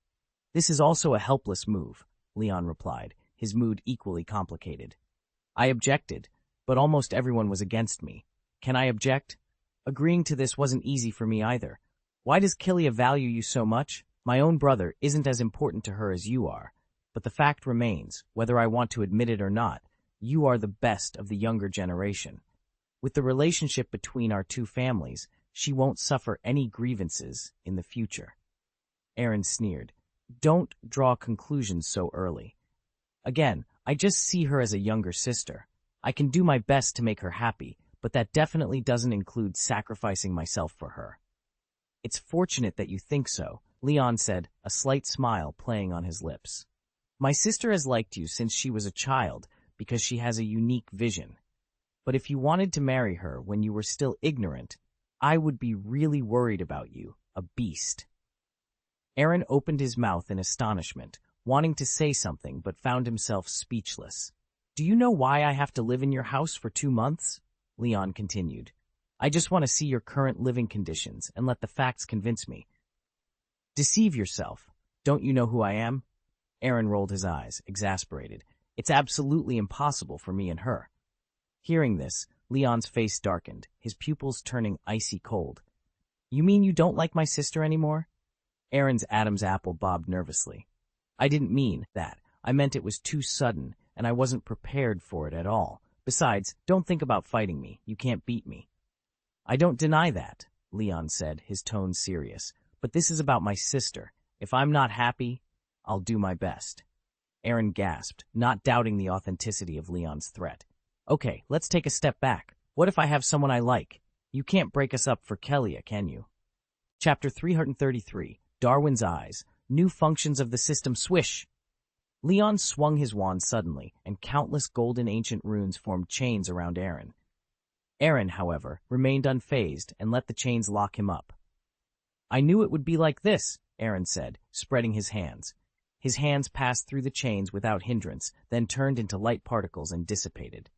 This is also a helpless move, Leon replied, his mood equally complicated. I objected, but almost everyone was against me. Can I object? Agreeing to this wasn't easy for me either. Why does Kelia value you so much? My own brother isn't as important to her as you are, but the fact remains, whether I want to admit it or not, you are the best of the younger generation. With the relationship between our two families, she won't suffer any grievances in the future. Aaron sneered. Don't draw conclusions so early. Again, I just see her as a younger sister. I can do my best to make her happy, but that definitely doesn't include sacrificing myself for her. It's fortunate that you think so, Leon said, a slight smile playing on his lips. My sister has liked you since she was a child because she has a unique vision. But if you wanted to marry her when you were still ignorant, I would be really worried about you, a beast." Aaron opened his mouth in astonishment, wanting to say something but found himself speechless. "Do you know why I have to live in your house for 2 months?" Leon continued. "I just want to see your current living conditions and let the facts convince me." "Deceive yourself. Don't you know who I am?" Aaron rolled his eyes, exasperated. "It's absolutely impossible for me and her." Hearing this, Leon's face darkened, his pupils turning icy cold. "You mean you don't like my sister anymore?" Aaron's Adam's apple bobbed nervously. "I didn't mean that. I meant it was too sudden, and I wasn't prepared for it at all. Besides, don't think about fighting me. You can't beat me." "I don't deny that," Leon said, his tone serious. "But this is about my sister. If I'm not happy, I'll do my best." Aaron gasped, not doubting the authenticity of Leon's threat. "Okay, let's take a step back. What if I have someone I like? You can't break us up for Kelia, can you?" Chapter 333, Darwin's Eyes, New Functions of the System. Swish! Leon swung his wand suddenly, and countless golden ancient runes formed chains around Aaron. Aaron, however, remained unfazed and let the chains lock him up. "I knew it would be like this," Aaron said, spreading his hands. His hands passed through the chains without hindrance, then turned into light particles and dissipated.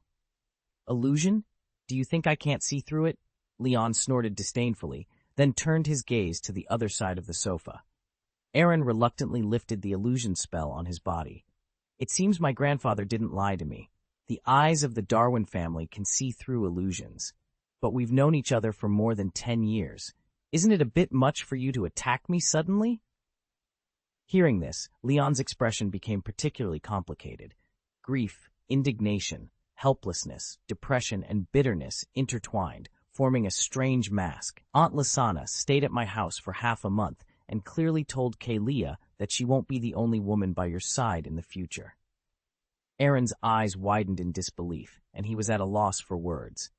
"Illusion? Do you think I can't see through it?" Leon snorted disdainfully, then turned his gaze to the other side of the sofa. Aaron reluctantly lifted the illusion spell on his body. "It seems my grandfather didn't lie to me. The eyes of the Darwin family can see through illusions. But we've known each other for more than 10 years. Isn't it a bit much for you to attack me suddenly?" Hearing this, Leon's expression became particularly complicated. Grief, indignation, helplessness, depression, and bitterness intertwined, forming a strange mask. "Aunt Lasana stayed at my house for half a month and clearly told Kelia that she won't be the only woman by your side in the future." Aaron's eyes widened in disbelief, and he was at a loss for words.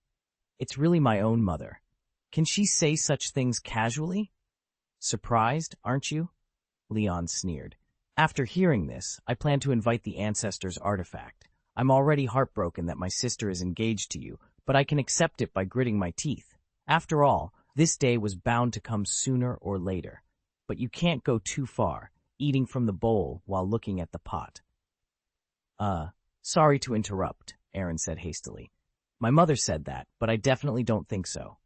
"It's really my own mother. Can she say such things casually?" "Surprised, aren't you?" Leon sneered. "After hearing this, I plan to invite the ancestors' artifact. I'm already heartbroken that my sister is engaged to you, but I can accept it by gritting my teeth. After all, this day was bound to come sooner or later. But you can't go too far, eating from the bowl while looking at the pot." Sorry to interrupt," Aaron said hastily. "My mother said that, but I definitely don't think so."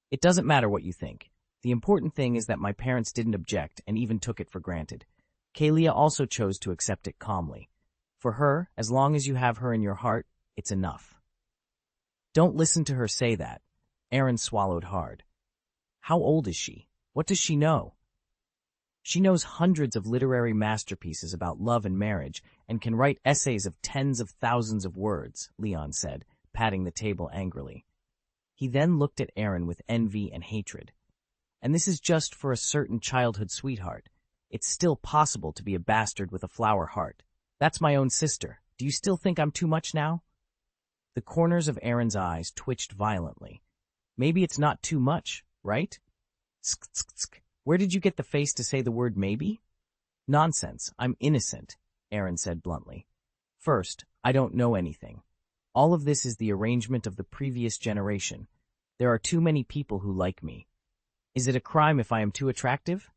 "It doesn't matter what you think. The important thing is that my parents didn't object and even took it for granted. Kelia also chose to accept it calmly. For her, as long as you have her in your heart, it's enough." "Don't listen to her say that." Aaron swallowed hard. "How old is she? What does she know?" "She knows hundreds of literary masterpieces about love and marriage and can write essays of tens of thousands of words," Leon said, patting the table angrily. He then looked at Aaron with envy and hatred. "And this is just for a certain childhood sweetheart. It's still possible to be a bastard with a flower heart. That's my own sister. Do you still think I'm too much now?" The corners of Aaron's eyes twitched violently. "Maybe it's not too much, right? Tsk, tsk, tsk. Where did you get the face to say the word maybe?" "Nonsense, I'm innocent," Aaron said bluntly. "First, I don't know anything. All of this is the arrangement of the previous generation. There are too many people who like me. Is it a crime if I am too attractive?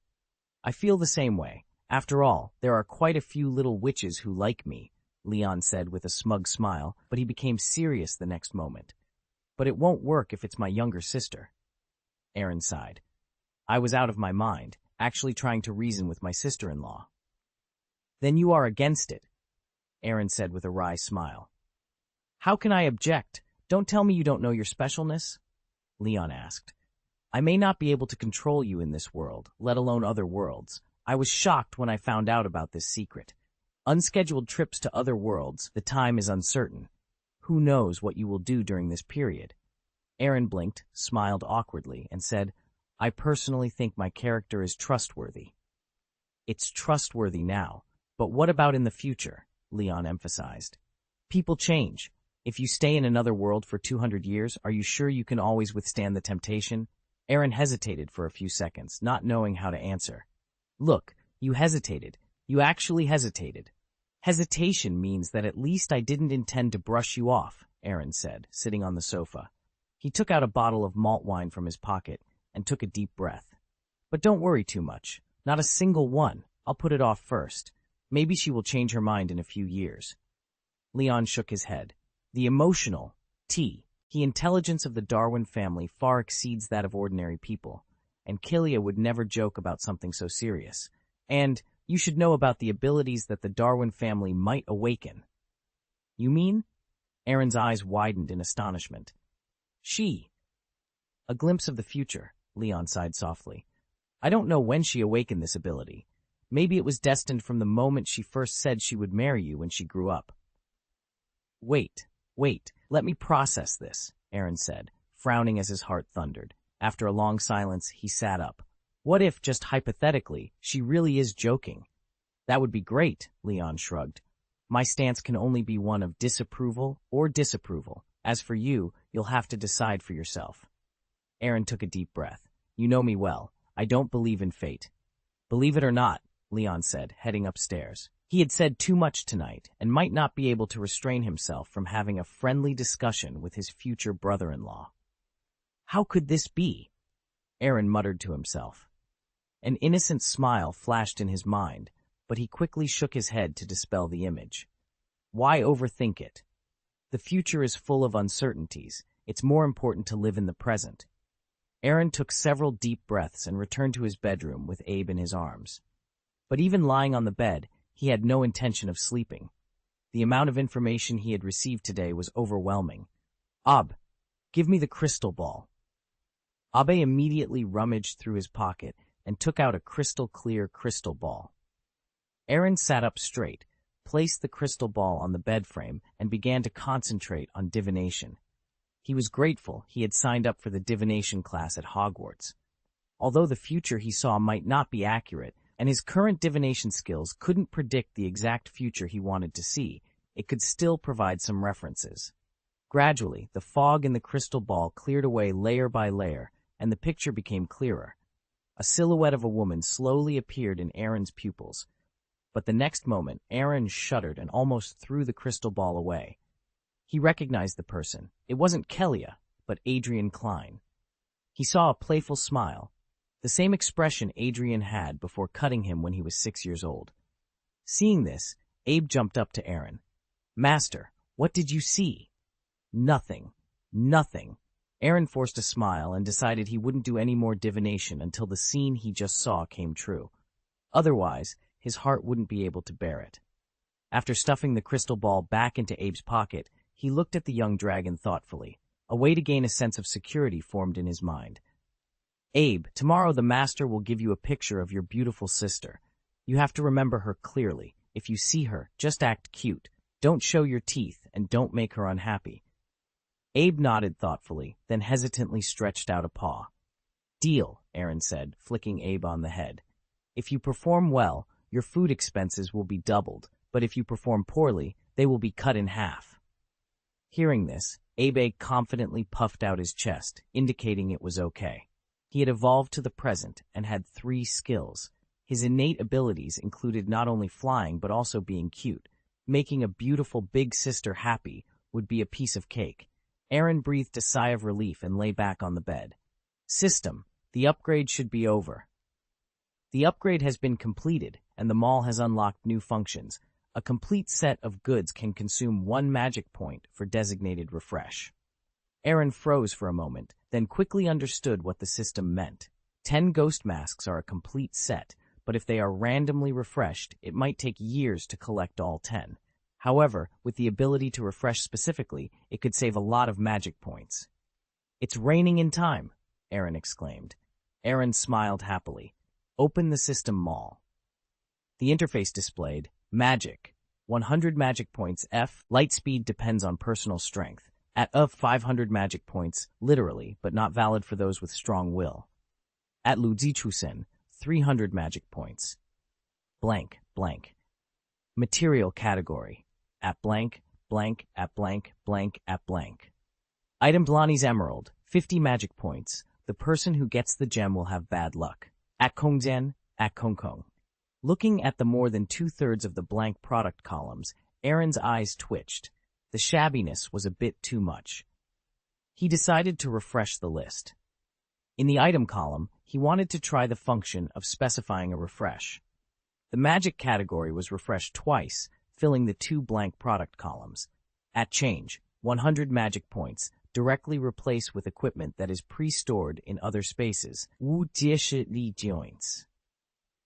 I feel the same way. After all, there are quite a few little witches who like me," Leon said with a smug smile, but he became serious the next moment. "But it won't work if it's my younger sister." Aaron sighed. "I was out of my mind, actually trying to reason with my sister-in-law." "Then you are against it," Aaron said with a wry smile. "How can I object? Don't tell me you don't know your specialness?" Leon asked. "I may not be able to control you in this world, let alone other worlds. I was shocked when I found out about this secret. Unscheduled trips to other worlds, the time is uncertain. Who knows what you will do during this period?" Aaron blinked, smiled awkwardly, and said, "I personally think my character is trustworthy." "It's trustworthy now, but what about in the future?" Leon emphasized. "People change. If you stay in another world for 200 years, are you sure you can always withstand the temptation?" Aaron hesitated for a few seconds, not knowing how to answer. "Look, you hesitated. You actually hesitated. Hesitation means that at least I didn't intend to brush you off, Aaron said, sitting on the sofa. He took out a bottle of malt wine from his pocket and took a deep breath. But don't worry too much. Not a single one. I'll put it off first. Maybe she will change her mind in a few years. Leon shook his head. The emotional, the intelligence of the Darwin family far exceeds that of ordinary people, and Killia would never joke about something so serious. And you should know about the abilities that the Darwin family might awaken. You mean? Aaron's eyes widened in astonishment. A glimpse of the future, Leon sighed softly. I don't know when she awakened this ability. Maybe it was destined from the moment she first said she would marry you when she grew up. Wait, let me process this, Aaron said, frowning as his heart thundered. After a long silence, he sat up. What if, just hypothetically, she really is joking? That would be great, Leon shrugged. My stance can only be one of disapproval or disapproval. As for you, you'll have to decide for yourself. Aaron took a deep breath. You know me well. I don't believe in fate. Believe it or not, Leon said, heading upstairs. He had said too much tonight and might not be able to restrain himself from having a friendly discussion with his future brother-in-law. How could this be? Aaron muttered to himself. An innocent smile flashed in his mind, but he quickly shook his head to dispel the image. Why overthink it? The future is full of uncertainties. It's more important to live in the present. Aaron took several deep breaths and returned to his bedroom with Abe in his arms. But even lying on the bed, he had no intention of sleeping. The amount of information he had received today was overwhelming. Ab, give me the crystal ball. Abe immediately rummaged through his pocket and took out a crystal-clear crystal ball. Aaron sat up straight, placed the crystal ball on the bed frame, and began to concentrate on divination. He was grateful he had signed up for the divination class at Hogwarts. Although the future he saw might not be accurate, and his current divination skills couldn't predict the exact future he wanted to see, it could still provide some references. Gradually, the fog in the crystal ball cleared away layer by layer, and the picture became clearer. A silhouette of a woman slowly appeared in Aaron's pupils. But the next moment, Aaron shuddered and almost threw the crystal ball away. He recognized the person. It wasn't Killia, but Adrian Klein. He saw a playful smile, the same expression Adrian had before cutting him when he was 6 years old. Seeing this, Abe jumped up to Aaron. Master, what did you see? Nothing. Aaron forced a smile and decided he wouldn't do any more divination until the scene he just saw came true. Otherwise, his heart wouldn't be able to bear it. After stuffing the crystal ball back into Abe's pocket, he looked at the young dragon thoughtfully. A way to gain a sense of security formed in his mind. Abe, tomorrow the master will give you a picture of your beautiful sister. You have to remember her clearly. If you see her, just act cute. Don't show your teeth, and don't make her unhappy. Abe nodded thoughtfully, then hesitantly stretched out a paw. Deal, Aaron said, flicking Abe on the head. If you perform well, your food expenses will be doubled, but if you perform poorly, they will be cut in half. Hearing this, Abe confidently puffed out his chest, indicating it was okay. He had evolved to the present and had 3 skills. His innate abilities included not only flying but also being cute. Making a beautiful big sister happy would be a piece of cake. Aaron breathed a sigh of relief and lay back on the bed. System, the upgrade should be over. The upgrade has been completed, and the mall has unlocked new functions. A complete set of goods can consume 1 magic point for designated refresh. Aaron froze for a moment, then quickly understood what the system meant. 10 ghost masks are a complete set, but if they are randomly refreshed, it might take years to collect all 10. However, with the ability to refresh specifically, it could save a lot of magic points. It's raining in time, Aaron exclaimed. Aaron smiled happily. Open the system mall. The interface displayed, Magic. 100 magic points F. Light speed depends on personal strength. At of 500 magic points, literally, but not valid for those with strong will. At Ludzichusen, 300 magic points. Blank. Material category. At blank, at blank, at blank. Item Blani's Emerald, 50 magic points. The person who gets the gem will have bad luck. At Kongzen, at Kongkong. Looking at the more than two-thirds of the blank product columns, Aaron's eyes twitched. The shabbiness was a bit too much. He decided to refresh the list. In the item column, he wanted to try the function of specifying a refresh. The magic category was refreshed twice, filling the two blank product columns. At change, 100 magic points, directly replace with equipment that is pre-stored in other spaces. Joints.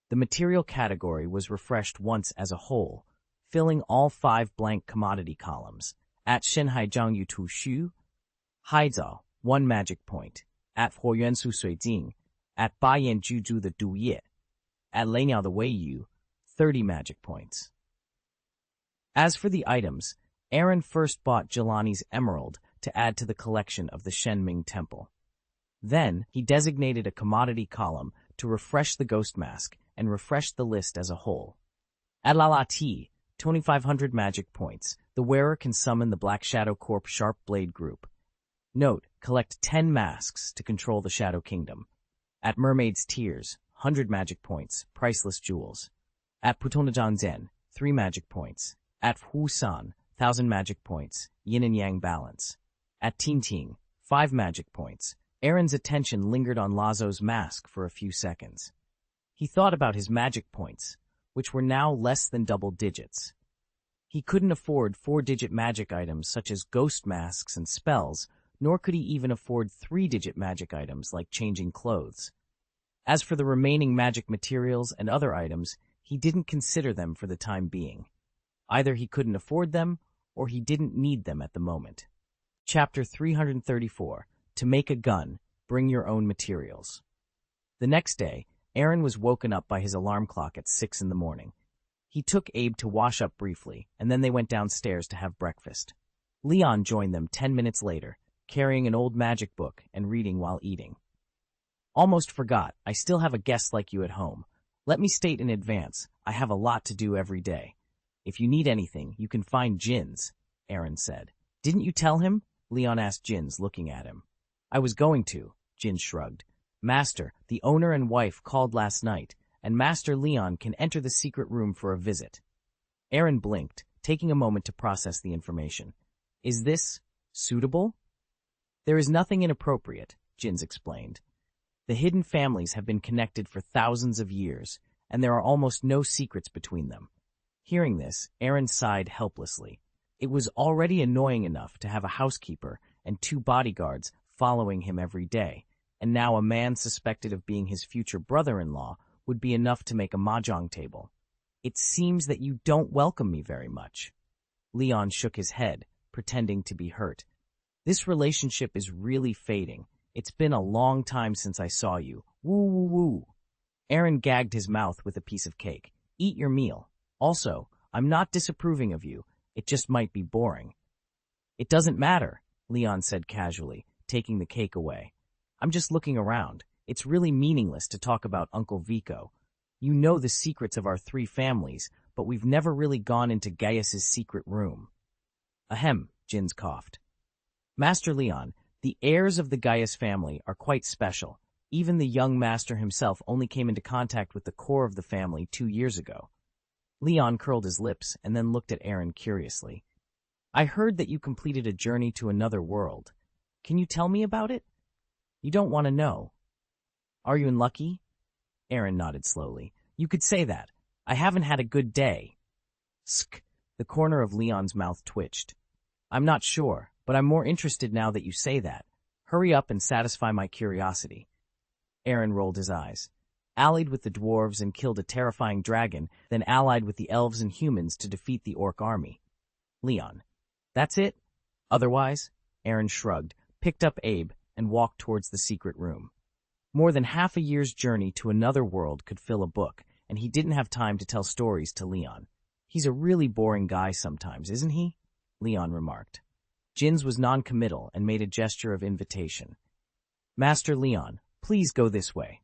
The material category was refreshed once as a whole, filling all 5 blank commodity columns. At Shenhai Zhangyu Tu Shu, Haizao, 1 magic point. At Huoyuan Su Sui Jing, at Baiyan Juju the Du Ye, at Leiniao the Wei Yu, 30 magic points. As for the items, Aaron first bought Jelani's emerald to add to the collection of the Shenming Temple. Then, he designated a commodity column to refresh the ghost mask and refreshed the list as a whole. At Lala T, 2500 magic points, the wearer can summon the Black Shadow Corp Sharp Blade group. Note, collect 10 masks to control the Shadow Kingdom. At Mermaid's Tears, 100 magic points, priceless jewels. At Putonajan Zen, 3 magic points. At Fusan, 1000 magic points, yin and yang balance. At Ting, 5 magic points. Aaron's attention lingered on Lazo's mask for a few seconds. He thought about his magic points, which were now less than double digits. He couldn't afford 4-digit magic items such as ghost masks and spells, nor could he even afford 3-digit magic items like changing clothes. As for the remaining magic materials and other items, he didn't consider them for the time being. Either he couldn't afford them, or he didn't need them at the moment. Chapter 334. To make a gun, bring your own materials. The next day, Aaron was woken up by his alarm clock at 6 in the morning. He took Abe to wash up briefly, and then they went downstairs to have breakfast. Leon joined them 10 minutes later, carrying an old magic book and reading while eating. Almost forgot, I still have a guest like you at home. Let me state in advance, I have a lot to do every day. If you need anything, you can find Jins, Aaron said. Didn't you tell him? Leon asked Jins, looking at him. I was going to, Jins shrugged. Master, the owner and wife called last night, and Master Leon can enter the secret room for a visit. Aaron blinked, taking a moment to process the information. Is this suitable? There is nothing inappropriate, Jins explained. The hidden families have been connected for thousands of years, and there are almost no secrets between them. Hearing this, Aaron sighed helplessly. It was already annoying enough to have a housekeeper and 2 bodyguards following him every day, and now a man suspected of being his future brother-in-law would be enough to make a mahjong table. It seems that you don't welcome me very much. Leon shook his head, pretending to be hurt. This relationship is really fading. It's been a long time since I saw you. Woo woo woo. Aaron gagged his mouth with a piece of cake. Eat your meal. Also, I'm not disapproving of you. It just might be boring. It doesn't matter, Leon said casually, taking the cake away. I'm just looking around. It's really meaningless to talk about Uncle Vico. You know the secrets of our 3 families, but we've never really gone into Gaius's secret room. Ahem, Jins coughed. Master Leon, the heirs of the Gaius family are quite special. Even the young master himself only came into contact with the core of the family 2 years ago. Leon curled his lips and then looked at Aaron curiously. I heard that you completed a journey to another world. Can you tell me about it? You don't want to know. Are you unlucky? Aaron nodded slowly. You could say that. I haven't had a good day. Sk. The corner of Leon's mouth twitched. I'm not sure, but I'm more interested now that you say that. Hurry up and satisfy my curiosity. Aaron rolled his eyes. Allied with the dwarves and killed a terrifying dragon, then allied with the elves and humans to defeat the orc army. Leon. That's it? Otherwise? Aaron shrugged, picked up Abe, and walked towards the secret room. More than half a year's journey to another world could fill a book, and he didn't have time to tell stories to Leon. He's a really boring guy sometimes, isn't he? Leon remarked. Jins was non-committal and made a gesture of invitation. Master Leon, please go this way.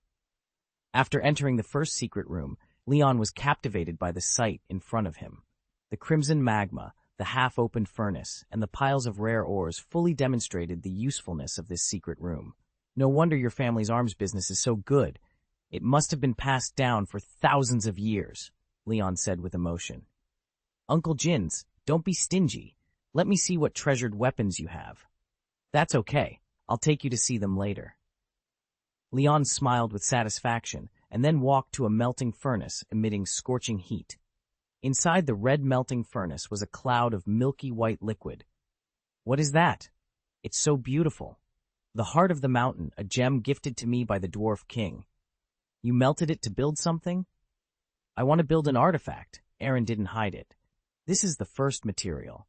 After entering the first secret room, Leon was captivated by the sight in front of him. The crimson magma, the half-opened furnace, and the piles of rare ores fully demonstrated the usefulness of this secret room. No wonder your family's arms business is so good. It must have been passed down for thousands of years, Leon said with emotion. Uncle Jins, don't be stingy. Let me see what treasured weapons you have. That's okay. I'll take you to see them later. Leon smiled with satisfaction and then walked to a melting furnace emitting scorching heat. Inside the red melting furnace was a cloud of milky white liquid. What is that? It's so beautiful. The heart of the mountain, a gem gifted to me by the dwarf king. You melted it to build something? I want to build an artifact. Aaron didn't hide it. This is the first material.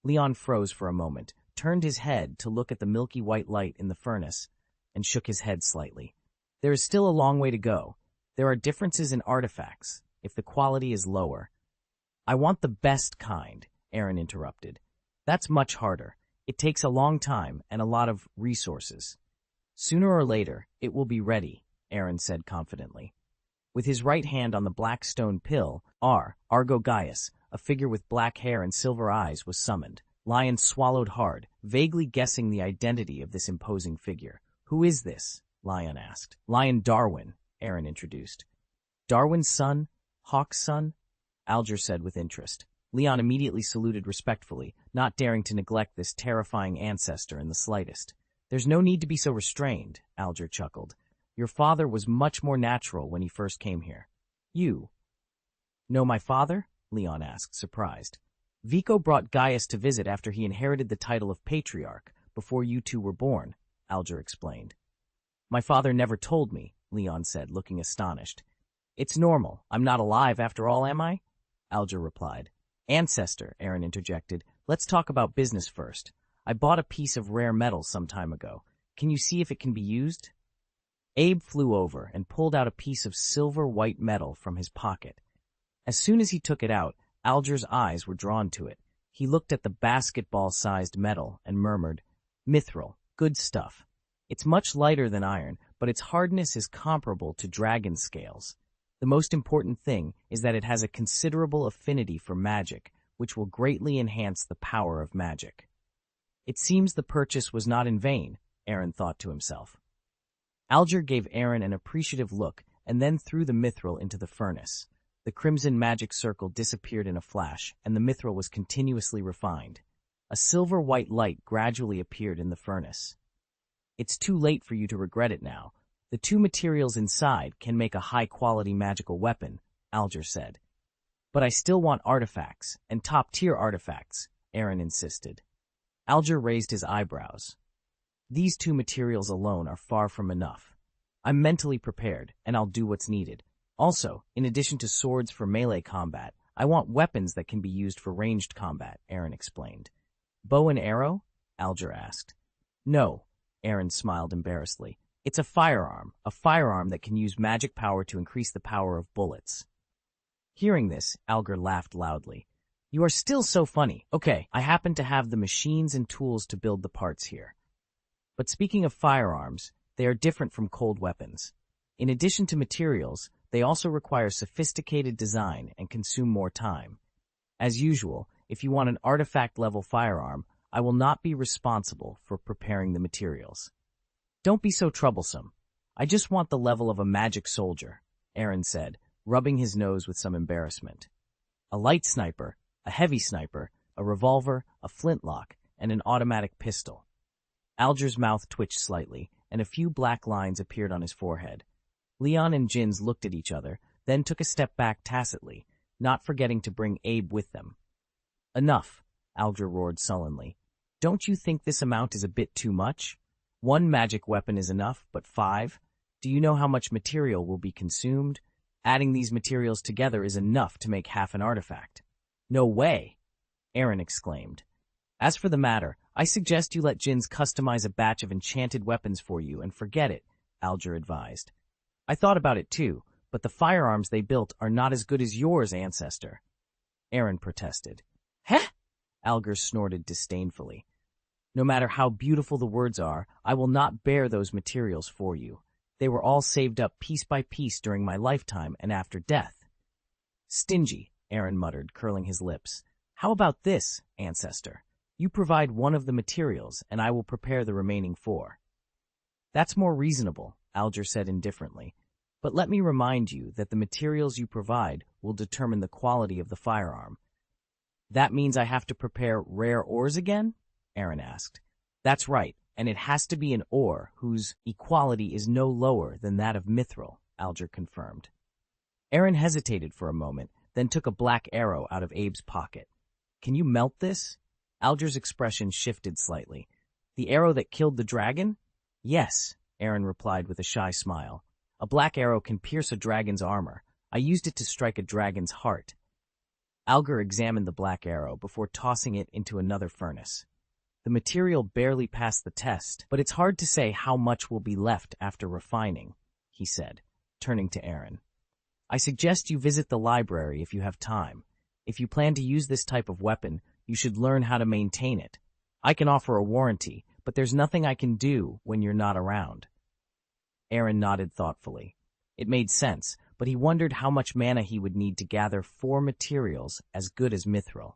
Leon froze for a moment, turned his head to look at the milky white light in the furnace, and shook his head slightly. There is still a long way to go. There are differences in artifacts, if the quality is lower. I want the best kind, Aaron interrupted. That's much harder. It takes a long time and a lot of resources. Sooner or later, it will be ready, Aaron said confidently. With his right hand on the black stone pill, Argo Gaius, a figure with black hair and silver eyes, was summoned. Lion swallowed hard, vaguely guessing the identity of this imposing figure. Who is this? Lion asked. Lion Darwin, Aaron introduced. Darwin's son? Hawk's son? Alger said with interest. Leon immediately saluted respectfully, not daring to neglect this terrifying ancestor in the slightest. There's no need to be so restrained, Alger chuckled. Your father was much more natural when he first came here. You know my father? Leon asked, surprised. Vico brought Gaius to visit after he inherited the title of patriarch, before you two were born, Alger explained. My father never told me, Leon said, looking astonished. It's normal. I'm not alive after all, am I? Alger replied. Ancestor, Aaron interjected. Let's talk about business first. I bought a piece of rare metal some time ago. Can you see if it can be used? Abe flew over and pulled out a piece of silver-white metal from his pocket. As soon as he took it out, Alger's eyes were drawn to it. He looked at the basketball-sized metal and murmured, Mithril, good stuff. It's much lighter than iron, but its hardness is comparable to dragon scales. The most important thing is that it has a considerable affinity for magic, which will greatly enhance the power of magic. It seems the purchase was not in vain, Aaron thought to himself. Alger gave Aaron an appreciative look and then threw the mithril into the furnace. The crimson magic circle disappeared in a flash, and the mithril was continuously refined. A silver-white light gradually appeared in the furnace. It's too late for you to regret it now. The two materials inside can make a high-quality magical weapon, Alger said. But I still want artifacts, and top-tier artifacts, Aaron insisted. Alger raised his eyebrows. These two materials alone are far from enough. I'm mentally prepared, and I'll do what's needed. Also, in addition to swords for melee combat, I want weapons that can be used for ranged combat, Aaron explained. Bow and arrow? Alger asked. No, Aaron smiled embarrassedly. It's a firearm that can use magic power to increase the power of bullets. Hearing this, Alger laughed loudly. You are still so funny. Okay, I happen to have the machines and tools to build the parts here. But speaking of firearms, they are different from cold weapons. In addition to materials, they also require sophisticated design and consume more time. As usual, if you want an artifact-level firearm, I will not be responsible for preparing the materials. Don't be so troublesome. I just want the level of a magic soldier, Aaron said, rubbing his nose with some embarrassment. A light sniper, a heavy sniper, a revolver, a flintlock, and an automatic pistol. Alger's mouth twitched slightly, and a few black lines appeared on his forehead. Leon and Jins looked at each other, then took a step back tacitly, not forgetting to bring Abe with them. Enough, Alger roared sullenly. Don't you think this amount is a bit too much? 1 magic weapon is enough, but 5? Do you know how much material will be consumed? Adding these materials together is enough to make half an artifact. No way, Aaron exclaimed. As for the matter, I suggest you let Jins customize a batch of enchanted weapons for you and forget it, Alger advised. I thought about it too, but the firearms they built are not as good as yours, ancestor. Aaron protested. Heh? Alger snorted disdainfully. No matter how beautiful the words are, I will not bear those materials for you. They were all saved up piece by piece during my lifetime and after death. Stingy, Aaron muttered, curling his lips. How about this, ancestor? You provide one of the materials, and I will prepare the remaining 4. That's more reasonable, Alger said indifferently. But let me remind you that the materials you provide will determine the quality of the firearm. That means I have to prepare rare ores again? Aaron asked. That's right, and it has to be an ore whose equality is no lower than that of mithril, Alger confirmed. Aaron hesitated for a moment, then took a black arrow out of Abe's pocket. Can you melt this? Alger's expression shifted slightly. The arrow that killed the dragon? Yes, Aaron replied with a shy smile. A black arrow can pierce a dragon's armor. I used it to strike a dragon's heart. Alger examined the black arrow before tossing it into another furnace. The material barely passed the test, but it's hard to say how much will be left after refining, he said, turning to Aaron. I suggest you visit the library if you have time. If you plan to use this type of weapon, you should learn how to maintain it. I can offer a warranty, but there's nothing I can do when you're not around. Aaron nodded thoughtfully. It made sense, but he wondered how much mana he would need to gather 4 materials as good as mithril.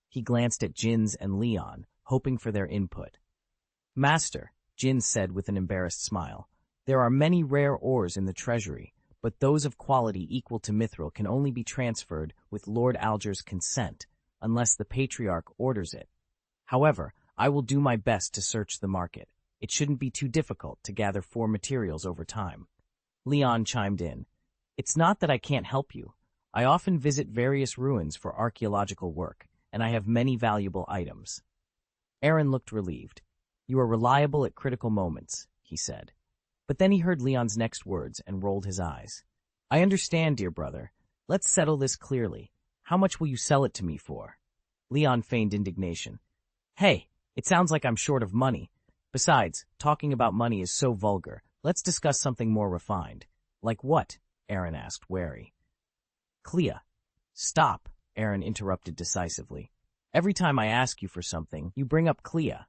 He glanced at Jins and Leon, hoping for their input. Master, Jin said with an embarrassed smile, there are many rare ores in the treasury, but those of quality equal to mithril can only be transferred with Lord Alger's consent, unless the Patriarch orders it. However, I will do my best to search the market. It shouldn't be too difficult to gather 4 materials over time. Leon chimed in. It's not that I can't help you. I often visit various ruins for archaeological work, and I have many valuable items. Aaron looked relieved. You are reliable at critical moments, he said. But then he heard Leon's next words and rolled his eyes. I understand, dear brother. Let's settle this clearly. How much will you sell it to me for? Leon feigned indignation. Hey, it sounds like I'm short of money. Besides, talking about money is so vulgar. Let's discuss something more refined. Like what? Aaron asked, wary. Clea. Stop, Aaron interrupted decisively. Every time I ask you for something, you bring up Clea.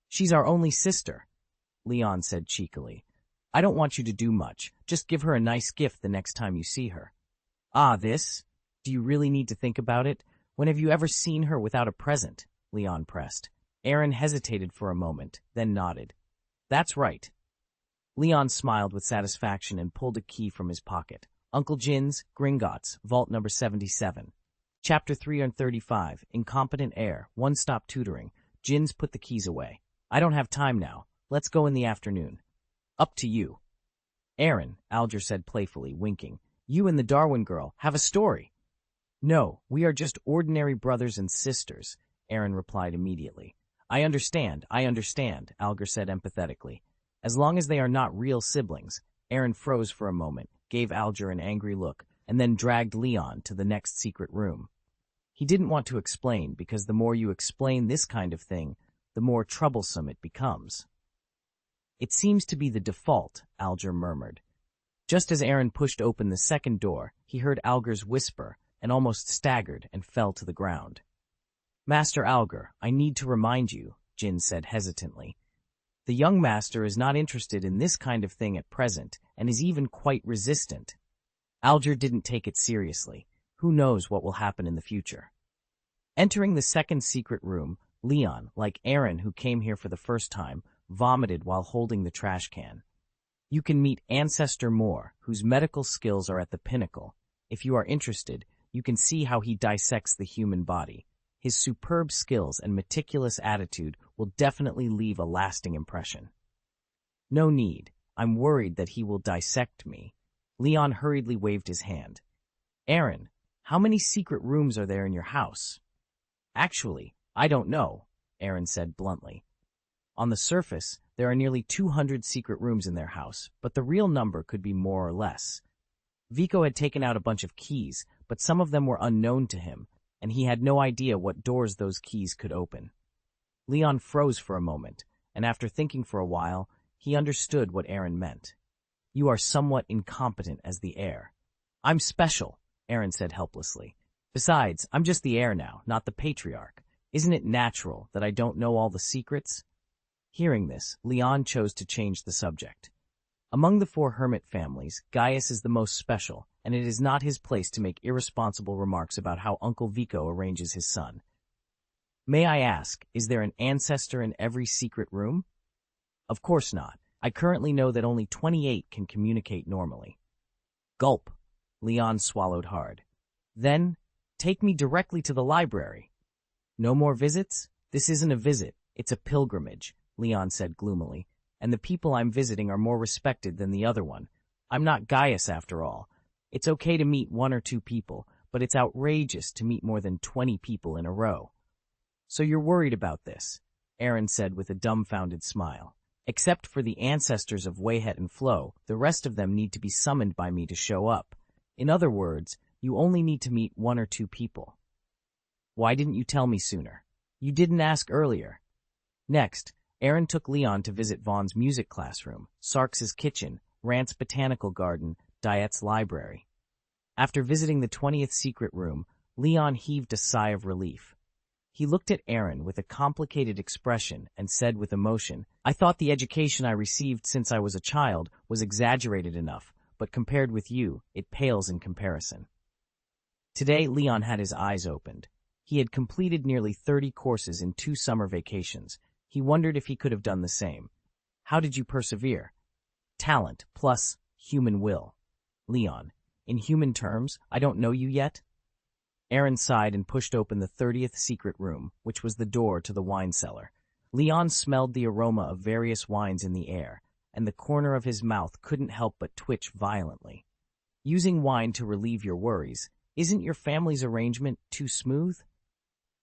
She's our only sister, Leon said cheekily. I don't want you to do much. Just give her a nice gift the next time you see her. Ah, this? Do you really need to think about it? When have you ever seen her without a present? Leon pressed. Aaron hesitated for a moment, then nodded. That's right. Leon smiled with satisfaction and pulled a key from his pocket. Uncle Jin's, Gringotts, Vault number 77. Chapter 335, Incompetent Heir, One-Stop Tutoring. Jin's put the keys away. I don't have time now. Let's go in the afternoon. Up to you. Aaron, Alger said playfully, winking. You and the Darwin girl have a story. No, we are just ordinary brothers and sisters, Aaron replied immediately. I understand, Alger said empathetically. As long as they are not real siblings. Aaron froze for a moment, gave Alger an angry look, and then dragged Leon to the next secret room. He didn't want to explain, because the more you explain this kind of thing, the more troublesome it becomes. It seems to be the default, Alger murmured. Just as Aaron pushed open the second door, he heard Alger's whisper, and almost staggered and fell to the ground. Master Alger, I need to remind you, Jin said hesitantly. The young master is not interested in this kind of thing at present, and is even quite resistant. Alger didn't take it seriously. Who knows what will happen in the future? Entering the second secret room, Leon, like Aaron who came here for the first time, vomited while holding the trash can. You can meet Ancestor Moore, whose medical skills are at the pinnacle. If you are interested, you can see how he dissects the human body. His superb skills and meticulous attitude will definitely leave a lasting impression. No need. I'm worried that he will dissect me. Leon hurriedly waved his hand. Aaron, how many secret rooms are there in your house? Actually, I don't know, Aaron said bluntly. On the surface, there are nearly 200 secret rooms in their house, but the real number could be more or less. Vico had taken out a bunch of keys, but some of them were unknown to him, and he had no idea what doors those keys could open. Leon froze for a moment, and after thinking for a while, he understood what Aaron meant. You are somewhat incompetent as the heir. I'm special, Aaron said helplessly. Besides, I'm just the heir now, not the patriarch. Isn't it natural that I don't know all the secrets? Hearing this, Leon chose to change the subject. Among the 4 hermit families, Gaius is the most special, and it is not his place to make irresponsible remarks about how Uncle Vico arranges his son. May I ask, is there an ancestor in every secret room? Of course not. I currently know that only 28 can communicate normally. Gulp. Leon swallowed hard. Then, take me directly to the library. No more visits? This isn't a visit, it's a pilgrimage, Leon said gloomily, and the people I'm visiting are more respected than the other one. I'm not Gaius after all. It's okay to meet 1 or 2 people, but it's outrageous to meet more than 20 people in a row. So you're worried about this, Aaron said with a dumbfounded smile. Except for the ancestors of Wayhet and Flo, the rest of them need to be summoned by me to show up. In other words, you only need to meet 1 or 2 people. Why didn't you tell me sooner? You didn't ask earlier. Next, Aaron took Leon to visit Vaughn's music classroom, Sarks's kitchen, Rant's botanical garden, Diet's library. After visiting the 20th secret room, Leon heaved a sigh of relief. He looked at Aaron with a complicated expression and said with emotion, I thought the education I received since I was a child was exaggerated enough, but compared with you, it pales in comparison. Today, Leon had his eyes opened. He had completed nearly 30 courses in 2 summer vacations. He wondered if he could have done the same. How did you persevere? Talent plus human will. Leon, in human terms, I don't know you yet? Aaron sighed and pushed open the 30th secret room, which was the door to the wine cellar. Leon smelled the aroma of various wines in the air, and the corner of his mouth couldn't help but twitch violently. Using wine to relieve your worries, isn't your family's arrangement too smooth?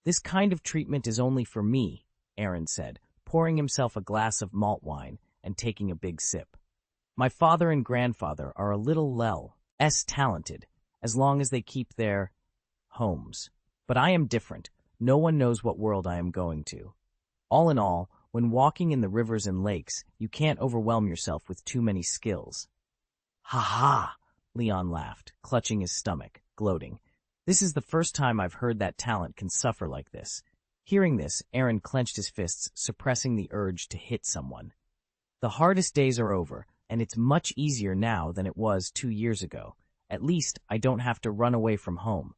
This kind of treatment is only for me, Aaron said, pouring himself a glass of malt wine and taking a big sip. My father and grandfather are a little less talented, as long as they keep their homes. But I am different. No one knows what world I am going to. All in all, when walking in the rivers and lakes, you can't overwhelm yourself with too many skills. Ha ha! Leon laughed, clutching his stomach, gloating. This is the first time I've heard that talent can suffer like this. Hearing this, Aaron clenched his fists, suppressing the urge to hit someone. The hardest days are over, and it's much easier now than it was 2 years ago. At least, I don't have to run away from home.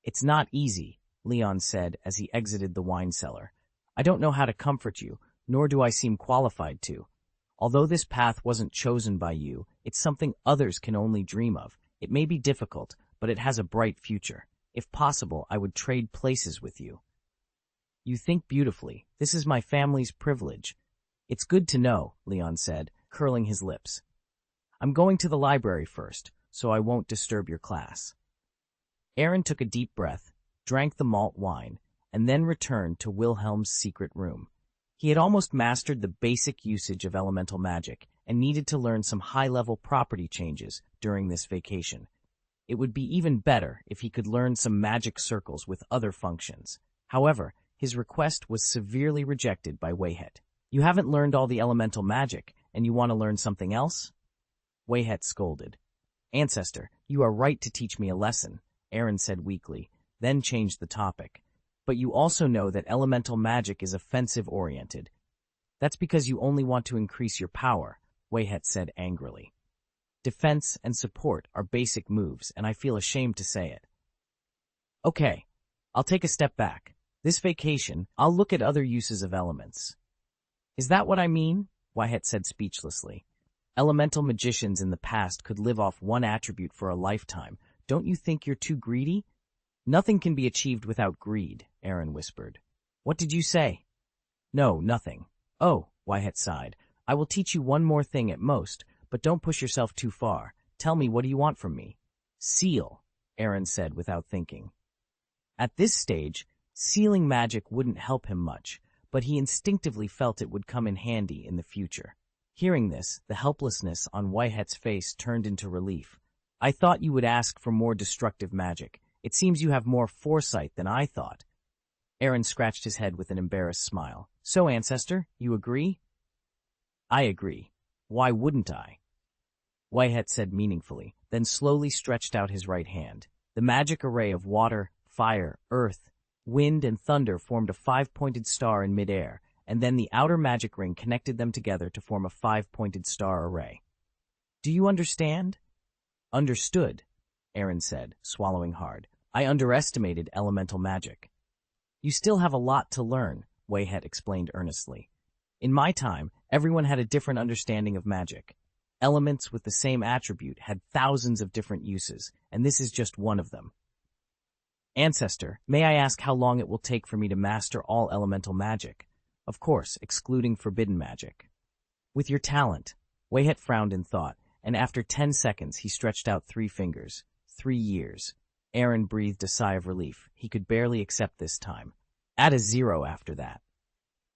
It's not easy, Leon said as he exited the wine cellar. I don't know how to comfort you, nor do I seem qualified to. Although this path wasn't chosen by you, it's something others can only dream of. It may be difficult, but it has a bright future. If possible, I would trade places with you. You think beautifully. This is my family's privilege. It's good to know, Leon said, curling his lips. I'm going to the library first, so I won't disturb your class. Aaron took a deep breath, drank the malt wine, and then returned to Wilhelm's secret room. He had almost mastered the basic usage of elemental magic and needed to learn some high-level property changes during this vacation. It would be even better if he could learn some magic circles with other functions. However, his request was severely rejected by Wayhet. You haven't learned all the elemental magic, and you want to learn something else? Wayhet scolded. Ancestor, you are right to teach me a lesson, Aaron said weakly, then changed the topic. But you also know that elemental magic is offensive-oriented. That's because you only want to increase your power, Wayhet said angrily. Defense and support are basic moves, and I feel ashamed to say it. Okay, I'll take a step back. This vacation, I'll look at other uses of elements. Is that what I mean? Wayhet said speechlessly. Elemental magicians in the past could live off one attribute for a lifetime. Don't you think you're too greedy? Nothing can be achieved without greed, Aaron whispered. What did you say? No, nothing. Oh, Wayhet sighed. I will teach you one more thing at most, but don't push yourself too far. Tell me, what do you want from me? Seal, Aaron said without thinking. At this stage, sealing magic wouldn't help him much, but he instinctively felt it would come in handy in the future. Hearing this, the helplessness on Wayhet's face turned into relief. I thought you would ask for more destructive magic. It seems you have more foresight than I thought. Aaron scratched his head with an embarrassed smile. So, Ancestor, you agree? I agree. Why wouldn't I? Wayhet said meaningfully, then slowly stretched out his right hand. The magic array of water, fire, earth, wind, and thunder formed a 5-pointed star in midair, and then the outer magic ring connected them together to form a 5-pointed star array. Do you understand? Understood, Aaron said, swallowing hard. I underestimated elemental magic. You still have a lot to learn, Wayhet explained earnestly. In my time, everyone had a different understanding of magic. Elements with the same attribute had thousands of different uses, and this is just one of them. Ancestor, may I ask how long it will take for me to master all elemental magic? Of course, excluding forbidden magic. With your talent, Wayhet frowned in thought, and after 10 seconds he stretched out 3 fingers. 3 years. Aaron breathed a sigh of relief. He could barely accept this time. Add a 0 after that.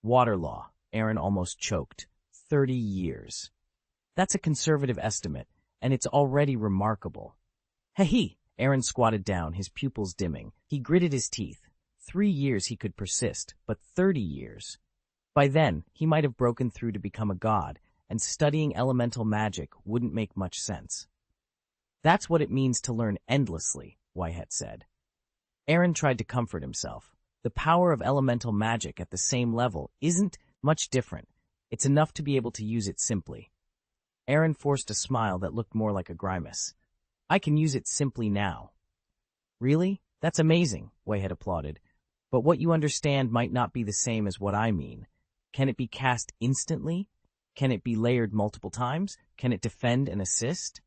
Water law. Aaron almost choked. 30 years. That's a conservative estimate, and it's already remarkable. Hey! Aaron squatted down, his pupils dimming. He gritted his teeth. 3 years he could persist, but 30 years. By then, he might have broken through to become a god, and studying elemental magic wouldn't make much sense. That's what it means to learn endlessly, Wayhet said. Aaron tried to comfort himself. The power of elemental magic at the same level isn't much different. It's enough to be able to use it simply. Aaron forced a smile that looked more like a grimace. I can use it simply now. Really? That's amazing, Wayhet applauded. But what you understand might not be the same as what I mean. Can it be cast instantly? Can it be layered multiple times? Can it defend and assist?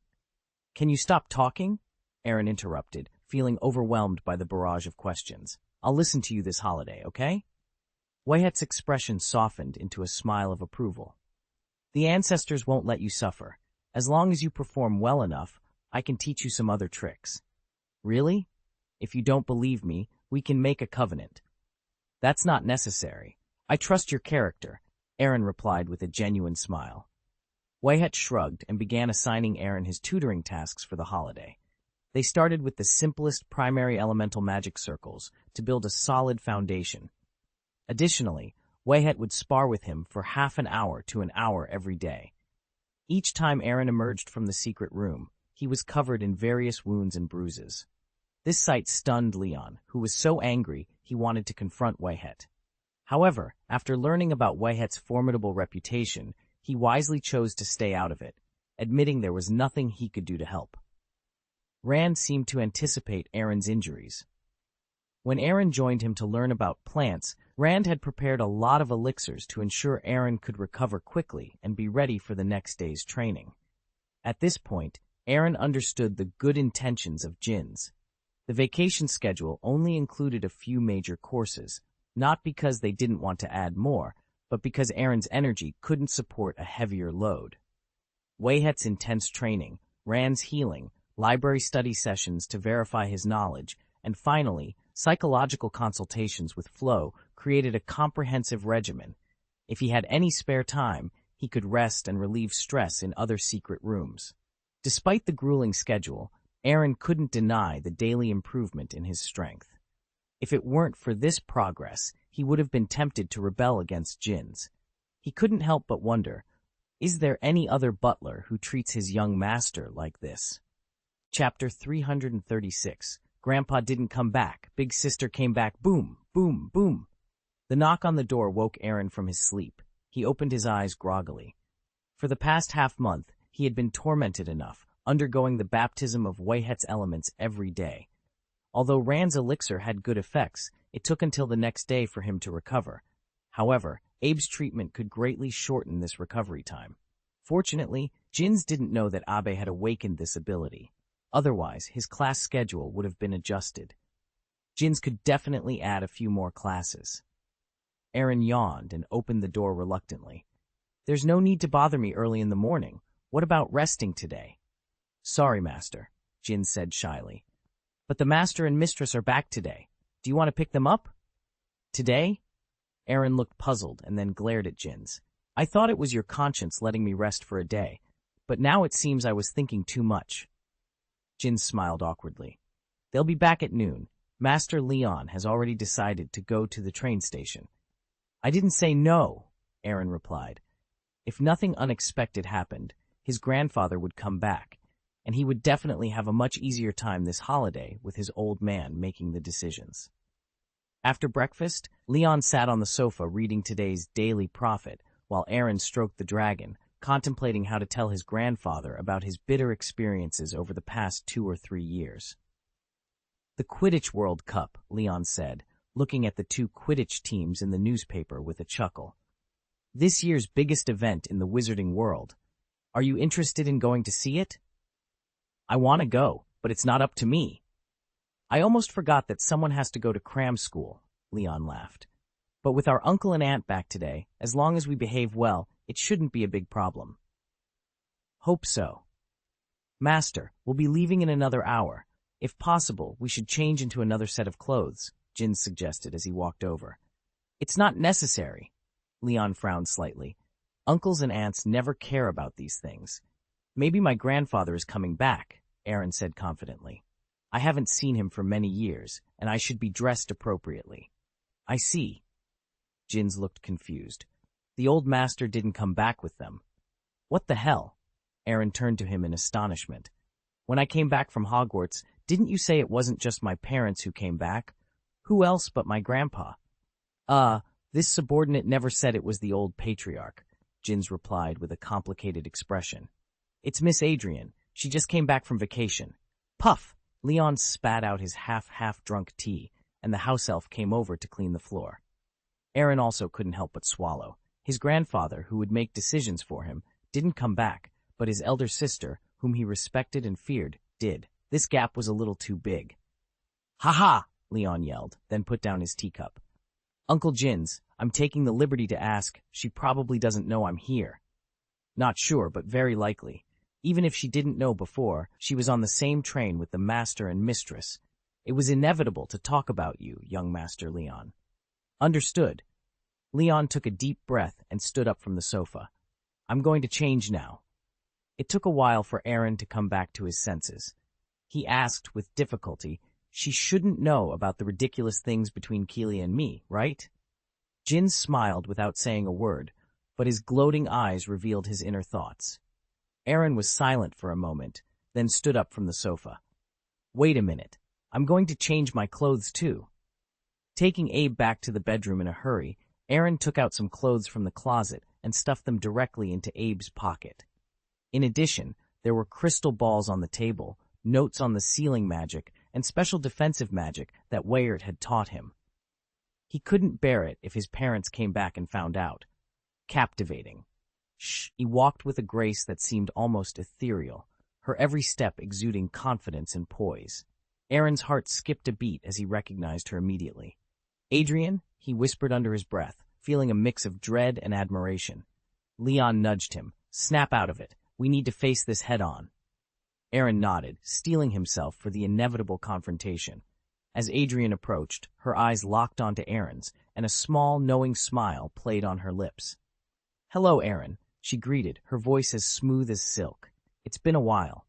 Can you stop talking? Aaron interrupted, feeling overwhelmed by the barrage of questions. I'll listen to you this holiday, okay? Wayhet's expression softened into a smile of approval. The ancestors won't let you suffer. As long as you perform well enough, I can teach you some other tricks. Really? If you don't believe me, we can make a covenant. That's not necessary. I trust your character, Aaron replied with a genuine smile. Wayhet shrugged and began assigning Aaron his tutoring tasks for the holiday. They started with the simplest primary elemental magic circles to build a solid foundation. Additionally, Wayhet would spar with him for half an hour to an hour every day. Each time Aaron emerged from the secret room, he was covered in various wounds and bruises. This sight stunned Leon, who was so angry he wanted to confront Wayhet. However, after learning about Wayhet's formidable reputation, he wisely chose to stay out of it, admitting there was nothing he could do to help. Rand seemed to anticipate Aaron's injuries. When Aaron joined him to learn about plants, Rand had prepared a lot of elixirs to ensure Aaron could recover quickly and be ready for the next day's training. At this point, Aaron understood the good intentions of Jinns. The vacation schedule only included a few major courses, not because they didn't want to add more, but because Aaron's energy couldn't support a heavier load. Wayhet's intense training, Rand's healing, library study sessions to verify his knowledge, and finally, psychological consultations with Flo created a comprehensive regimen. If he had any spare time, he could rest and relieve stress in other secret rooms. Despite the grueling schedule, Aaron couldn't deny the daily improvement in his strength. If it weren't for this progress, he would have been tempted to rebel against Jinns. He couldn't help but wonder, is there any other butler who treats his young master like this? Chapter 336. Grandpa didn't come back. Big sister came back. Boom, boom, boom. The knock on the door woke Aaron from his sleep. He opened his eyes groggily. For the past half-month, he had been tormented enough, undergoing the baptism of Wayhet's elements every day. Although Rand's elixir had good effects, it took until the next day for him to recover. However, Abe's treatment could greatly shorten this recovery time. Fortunately, Jinns didn't know that Abe had awakened this ability. Otherwise, his class schedule would have been adjusted. Jinns could definitely add a few more classes. Aaron yawned and opened the door reluctantly. There's no need to bother me early in the morning. What about resting today? Sorry, Master, Jinns said shyly. But the Master and Mistress are back today. Do you want to pick them up? Today? Aaron looked puzzled and then glared at Jinns. I thought it was your conscience letting me rest for a day, but now it seems I was thinking too much. Jinns smiled awkwardly. They'll be back at noon. Master Leon has already decided to go to the train station. I didn't say no, Aaron replied. If nothing unexpected happened, his grandfather would come back, and he would definitely have a much easier time this holiday with his old man making the decisions. After breakfast, Leon sat on the sofa reading today's Daily Prophet, while Aaron stroked the dragon, contemplating how to tell his grandfather about his bitter experiences over the past 2 or 3 years. The Quidditch World Cup, Leon said, looking at the 2 Quidditch teams in the newspaper with a chuckle. This year's biggest event in the wizarding world. Are you interested in going to see it? I want to go, but it's not up to me. I almost forgot that someone has to go to cram school, Leon laughed. But with our uncle and aunt back today, as long as we behave well, it shouldn't be a big problem. Hope so. Master, we'll be leaving in another hour. If possible, we should change into another set of clothes, Jin suggested as he walked over. It's not necessary. Leon frowned slightly. Uncles and aunts never care about these things. Maybe my grandfather is coming back, Aaron said confidently. I haven't seen him for many years, and I should be dressed appropriately. I see. Jins looked confused. The old master didn't come back with them. What the hell? Aaron turned to him in astonishment. When I came back from Hogwarts, didn't you say it wasn't just my parents who came back? Who else but my grandpa? This subordinate never said it was the old patriarch, Jins replied with a complicated expression. It's Miss Adrian. She just came back from vacation. Puff! Leon spat out his half-drunk tea, and the house elf came over to clean the floor. Aaron also couldn't help but swallow. His grandfather, who would make decisions for him, didn't come back, but his elder sister, whom he respected and feared, did. This gap was a little too big. Ha-ha! Leon yelled, then put down his teacup. Uncle Jins, I'm taking the liberty to ask, she probably doesn't know I'm here. Not sure, but very likely. Even if she didn't know before, she was on the same train with the master and mistress. It was inevitable to talk about you, young Master Leon. Understood. Leon took a deep breath and stood up from the sofa. I'm going to change now. It took a while for Aaron to come back to his senses. He asked with difficulty, she shouldn't know about the ridiculous things between Keelia and me, right? Jin smiled without saying a word, but his gloating eyes revealed his inner thoughts. Aaron was silent for a moment, then stood up from the sofa. Wait a minute. I'm going to change my clothes too. Taking Abe back to the bedroom in a hurry, Aaron took out some clothes from the closet and stuffed them directly into Abe's pocket. In addition, there were crystal balls on the table, notes on the sealing magic, and special defensive magic that Weyert had taught him. He couldn't bear it if his parents came back and found out. Captivating. He walked with a grace that seemed almost ethereal, her every step exuding confidence and poise. Aaron's heart skipped a beat as he recognized her immediately. Adrian, he whispered under his breath, feeling a mix of dread and admiration. Leon nudged him. Snap out of it. We need to face this head-on. Aaron nodded, steeling himself for the inevitable confrontation. As Adrian approached, her eyes locked onto Aaron's, and a small, knowing smile played on her lips. Hello, Aaron, she greeted, her voice as smooth as silk. It's been a while.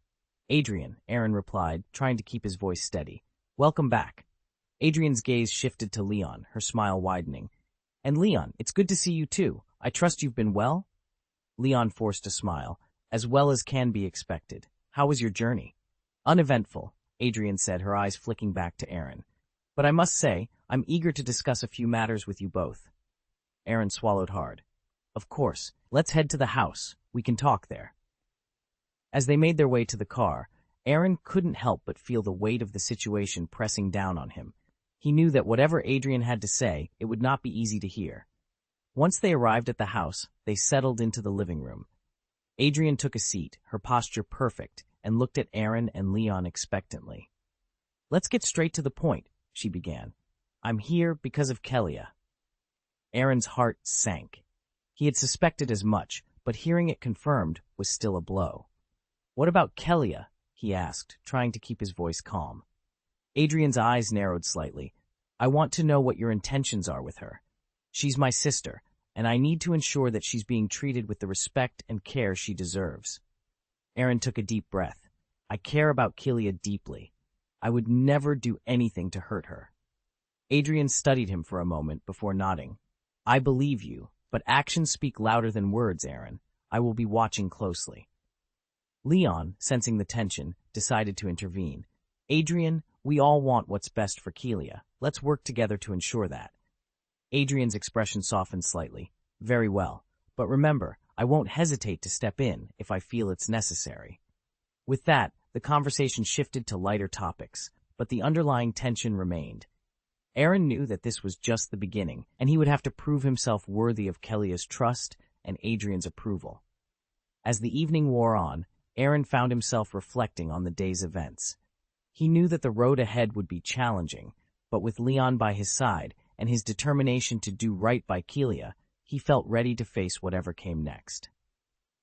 Adrian, Aaron replied, trying to keep his voice steady. Welcome back. Adrian's gaze shifted to Leon, her smile widening. And Leon, it's good to see you too. I trust you've been well? Leon forced a smile, as well as can be expected. How was your journey? Uneventful, Adrian said, her eyes flicking back to Aaron. But I must say, I'm eager to discuss a few matters with you both. Aaron swallowed hard. Of course, let's head to the house. We can talk there. As they made their way to the car, Aaron couldn't help but feel the weight of the situation pressing down on him. He knew that whatever Adrian had to say, it would not be easy to hear. Once they arrived at the house, they settled into the living room. Adrian took a seat, her posture perfect, and looked at Aaron and Leon expectantly. Let's get straight to the point, she began. I'm here because of Kelia. Aaron's heart sank. He had suspected as much, but hearing it confirmed was still a blow. What about Kelia? He asked, trying to keep his voice calm. Adrian's eyes narrowed slightly. I want to know what your intentions are with her. She's my sister, and I need to ensure that she's being treated with the respect and care she deserves. Aaron took a deep breath. I care about Kelia deeply. I would never do anything to hurt her. Adrian studied him for a moment before nodding. I believe you, but actions speak louder than words, Aaron. I will be watching closely. Leon, sensing the tension, decided to intervene. Adrian, we all want what's best for Kelia. Let's work together to ensure that. Adrian's expression softened slightly. Very well. But remember, I won't hesitate to step in if I feel it's necessary. With that, the conversation shifted to lighter topics, but the underlying tension remained. Aaron knew that this was just the beginning, and he would have to prove himself worthy of Kelia's trust and Adrian's approval. As the evening wore on, Aaron found himself reflecting on the day's events. He knew that the road ahead would be challenging, but with Leon by his side and his determination to do right by Kelia, he felt ready to face whatever came next.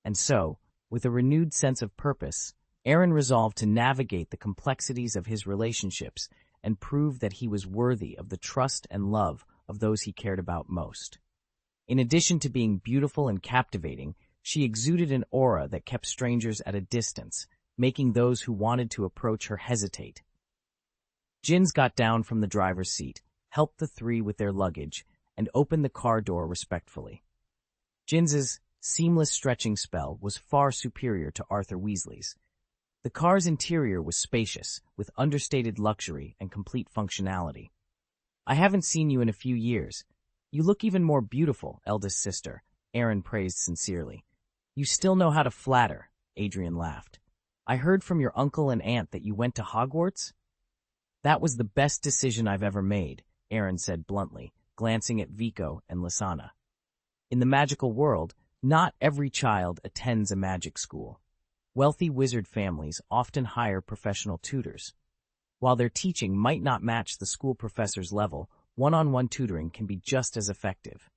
And so, with a renewed sense of purpose, Aaron resolved to navigate the complexities of his relationships and prove that he was worthy of the trust and love of those he cared about most. In addition to being beautiful and captivating, she exuded an aura that kept strangers at a distance, making those who wanted to approach her hesitate. Jins got down from the driver's seat, helped the three with their luggage, and opened the car door respectfully. Jins's seamless stretching spell was far superior to Arthur Weasley's. The car's interior was spacious, with understated luxury and complete functionality. "I haven't seen you in a few years. You look even more beautiful, eldest sister," Aaron praised sincerely. "You still know how to flatter," Adrian laughed. "I heard from your uncle and aunt that you went to Hogwarts?" "That was the best decision I've ever made," Aaron said bluntly, glancing at Vico and Lysana. In the magical world, not every child attends a magic school. Wealthy wizard families often hire professional tutors. While their teaching might not match the school professor's level, one-on-one tutoring can be just as effective.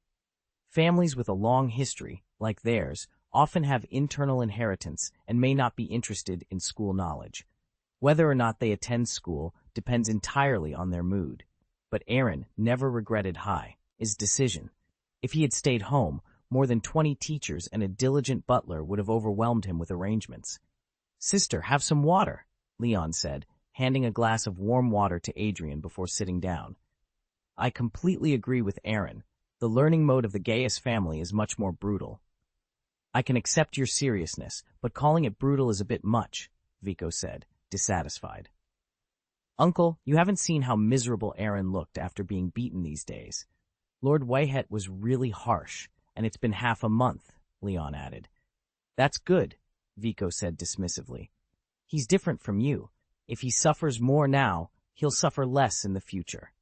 Families with a long history, like theirs, often have internal inheritance and may not be interested in school knowledge. Whether or not they attend school depends entirely on their mood. But Aaron never regretted his decision. If he had stayed home, more than 20 teachers and a diligent butler would have overwhelmed him with arrangements. "Sister, have some water," Leon said, handing a glass of warm water to Adrian before sitting down. "I completely agree with Aaron. The learning mode of the Gaius family is much more brutal." "I can accept your seriousness, but calling it brutal is a bit much," Vico said, dissatisfied. "Uncle, you haven't seen how miserable Aaron looked after being beaten these days. Lord Whitehead was really harsh, and it's been half a month," Leon added. "That's good," Vico said dismissively. "He's different from you. If he suffers more now, he'll suffer less in the future."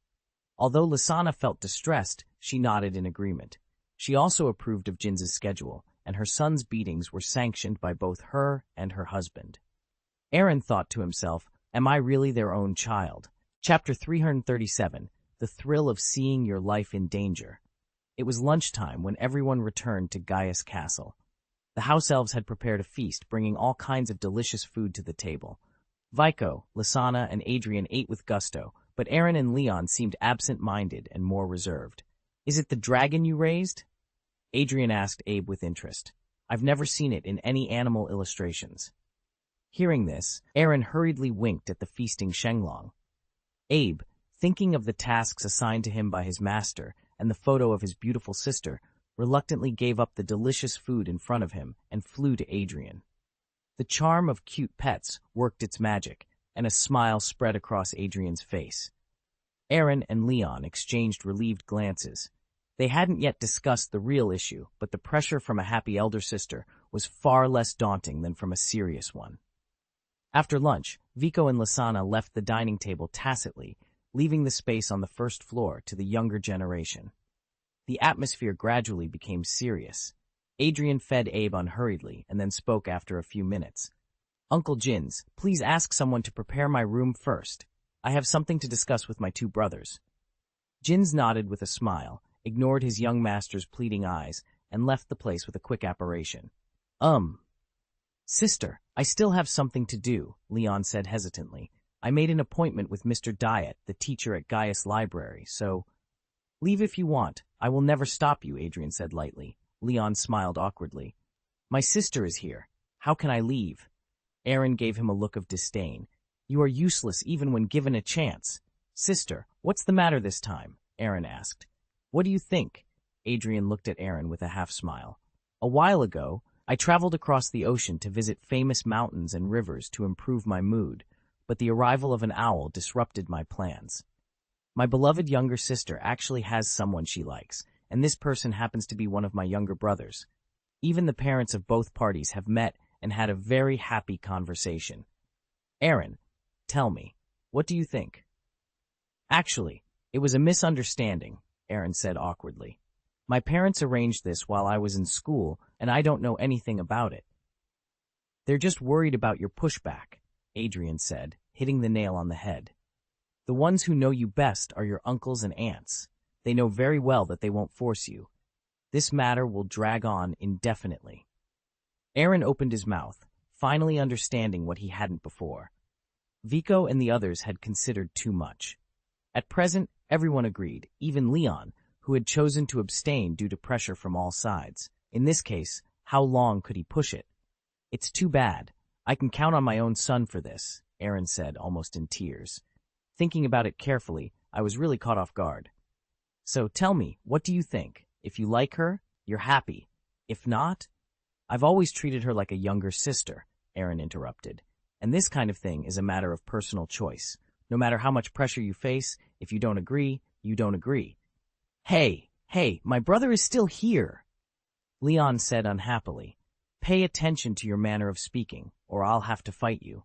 Although Lysana felt distressed, she nodded in agreement. She also approved of Jins's schedule, and her son's beatings were sanctioned by both her and her husband. Aaron thought to himself, "Am I really their own child?" Chapter 337, The Thrill of Seeing Your Life in Danger. It was lunchtime when everyone returned to Gaius Castle. The house elves had prepared a feast, bringing all kinds of delicious food to the table. Vico, Lysana, and Adrian ate with gusto, but Aaron and Leon seemed absent-minded and more reserved. "Is it the dragon you raised?" Adrian asked Abe with interest. "I've never seen it in any animal illustrations." Hearing this, Aaron hurriedly winked at the feasting Shenlong. Abe, thinking of the tasks assigned to him by his master and the photo of his beautiful sister, reluctantly gave up the delicious food in front of him and flew to Adrian. The charm of cute pets worked its magic, and a smile spread across Adrian's face. Aaron and Leon exchanged relieved glances. They hadn't yet discussed the real issue, but the pressure from a happy elder sister was far less daunting than from a serious one. After lunch, Vico and Lysana left the dining table tacitly, leaving the space on the first floor to the younger generation. The atmosphere gradually became serious. Adrian fed Abe unhurriedly and then spoke after a few minutes. "Uncle Jins, please ask someone to prepare my room first. I have something to discuss with my two brothers." Jins nodded with a smile, ignored his young master's pleading eyes, and left the place with a quick apparition. "Sister, I still have something to do," Leon said hesitantly. "I made an appointment with Mr. Diet, the teacher at Gaius Library, so—" "Leave if you want. I will never stop you," Adrian said lightly. Leon smiled awkwardly. "My sister is here. How can I leave?" Aaron gave him a look of disdain. "You are useless even when given a chance." "Sister, what's the matter this time?" Aaron asked. "What do you think?" Adrian looked at Aaron with a half-smile. "A while ago, I traveled across the ocean to visit famous mountains and rivers to improve my mood, but the arrival of an owl disrupted my plans. My beloved younger sister actually has someone she likes, and this person happens to be one of my younger brothers. Even the parents of both parties have met and had a very happy conversation. Aaron, tell me, what do you think?" "Actually, it was a misunderstanding," Aaron said awkwardly. "My parents arranged this while I was in school, and I don't know anything about it. They're just worried about your pushback, Adrian said, hitting the nail on the head. The ones who know you best are your uncles and aunts. They know very well that they won't force you. This matter will drag on indefinitely. Aaron opened his mouth, finally understanding what he hadn't before. Vico and the others had considered too much. At present, everyone agreed, even Leon, who had chosen to abstain due to pressure from all sides. In this case, how long could he push it? It's too bad. I can count on my own son for this, Aaron said, almost in tears. Thinking about it carefully, I was really caught off guard. So tell me, what do you think? If you like her, you're happy. If not, I've always treated her like a younger sister, Aaron interrupted. And this kind of thing is a matter of personal choice. No matter how much pressure you face, if you don't agree, you don't agree. Hey, my brother is still here, Leon said unhappily. Pay attention to your manner of speaking, or I'll have to fight you.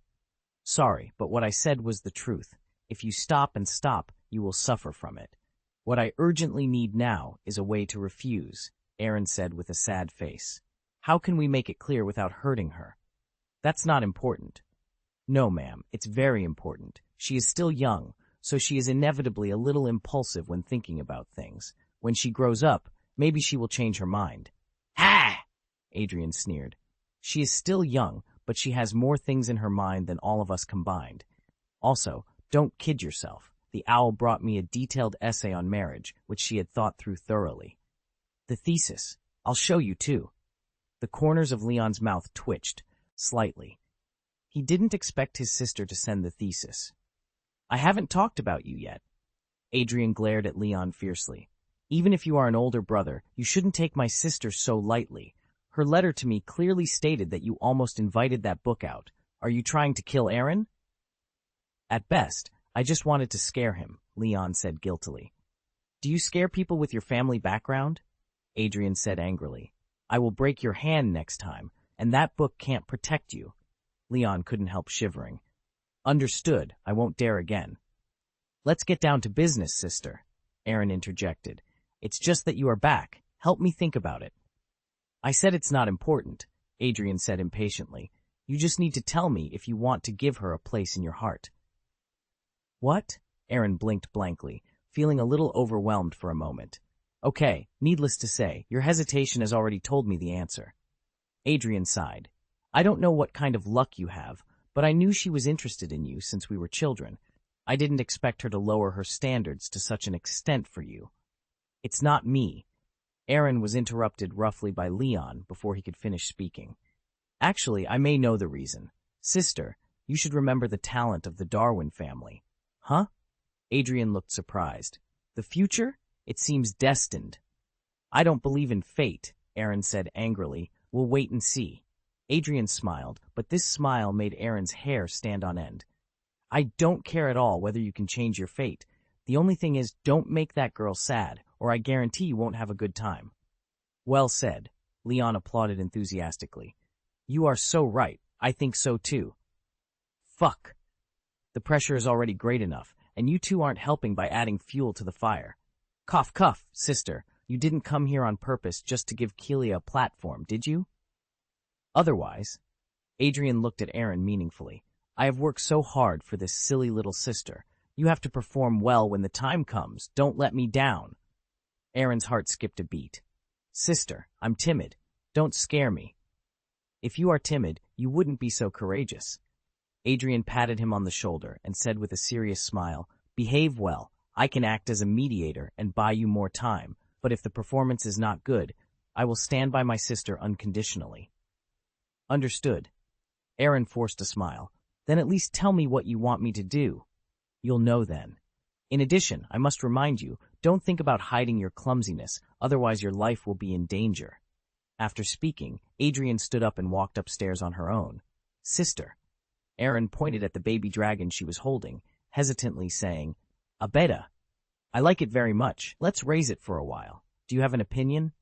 Sorry, but what I said was the truth. If you stop, you will suffer from it. What I urgently need now is a way to refuse, Aaron said with a sad face. How can we make it clear without hurting her? That's not important. No, ma'am, it's very important. She is still young, so she is inevitably a little impulsive when thinking about things. When she grows up, maybe she will change her mind. Ha! Adrian sneered. She is still young, but she has more things in her mind than all of us combined. Also, don't kid yourself. The owl brought me a detailed essay on marriage, which she had thought through thoroughly. The thesis. I'll show you, too. The corners of Leon's mouth twitched, slightly. He didn't expect his sister to send the thesis. I haven't talked about you yet. Adrian glared at Leon fiercely. Even if you are an older brother, you shouldn't take my sister so lightly. Her letter to me clearly stated that you almost invited that book out. Are you trying to kill Aaron? At best, I just wanted to scare him, Leon said guiltily. Do you scare people with your family background? Adrian said angrily. I will break your hand next time, and that book can't protect you. Leon couldn't help shivering. Understood, I won't dare again. Let's get down to business, sister, Aaron interjected. It's just that you are back. Help me think about it. I said it's not important, Adrian said impatiently. You just need to tell me if you want to give her a place in your heart. What? Aaron blinked blankly, feeling a little overwhelmed for a moment. Okay, needless to say, your hesitation has already told me the answer. Adrian sighed. I don't know what kind of luck you have, but I knew she was interested in you since we were children. I didn't expect her to lower her standards to such an extent for you. It's not me. Aaron was interrupted roughly by Leon before he could finish speaking. Actually, I may know the reason. Sister, you should remember the talent of the Darwin family. Huh? Adrian looked surprised. The future? It seems destined. I don't believe in fate, Aaron said angrily. We'll wait and see. Adrian smiled, but this smile made Aaron's hair stand on end. I don't care at all whether you can change your fate. The only thing is, don't make that girl sad, or I guarantee you won't have a good time. Well said, Leon applauded enthusiastically. You are so right. I think so too. Fuck. The pressure is already great enough, and you two aren't helping by adding fuel to the fire. Cough, cough, sister. You didn't come here on purpose just to give Keelia a platform, did you? Otherwise, Adrian looked at Aaron meaningfully. I have worked so hard for this silly little sister. You have to perform well when the time comes. Don't let me down. Aaron's heart skipped a beat. Sister, I'm timid. Don't scare me. If you are timid, you wouldn't be so courageous. Adrian patted him on the shoulder and said with a serious smile, Behave well. I can act as a mediator and buy you more time, but if the performance is not good, I will stand by my sister unconditionally. Understood. Aaron forced a smile. Then at least tell me what you want me to do. You'll know then. In addition, I must remind you, don't think about hiding your clumsiness, otherwise your life will be in danger. After speaking, Adrian stood up and walked upstairs on her own. Sister. Aaron pointed at the baby dragon she was holding, hesitantly saying, Abeda. I like it very much. Let's raise it for a while. Do you have an opinion?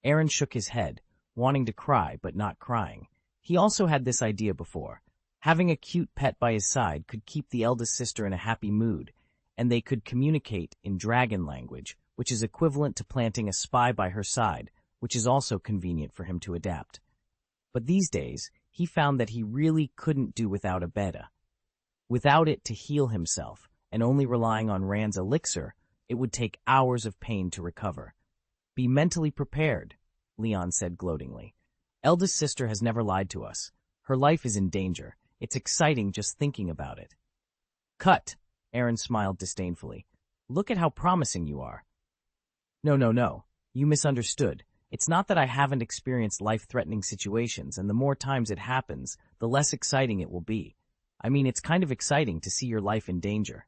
Aaron shook his head, wanting to cry but not crying. He also had this idea before. Having a cute pet by his side could keep the eldest sister in a happy mood, and they could communicate in dragon language, which is equivalent to planting a spy by her side, which is also convenient for him to adapt. But these days, he found that he really couldn't do without a beta. Without it to heal himself, and only relying on Rand's elixir, it would take hours of pain to recover. "Be mentally prepared," Leon said gloatingly. "Eldest sister has never lied to us. Her life is in danger. It's exciting just thinking about it." "Cut," Aaron smiled disdainfully. "Look at how promising you are." No. You misunderstood. It's not that I haven't experienced life-threatening situations, and the more times it happens, the less exciting it will be. I mean, it's kind of exciting to see your life in danger."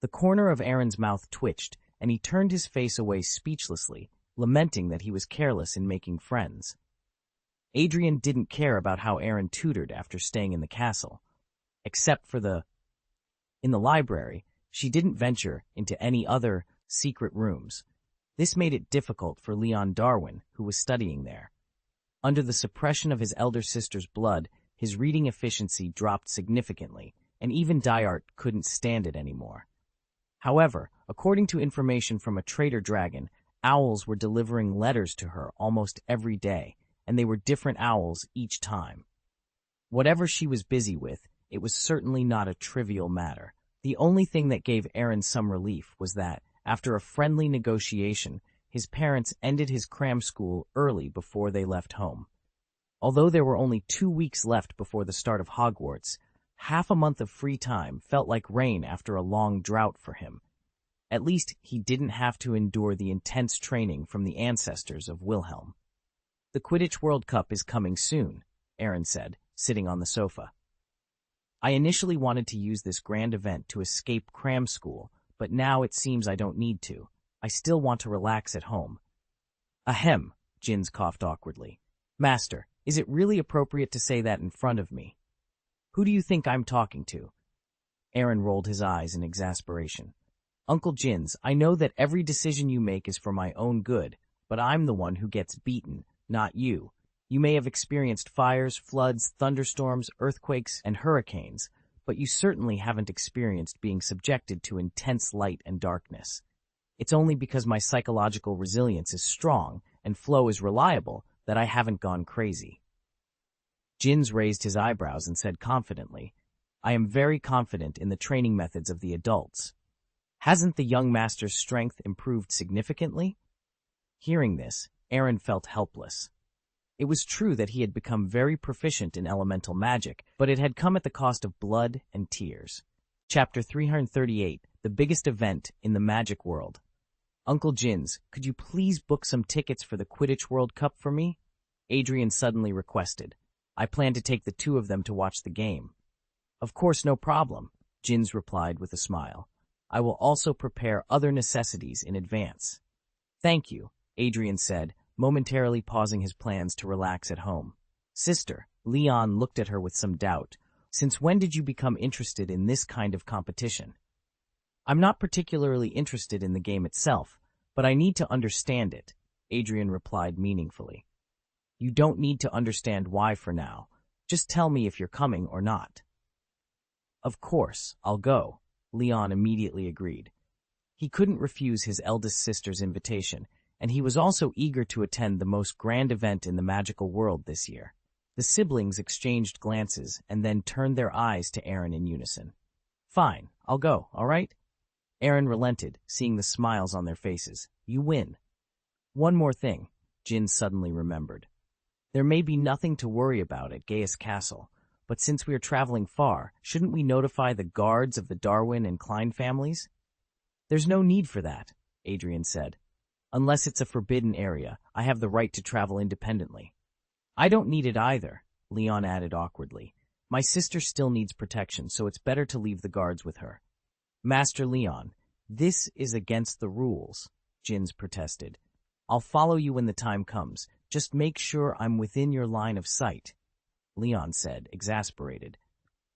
The corner of Aaron's mouth twitched, and he turned his face away speechlessly, lamenting that he was careless in making friends. Adrian didn't care about how Aaron tutored after staying in the castle. Except for in the library, she didn't venture into any other secret rooms. This made it difficult for Leon Darwin, who was studying there. Under the suppression of his elder sister's blood, his reading efficiency dropped significantly, and even Dyart couldn't stand it anymore. However, according to information from a trader dragon, owls were delivering letters to her almost every day, and they were different owls each time. Whatever she was busy with, it was certainly not a trivial matter. The only thing that gave Aaron some relief was that, after a friendly negotiation, his parents ended his cram school early before they left home. Although there were only 2 weeks left before the start of Hogwarts, half a month of free time felt like rain after a long drought for him. At least he didn't have to endure the intense training from the ancestors of Wilhelm. "The Quidditch World Cup is coming soon," Aaron said, sitting on the sofa. "I initially wanted to use this grand event to escape cram school, but now it seems I don't need to. I still want to relax at home." "Ahem," Jins coughed awkwardly. "Master, is it really appropriate to say that in front of me? Who do you think I'm talking to?" Aaron rolled his eyes in exasperation. "Uncle Jins, I know that every decision you make is for my own good, but I'm the one who gets beaten, not you. You may have experienced fires, floods, thunderstorms, earthquakes, and hurricanes, but you certainly haven't experienced being subjected to intense light and darkness. It's only because my psychological resilience is strong and flow is reliable that I haven't gone crazy." Jins raised his eyebrows and said confidently, "I am very confident in the training methods of the adults. Hasn't the young master's strength improved significantly?" Hearing this, Aaron felt helpless. It was true that he had become very proficient in elemental magic, but it had come at the cost of blood and tears. Chapter 338, The Biggest Event in the Magic World. "Uncle Jins, could you please book some tickets for the Quidditch World Cup for me?" Adrian suddenly requested. "I plan to take the 2 of them to watch the game." "Of course, no problem," Jins replied with a smile. "I will also prepare other necessities in advance." "Thank you," Adrian said, momentarily pausing his plans to relax at home. "Sister," Leon looked at her with some doubt, "since when did you become interested in this kind of competition?" "I'm not particularly interested in the game itself, but I need to understand it," Adrian replied meaningfully. "You don't need to understand why for now. Just tell me if you're coming or not." "Of course, I'll go," Leon immediately agreed. He couldn't refuse his eldest sister's invitation, and he was also eager to attend the most grand event in the magical world this year. The siblings exchanged glances and then turned their eyes to Aaron in unison. "Fine, I'll go, all right?" Aaron relented, seeing the smiles on their faces. "You win." "One more thing," Jin suddenly remembered. "There may be nothing to worry about at Gaius Castle, but since we are traveling far, shouldn't we notify the guards of the Darwin and Klein families?" "There's no need for that," Adrian said. "Unless it's a forbidden area, I have the right to travel independently." "I don't need it either," Leon added awkwardly. "My sister still needs protection, so it's better to leave the guards with her." "Master Leon, this is against the rules," Jins protested. "I'll follow you when the time comes. Just make sure I'm within your line of sight," Leon said, exasperated.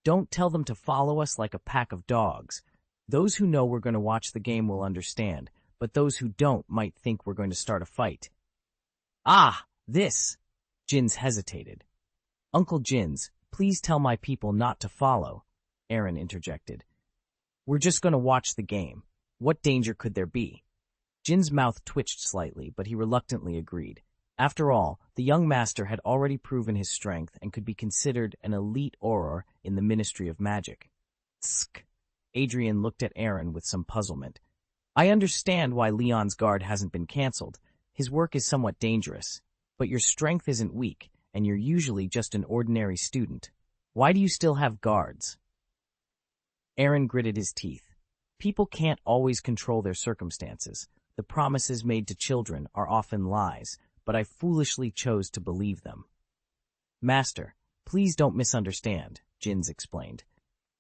"Don't tell them to follow us like a pack of dogs. Those who know we're going to watch the game will understand, but those who don't might think we're going to start a fight." "Ah, this!" Jins hesitated. "Uncle Jins, please tell my people not to follow," Aaron interjected. "We're just going to watch the game. What danger could there be?" Jin's mouth twitched slightly, but he reluctantly agreed. After all, the young master had already proven his strength and could be considered an elite auror in the Ministry of Magic. Tsk. Adrian looked at Aaron with some puzzlement. I understand why Leon's guard hasn't been cancelled. His work is somewhat dangerous. But your strength isn't weak, and you're usually just an ordinary student. Why do you still have guards? Aaron gritted his teeth. People can't always control their circumstances. The promises made to children are often lies, but I foolishly chose to believe them. Master, please don't misunderstand, Jins explained.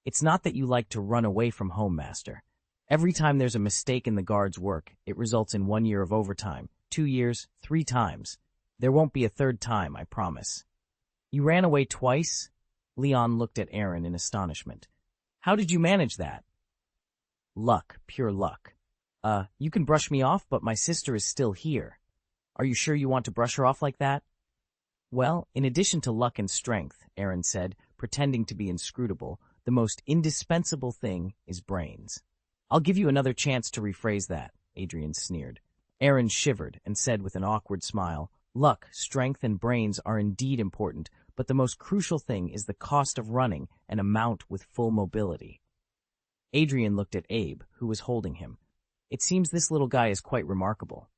It's not that you like to run away from home, Master. Every time there's a mistake in the guard's work, it results in 1 year of overtime, 2 years, 3 times. There won't be a third time, I promise. You ran away twice? Leon looked at Aaron in astonishment. How did you manage that? Luck, pure luck. You can brush me off, but my sister is still here. Are you sure you want to brush her off like that? Well, in addition to luck and strength, Aaron said, pretending to be inscrutable, the most indispensable thing is brains. I'll give you another chance to rephrase that, Adrian sneered. Aaron shivered and said with an awkward smile, Luck, strength, and brains are indeed important, but the most crucial thing is the cost of running and a mount with full mobility. Adrian looked at Abe, who was holding him. It seems this little guy is quite remarkable.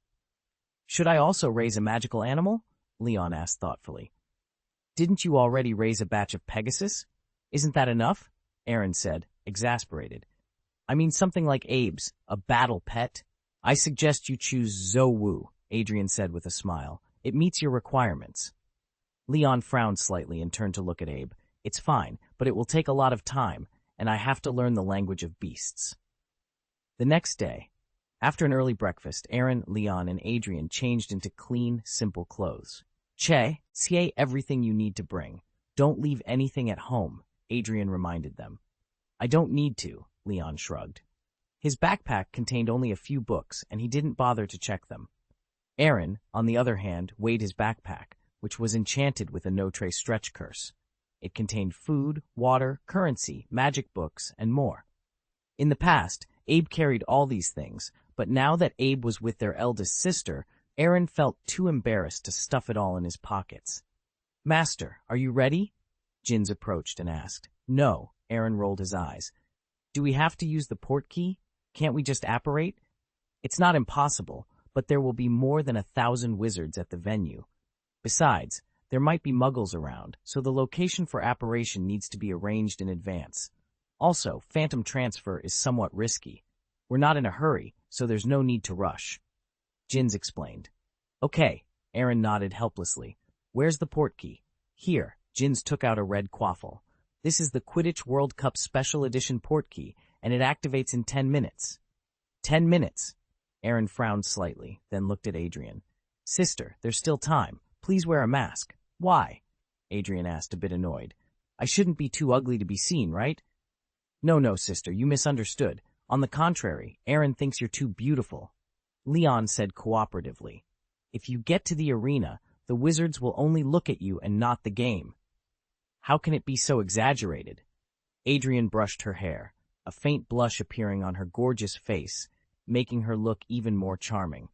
Should I also raise a magical animal? Leon asked thoughtfully. Didn't you already raise a batch of Pegasus? Isn't that enough? Aaron said, exasperated. I mean something like Abe's, a battle pet. I suggest you choose Zowu, Adrian said with a smile. It meets your requirements. Leon frowned slightly and turned to look at Abe. It's fine, but it will take a lot of time, and I have to learn the language of beasts. The next day, after an early breakfast, Aaron, Leon, and Adrian changed into clean, simple clothes. Che, see everything you need to bring. Don't leave anything at home, Adrian reminded them. I don't need to, Leon shrugged. His backpack contained only a few books, and he didn't bother to check them. Aaron, on the other hand, weighed his backpack, which was enchanted with a no-tray stretch curse. It contained food, water, currency, magic books, and more. In the past, Abe carried all these things, but now that Abe was with their eldest sister, Aaron felt too embarrassed to stuff it all in his pockets. Master, are you ready? Jins approached and asked. No, Aaron rolled his eyes. Do we have to use the port key? Can't we just apparate? It's not impossible, but there will be more than 1,000 wizards at the venue. Besides, there might be muggles around, so the location for apparition needs to be arranged in advance. Also, phantom transfer is somewhat risky. We're not in a hurry, so there's no need to rush. Jins explained. Okay, Aaron nodded helplessly. Where's the port key? Here, Jins took out a red quaffle. This is the Quidditch World Cup Special Edition port key, and it activates in 10 minutes. 10 minutes? Aaron frowned slightly, then looked at Adrian. Sister, there's still time. Please wear a mask. Why? Adrian asked, a bit annoyed. I shouldn't be too ugly to be seen, right? No, sister, you misunderstood. On the contrary, Aaron thinks you're too beautiful. Leon said cooperatively. If you get to the arena, the wizards will only look at you and not the game. How can it be so exaggerated? Adrian brushed her hair, a faint blush appearing on her gorgeous face, making her look even more charming.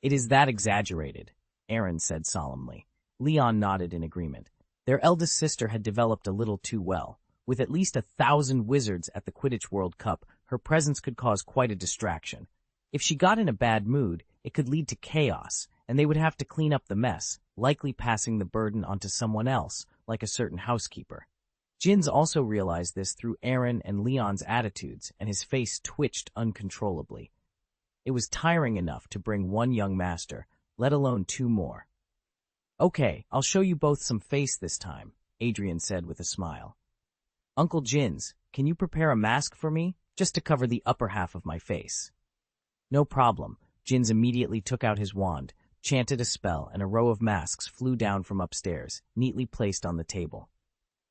It is that exaggerated, Aaron said solemnly. Leon nodded in agreement. Their eldest sister had developed a little too well. With at least 1,000 wizards at the Quidditch World Cup, her presence could cause quite a distraction. If she got in a bad mood, it could lead to chaos, and they would have to clean up the mess, likely passing the burden onto someone else, like a certain housekeeper. Jins also realized this through Aaron and Leon's attitudes, and his face twitched uncontrollably. It was tiring enough to bring one young master, let alone 2 more. Okay, I'll show you both some face this time, Adrian said with a smile. Uncle Jins, can you prepare a mask for me, just to cover the upper half of my face? No problem. Jins immediately took out his wand, chanted a spell, and a row of masks flew down from upstairs, neatly placed on the table.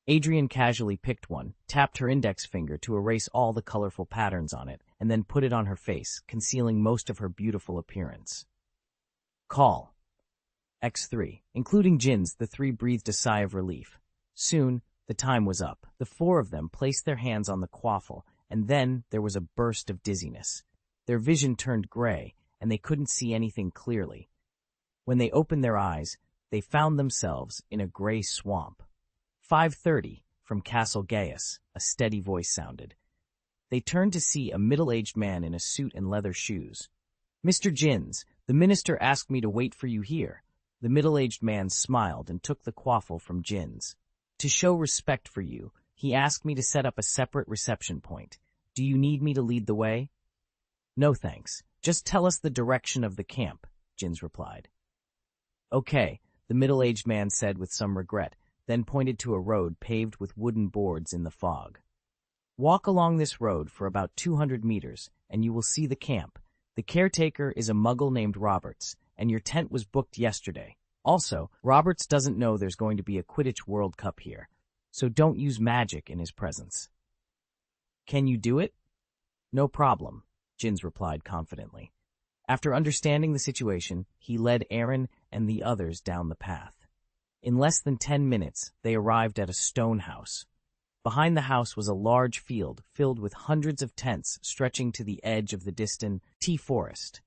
Adrian casually picked one, tapped her index finger to erase all the colorful patterns on it, and then put it on her face, concealing most of her beautiful appearance. Call. X3. Including Jins, the 3 breathed a sigh of relief. Soon, the time was up. The 4 of them placed their hands on the quaffle, and then there was a burst of dizziness. Their vision turned gray, and they couldn't see anything clearly. When they opened their eyes, they found themselves in a gray swamp. 5:30, from Castle Gaius, a steady voice sounded. They turned to see a middle-aged man in a suit and leather shoes. "Mr. Jins, the minister asked me to wait for you here." The middle-aged man smiled and took the quaffle from Jins. "To show respect for you, he asked me to set up a separate reception point. Do you need me to lead the way?" "No thanks. Just tell us the direction of the camp," Jins replied. "Okay," the middle-aged man said with some regret, then pointed to a road paved with wooden boards in the fog. "Walk along this road for about 200 meters, and you will see the camp. The caretaker is a muggle named Roberts, and your tent was booked yesterday. Also, Roberts doesn't know there's going to be a Quidditch World Cup here, so don't use magic in his presence." "Can you do it?" "No problem," Jins replied confidently. After understanding the situation, he led Aaron and the others down the path. In less than 10 minutes, they arrived at a stone house. Behind the house was a large field filled with hundreds of tents stretching to the edge of the distant tea forest.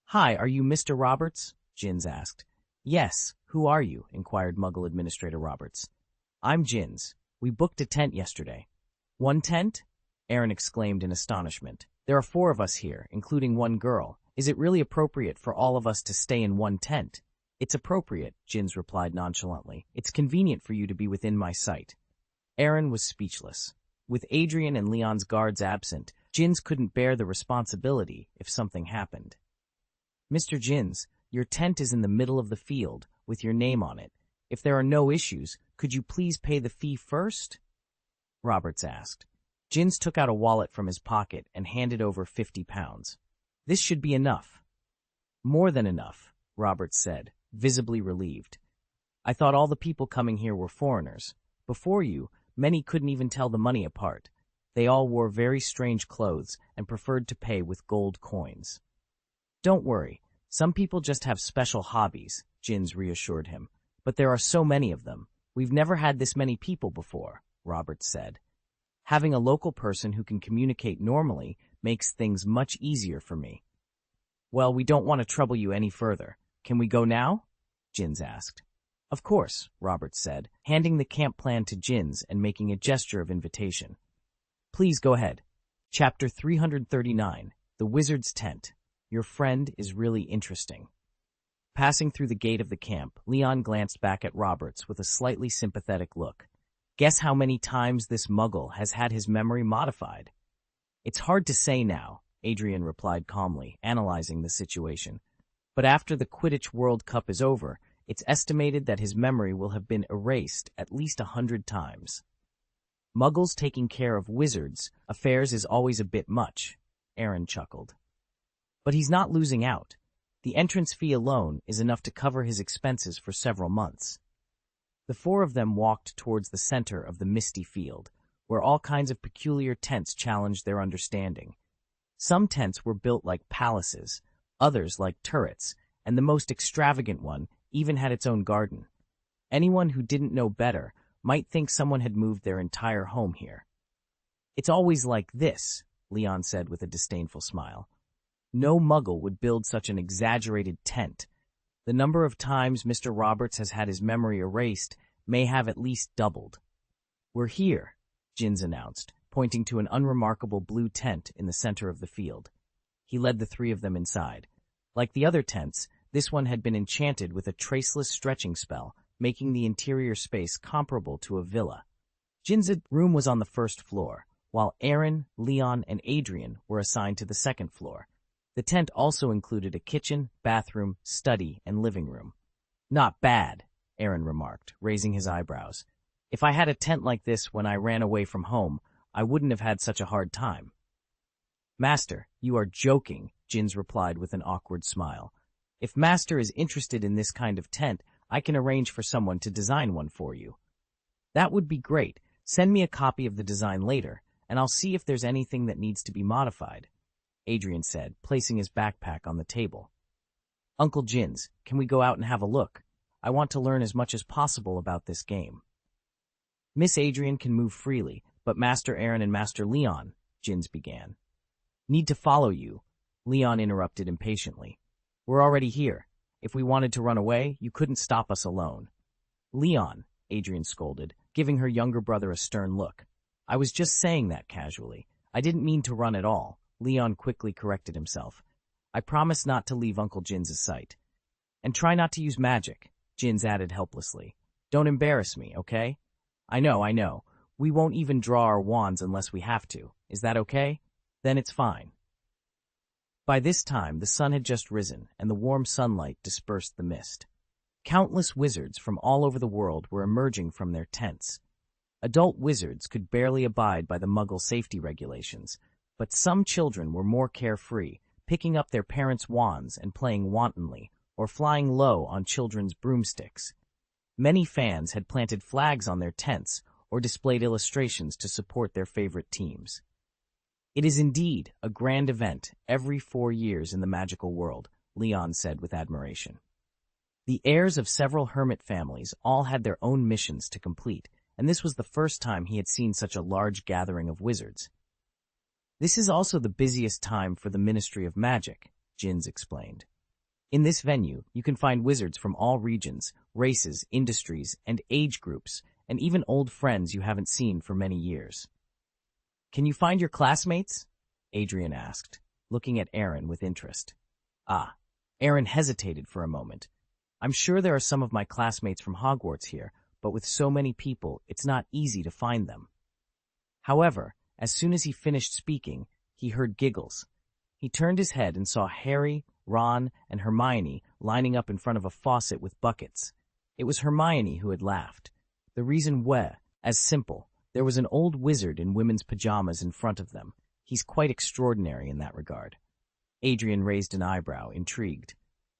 "Hi, are you Mr. Roberts?" Jins asked. "Yes, who are you?" inquired Muggle Administrator Roberts. "I'm Jins. We booked a tent yesterday." "One tent?" Aaron exclaimed in astonishment. "There are 4 of us here, including one girl. Is it really appropriate for all of us to stay in one tent?" "It's appropriate," Jins replied nonchalantly. "It's convenient for you to be within my sight." Aaron was speechless. With Adrian and Leon's guards absent, Jins couldn't bear the responsibility if something happened. "Mr. Jins, your tent is in the middle of the field, with your name on it. If there are no issues, could you please pay the fee first?" Roberts asked. Jins took out a wallet from his pocket and handed over 50 pounds. "This should be enough." "More than enough," Roberts said, visibly relieved. "I thought all the people coming here were foreigners. Before you, many couldn't even tell the money apart. They all wore very strange clothes and preferred to pay with gold coins." "Don't worry. Some people just have special hobbies," Jins reassured him. "But there are so many of them. We've never had this many people before," Roberts said. "Having a local person who can communicate normally makes things much easier for me." "Well, we don't want to trouble you any further. Can we go now?" Jins asked. "Of course," Roberts said, handing the camp plan to Jins and making a gesture of invitation. "Please go ahead." Chapter 339, The Wizard's Tent. Your friend is really interesting. Passing through the gate of the camp, Leon glanced back at Roberts with a slightly sympathetic look. Guess how many times this muggle has had his memory modified? "It's hard to say now," Adrian replied calmly, analyzing the situation. "But after the Quidditch World Cup is over, it's estimated that his memory will have been erased at least 100 times. Muggles taking care of wizards' affairs is always a bit much," Aaron chuckled. "But he's not losing out. The entrance fee alone is enough to cover his expenses for several months." The 4 of them walked towards the center of the misty field, where all kinds of peculiar tents challenged their understanding. Some tents were built like palaces, others like turrets, and the most extravagant one even had its own garden. Anyone who didn't know better might think someone had moved their entire home here. "It's always like this," Leon said with a disdainful smile. "No muggle would build such an exaggerated tent. The number of times Mr. Roberts has had his memory erased may have at least doubled." "We're here," Jins announced, pointing to an unremarkable blue tent in the center of the field. He led the 3 of them inside. Like the other tents, this one had been enchanted with a traceless stretching spell, making the interior space comparable to a villa. Jin's room was on the 1st floor, while Aaron, Leon, and Adrian were assigned to the 2nd floor. The tent also included a kitchen, bathroom, study, and living room. "Not bad," Aaron remarked, raising his eyebrows. "If I had a tent like this when I ran away from home, I wouldn't have had such a hard time." "Master, you are joking," Jins replied with an awkward smile. "If Master is interested in this kind of tent, I can arrange for someone to design one for you." "That would be great. Send me a copy of the design later, and I'll see if there's anything that needs to be modified," Adrian said, placing his backpack on the table. "Uncle Jins, can we go out and have a look? I want to learn as much as possible about this game." "Miss Adrian can move freely, but Master Aaron and Master Leon," Jins began. "Need to follow you," Leon interrupted impatiently. "We're already here. If we wanted to run away, you couldn't stop us alone. Leon, Adrian scolded, giving her younger brother a stern look. I was just saying that casually. I didn't mean to run at all. Leon quickly corrected himself. I promise not to leave Uncle Jin's sight. And try not to use magic, Jins added helplessly. Don't embarrass me, okay? I know. We won't even draw our wands unless we have to. Is that okay? Then it's fine. By this time, the sun had just risen, and the warm sunlight dispersed the mist. Countless wizards from all over the world were emerging from their tents. Adult wizards could barely abide by the Muggle safety regulations, but some children were more carefree, picking up their parents' wands and playing wantonly, or flying low on children's broomsticks. Many fans had planted flags on their tents or displayed illustrations to support their favorite teams. It is indeed a grand event every 4 years in the magical world, Leon said with admiration. The heirs of several hermit families all had their own missions to complete, and this was the first time he had seen such a large gathering of wizards. This is also the busiest time for the Ministry of Magic, Jins explained. In this venue, you can find wizards from all regions, races, industries, and age groups, and even old friends you haven't seen for many years. Can you find your classmates? Adrian asked, looking at Aaron with interest. Aaron hesitated for a moment. I'm sure there are some of my classmates from Hogwarts here, but with so many people, it's not easy to find them. However, as soon as he finished speaking, he heard giggles. He turned his head and saw Harry, Ron, and Hermione lining up in front of a faucet with buckets. It was Hermione who had laughed. The reason was as simple. There was an old wizard in women's pajamas in front of them. He's quite extraordinary in that regard. Adrian raised an eyebrow, intrigued.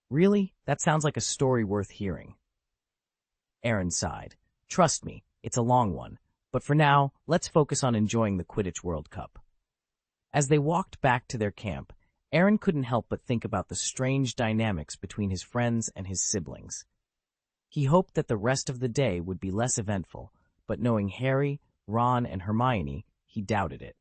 Really? That sounds like a story worth hearing. Aaron sighed. Trust me, it's a long one. But for now, let's focus on enjoying the Quidditch World Cup. As they walked back to their camp, Aaron couldn't help but think about the strange dynamics between his friends and his siblings. He hoped that the rest of the day would be less eventful, but knowing Harry, Ron, and Hermione, he doubted it.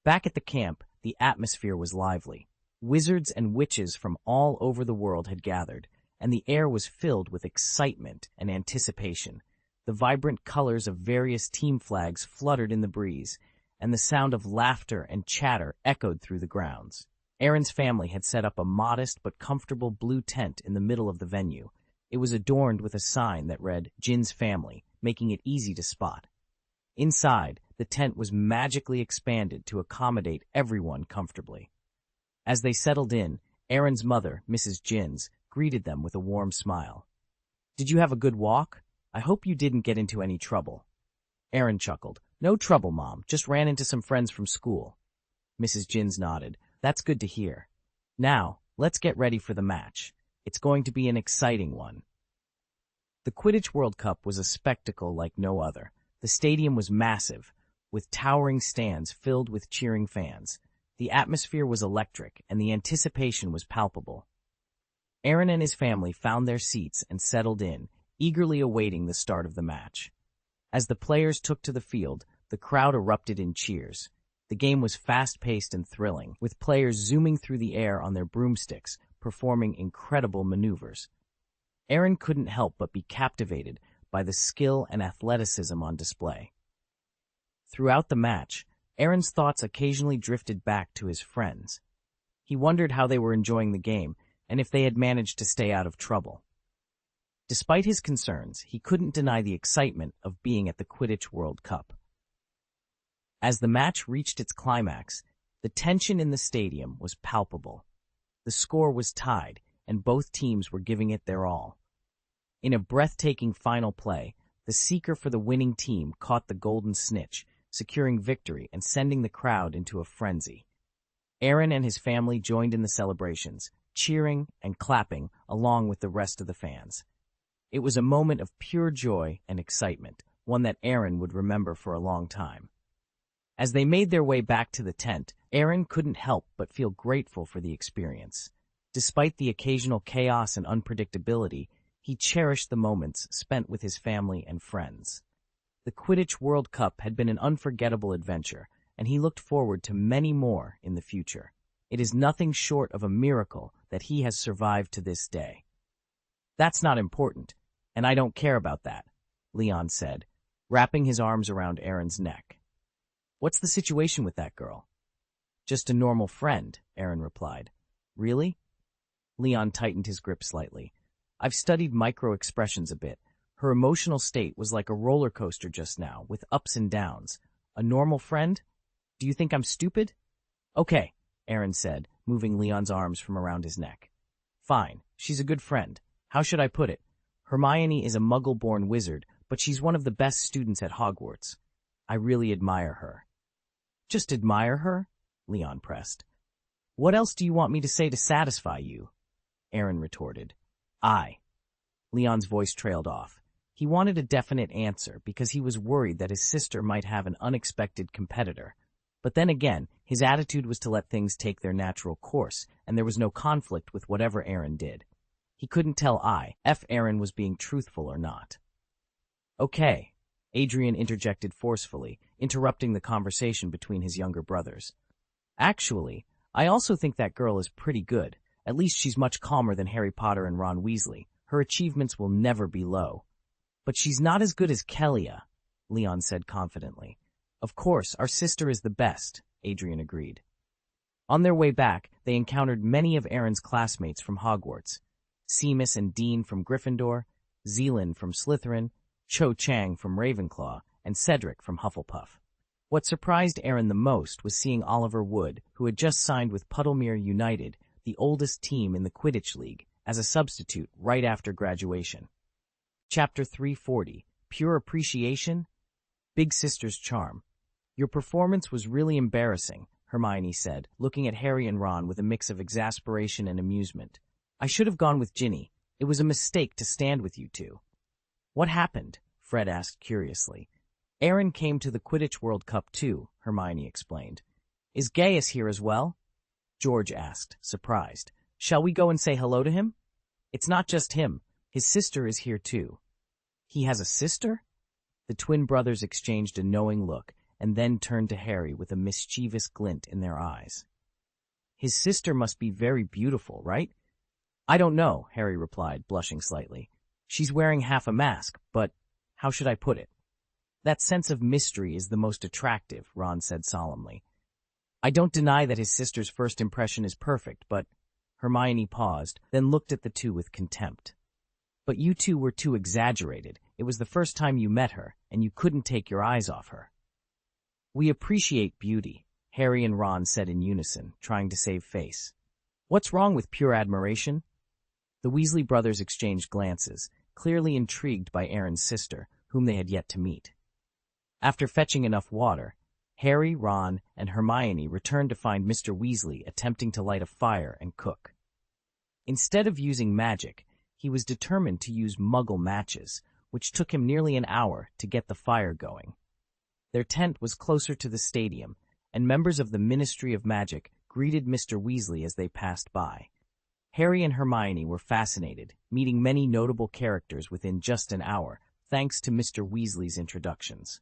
Back at the camp, the atmosphere was lively. Wizards and witches from all over the world had gathered, and the air was filled with excitement and anticipation. The vibrant colors of various team flags fluttered in the breeze, and the sound of laughter and chatter echoed through the grounds. Aaron's family had set up a modest but comfortable blue tent in the middle of the venue. It was adorned with a sign that read, Jin's Family, making it easy to spot. Inside, the tent was magically expanded to accommodate everyone comfortably. As they settled in, Aaron's mother, Mrs. Jins, greeted them with a warm smile. Did you have a good walk? I hope you didn't get into any trouble. Aaron chuckled. No trouble, Mom. Just ran into some friends from school. Mrs. Jins nodded. That's good to hear. Now, let's get ready for the match. It's going to be an exciting one. The Quidditch World Cup was a spectacle like no other. The stadium was massive, with towering stands filled with cheering fans. The atmosphere was electric, and the anticipation was palpable. Aaron and his family found their seats and settled in, eagerly awaiting the start of the match. As the players took to the field, the crowd erupted in cheers. The game was fast-paced and thrilling, with players zooming through the air on their broomsticks, performing incredible maneuvers. Aaron couldn't help but be captivated by the skill and athleticism on display. Throughout the match, Aaron's thoughts occasionally drifted back to his friends. He wondered how they were enjoying the game and if they had managed to stay out of trouble. Despite his concerns, he couldn't deny the excitement of being at the Quidditch World Cup. As the match reached its climax, the tension in the stadium was palpable. The score was tied, and both teams were giving it their all. In a breathtaking final play, the seeker for the winning team caught the golden snitch, securing victory and sending the crowd into a frenzy. Aaron and his family joined in the celebrations, cheering and clapping along with the rest of the fans. It was a moment of pure joy and excitement, one that Aaron would remember for a long time. As they made their way back to the tent, Aaron couldn't help but feel grateful for the experience. Despite the occasional chaos and unpredictability, he cherished the moments spent with his family and friends. The Quidditch World Cup had been an unforgettable adventure, and he looked forward to many more in the future. It is nothing short of a miracle that he has survived to this day. That's not important, and I don't care about that, Leon said, wrapping his arms around Aaron's neck. What's the situation with that girl? Just a normal friend, Aaron replied. Really? Leon tightened his grip slightly. I've studied micro-expressions a bit. Her emotional state was like a roller coaster just now, with ups and downs. A normal friend? Do you think I'm stupid? Okay, Aaron said, moving Leon's arms from around his neck. Fine, she's a good friend. How should I put it? Hermione is a muggle-born wizard, but she's one of the best students at Hogwarts. I really admire her. Just admire her? Leon pressed. What else do you want me to say to satisfy you? Aaron retorted. Leon's voice trailed off. He wanted a definite answer because he was worried that his sister might have an unexpected competitor. But then again, his attitude was to let things take their natural course, and there was no conflict with whatever Aaron did. He couldn't tell if Aaron was being truthful or not. Okay, Adrian interjected forcefully, interrupting the conversation between his younger brothers. Actually, I also think that girl is pretty good. At least she's much calmer than Harry Potter and Ron Weasley. Her achievements will never be low. But she's not as good as Kelia, Leon said confidently. Of course, our sister is the best, Adrian agreed. On their way back, they encountered many of Aaron's classmates from Hogwarts. Seamus and Dean from Gryffindor, Zealand from Slytherin, Cho Chang from Ravenclaw, and Cedric from Hufflepuff. What surprised Aaron the most was seeing Oliver Wood, who had just signed with Puddlemere United, the oldest team in the Quidditch League, as a substitute right after graduation. Chapter 340, Pure Appreciation? Big Sister's Charm. Your performance was really embarrassing, Hermione said, looking at Harry and Ron with a mix of exasperation and amusement. I should have gone with Ginny. It was a mistake to stand with you two. What happened? Fred asked curiously. Aaron came to the Quidditch World Cup too, Hermione explained. Is Gaius here as well? George asked, surprised. Shall we go and say hello to him? It's not just him. His sister is here too. He has a sister? The twin brothers exchanged a knowing look and then turned to Harry with a mischievous glint in their eyes. His sister must be very beautiful, right? I don't know, Harry replied, blushing slightly. She's wearing half a mask, but how should I put it? That sense of mystery is the most attractive, Ron said solemnly. I don't deny that his sister's first impression is perfect, but Hermione paused, then looked at the two with contempt. But you two were too exaggerated. It was the first time you met her, and you couldn't take your eyes off her. We appreciate beauty, Harry and Ron said in unison, trying to save face. What's wrong with pure admiration? The Weasley brothers exchanged glances, clearly intrigued by Aaron's sister, whom they had yet to meet. After fetching enough water, Harry, Ron, and Hermione returned to find Mr. Weasley attempting to light a fire and cook. Instead of using magic, he was determined to use Muggle matches, which took him nearly an hour to get the fire going. Their tent was closer to the stadium, and members of the Ministry of Magic greeted Mr. Weasley as they passed by. Harry and Hermione were fascinated, meeting many notable characters within just an hour, thanks to Mr. Weasley's introductions.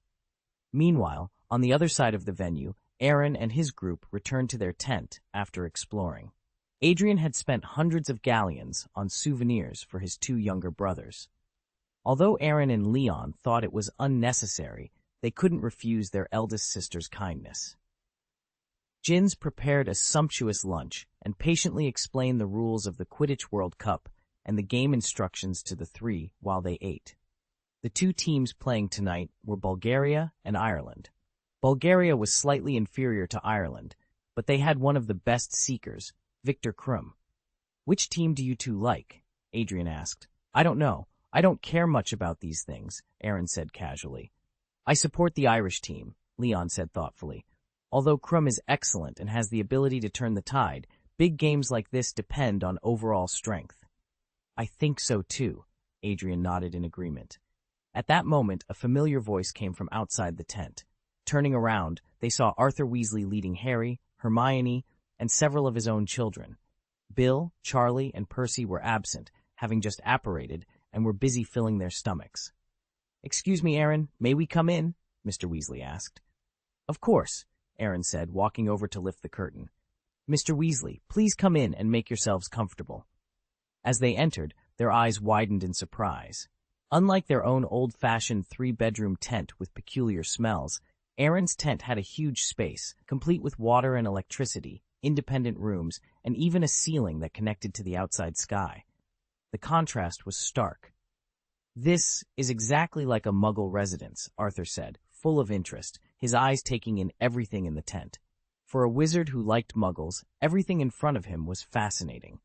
Meanwhile, on the other side of the venue, Aaron and his group returned to their tent after exploring. Adrian had spent hundreds of galleons on souvenirs for his two younger brothers. Although Aaron and Leon thought it was unnecessary, they couldn't refuse their eldest sister's kindness. Gins prepared a sumptuous lunch and patiently explained the rules of the Quidditch World Cup and the game instructions to the three while they ate. The two teams playing tonight were Bulgaria and Ireland. Bulgaria was slightly inferior to Ireland, but they had one of the best seekers, Victor Krum. Which team do you two like? Adrian asked. I don't know. I don't care much about these things, Aaron said casually. I support the Irish team, Leon said thoughtfully. Although Krum is excellent and has the ability to turn the tide, big games like this depend on overall strength. I think so too, Adrian nodded in agreement. At that moment, a familiar voice came from outside the tent. Turning around, they saw Arthur Weasley leading Harry, Hermione, and several of his own children. Bill, Charlie, and Percy were absent, having just apparated, and were busy filling their stomachs. Excuse me, Aaron, may we come in? Mr. Weasley asked. Of course, Aaron said, walking over to lift the curtain. Mr. Weasley, please come in and make yourselves comfortable. As they entered, their eyes widened in surprise. Unlike their own old-fashioned three-bedroom tent with peculiar smells, Aaron's tent had a huge space, complete with water and electricity, independent rooms, and even a ceiling that connected to the outside sky. The contrast was stark. "This is exactly like a Muggle residence," Arthur said, full of interest, his eyes taking in everything in the tent. For a wizard who liked Muggles, everything in front of him was fascinating.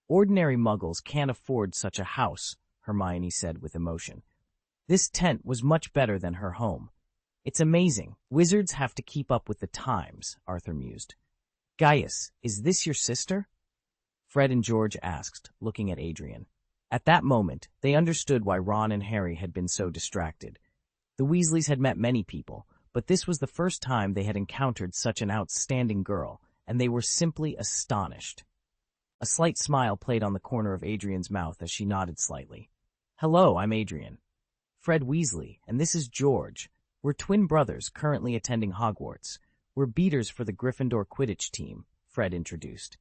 "Ordinary Muggles can't afford such a house," Hermione said with emotion. This tent was much better than her home. "It's amazing. Wizards have to keep up with the times," Arthur mused. "Gaius, is this your sister?" Fred and George asked, looking at Adrian. At that moment, they understood why Ron and Harry had been so distracted. The Weasleys had met many people, but this was the first time they had encountered such an outstanding girl, and they were simply astonished. A slight smile played on the corner of Adrian's mouth as she nodded slightly. "Hello, I'm Adrian. Fred Weasley, and this is George. We're twin brothers currently attending Hogwarts. We're beaters for the Gryffindor Quidditch team," Fred introduced.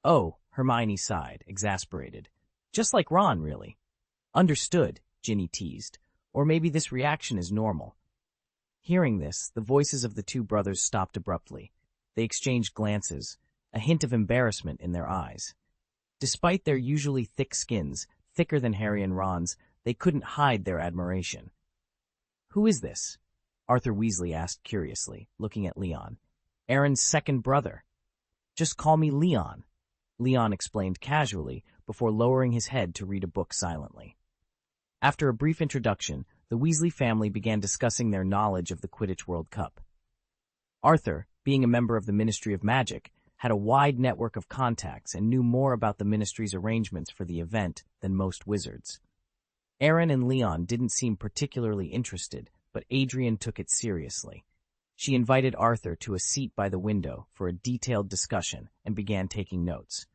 "Oh," Hermione sighed, exasperated. "Just like Ron, really." "Understood," Ginny teased. "Or maybe this reaction is normal." Hearing this, the voices of the two brothers stopped abruptly. They exchanged glances, a hint of embarrassment in their eyes. Despite their usually thick skins, thicker than Harry and Ron's, they couldn't hide their admiration. "Who is this?" Arthur Weasley asked curiously, looking at Leon. "Aaron's second brother." "Just call me Leon," Leon explained casually before lowering his head to read a book silently. After a brief introduction, the Weasley family began discussing their knowledge of the Quidditch World Cup. Arthur, being a member of the Ministry of Magic, had a wide network of contacts and knew more about the Ministry's arrangements for the event than most wizards. Aaron and Leon didn't seem particularly interested, but Adrian took it seriously. She invited Arthur to a seat by the window for a detailed discussion and began taking notes.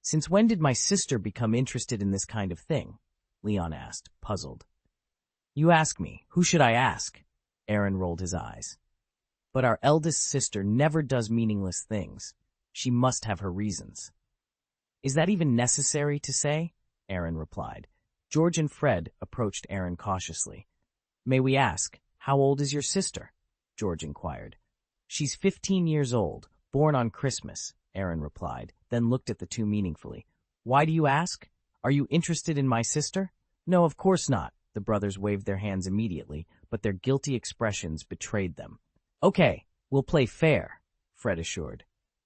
"Since when did my sister become interested in this kind of thing?" Leon asked, puzzled. "You ask me. Who should I ask?" Aaron rolled his eyes. "But our eldest sister never does meaningless things. She must have her reasons." "Is that even necessary to say?" Aaron replied. George and Fred approached Aaron cautiously. "May we ask, how old is your sister?" George inquired. "She's 15 years old, born on Christmas," Aaron replied, then looked at the two meaningfully. "Why do you ask? Are you interested in my sister?" "No, of course not." The brothers waved their hands immediately, but their guilty expressions betrayed them. "Okay, we'll play fair," Fred assured.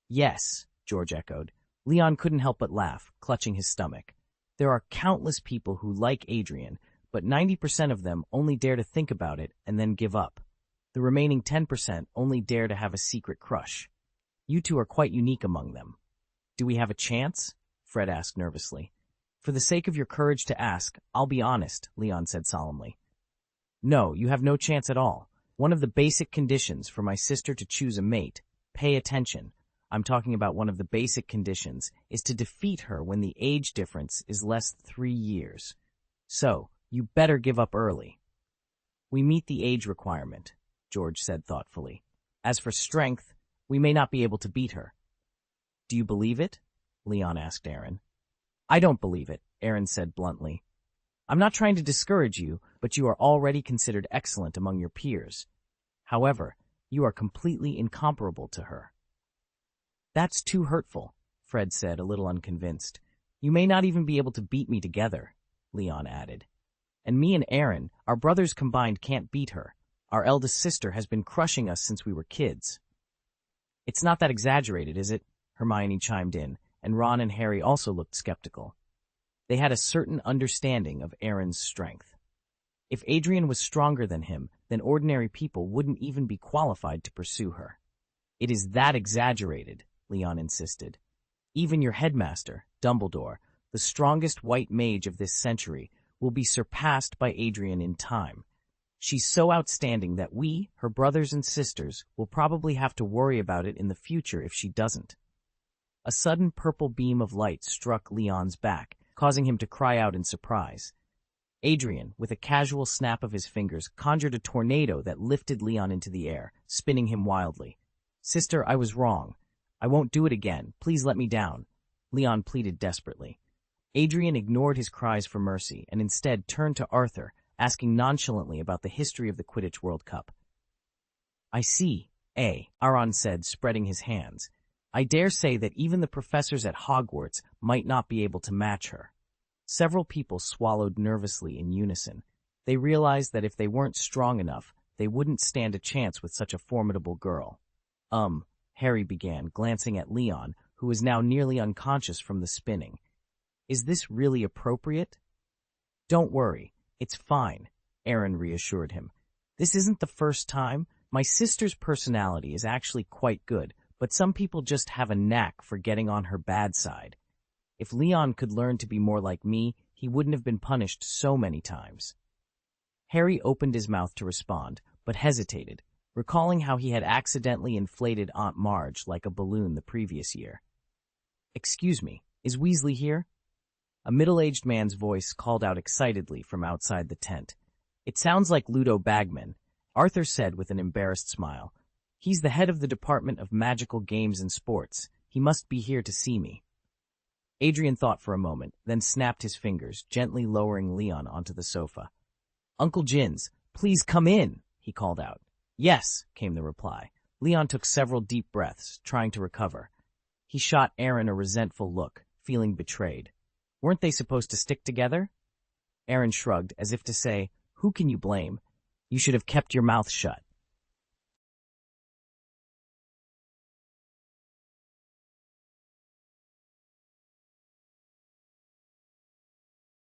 "Yes," George echoed. Leon couldn't help but laugh, clutching his stomach. There are countless people who like Adrian, but 90% of them only dare to think about it and then give up. The remaining 10% only dare to have a secret crush. You two are quite unique among them. "Do we have a chance?" Fred asked nervously. "For the sake of your courage to ask, I'll be honest," Leon said solemnly. "No, you have no chance at all. One of the basic conditions for my sister to choose a mate, pay attention, I'm talking about one of the basic conditions, is to defeat her when the age difference is less than 3 years. So, you better give up early." "We meet the age requirement," George said thoughtfully. "As for strength, we may not be able to beat her." "Do you believe it?" Leon asked Aaron. "I don't believe it," Aaron said bluntly. "I'm not trying to discourage you, but you are already considered excellent among your peers. However, you are completely incomparable to her." "That's too hurtful," Fred said, a little unconvinced. "You may not even be able to beat me together," Leon added. "And me and Aaron, our brothers combined, can't beat her. Our eldest sister has been crushing us since we were kids." "It's not that exaggerated, is it?" Hermione chimed in, and Ron and Harry also looked skeptical. They had a certain understanding of Aaron's strength. If Adrian was stronger than him, then ordinary people wouldn't even be qualified to pursue her. "It is that exaggerated," Leon insisted. "Even your headmaster, Dumbledore, the strongest white mage of this century, will be surpassed by Adrian in time. She's so outstanding that we, her brothers and sisters, will probably have to worry about it in the future if she doesn't." A sudden purple beam of light struck Leon's back, causing him to cry out in surprise. Adrian, with a casual snap of his fingers, conjured a tornado that lifted Leon into the air, spinning him wildly. "Sister, I was wrong. I won't do it again. Please let me down. Leon pleaded desperately. Adrian ignored his cries for mercy and instead turned to Arthur, asking nonchalantly about the history of the Quidditch World Cup. I see, Aaron said, spreading his hands. I dare say that even the professors at Hogwarts might not be able to match her. Several people swallowed nervously in unison. They realized that if they weren't strong enough, they wouldn't stand a chance with such a formidable girl. Harry began, glancing at Leon, who was now nearly unconscious from the spinning. Is this really appropriate? Don't worry, it's fine, Aaron reassured him. This isn't the first time. My sister's personality is actually quite good, but some people just have a knack for getting on her bad side. If Leon could learn to be more like me, he wouldn't have been punished so many times. Harry opened his mouth to respond, but hesitated, recalling how he had accidentally inflated Aunt Marge like a balloon the previous year. Excuse me, is Weasley here? A middle-aged man's voice called out excitedly from outside the tent. It sounds like Ludo Bagman, Arthur said with an embarrassed smile. He's the head of the Department of Magical Games and Sports. He must be here to see me. Adrian thought for a moment, then snapped his fingers, gently lowering Leon onto the sofa. Uncle Jins, please come in, he called out. Yes, came the reply. Leon took several deep breaths, trying to recover. He shot Aaron a resentful look, feeling betrayed. Weren't they supposed to stick together? Aaron shrugged, as if to say, who can you blame? You should have kept your mouth shut.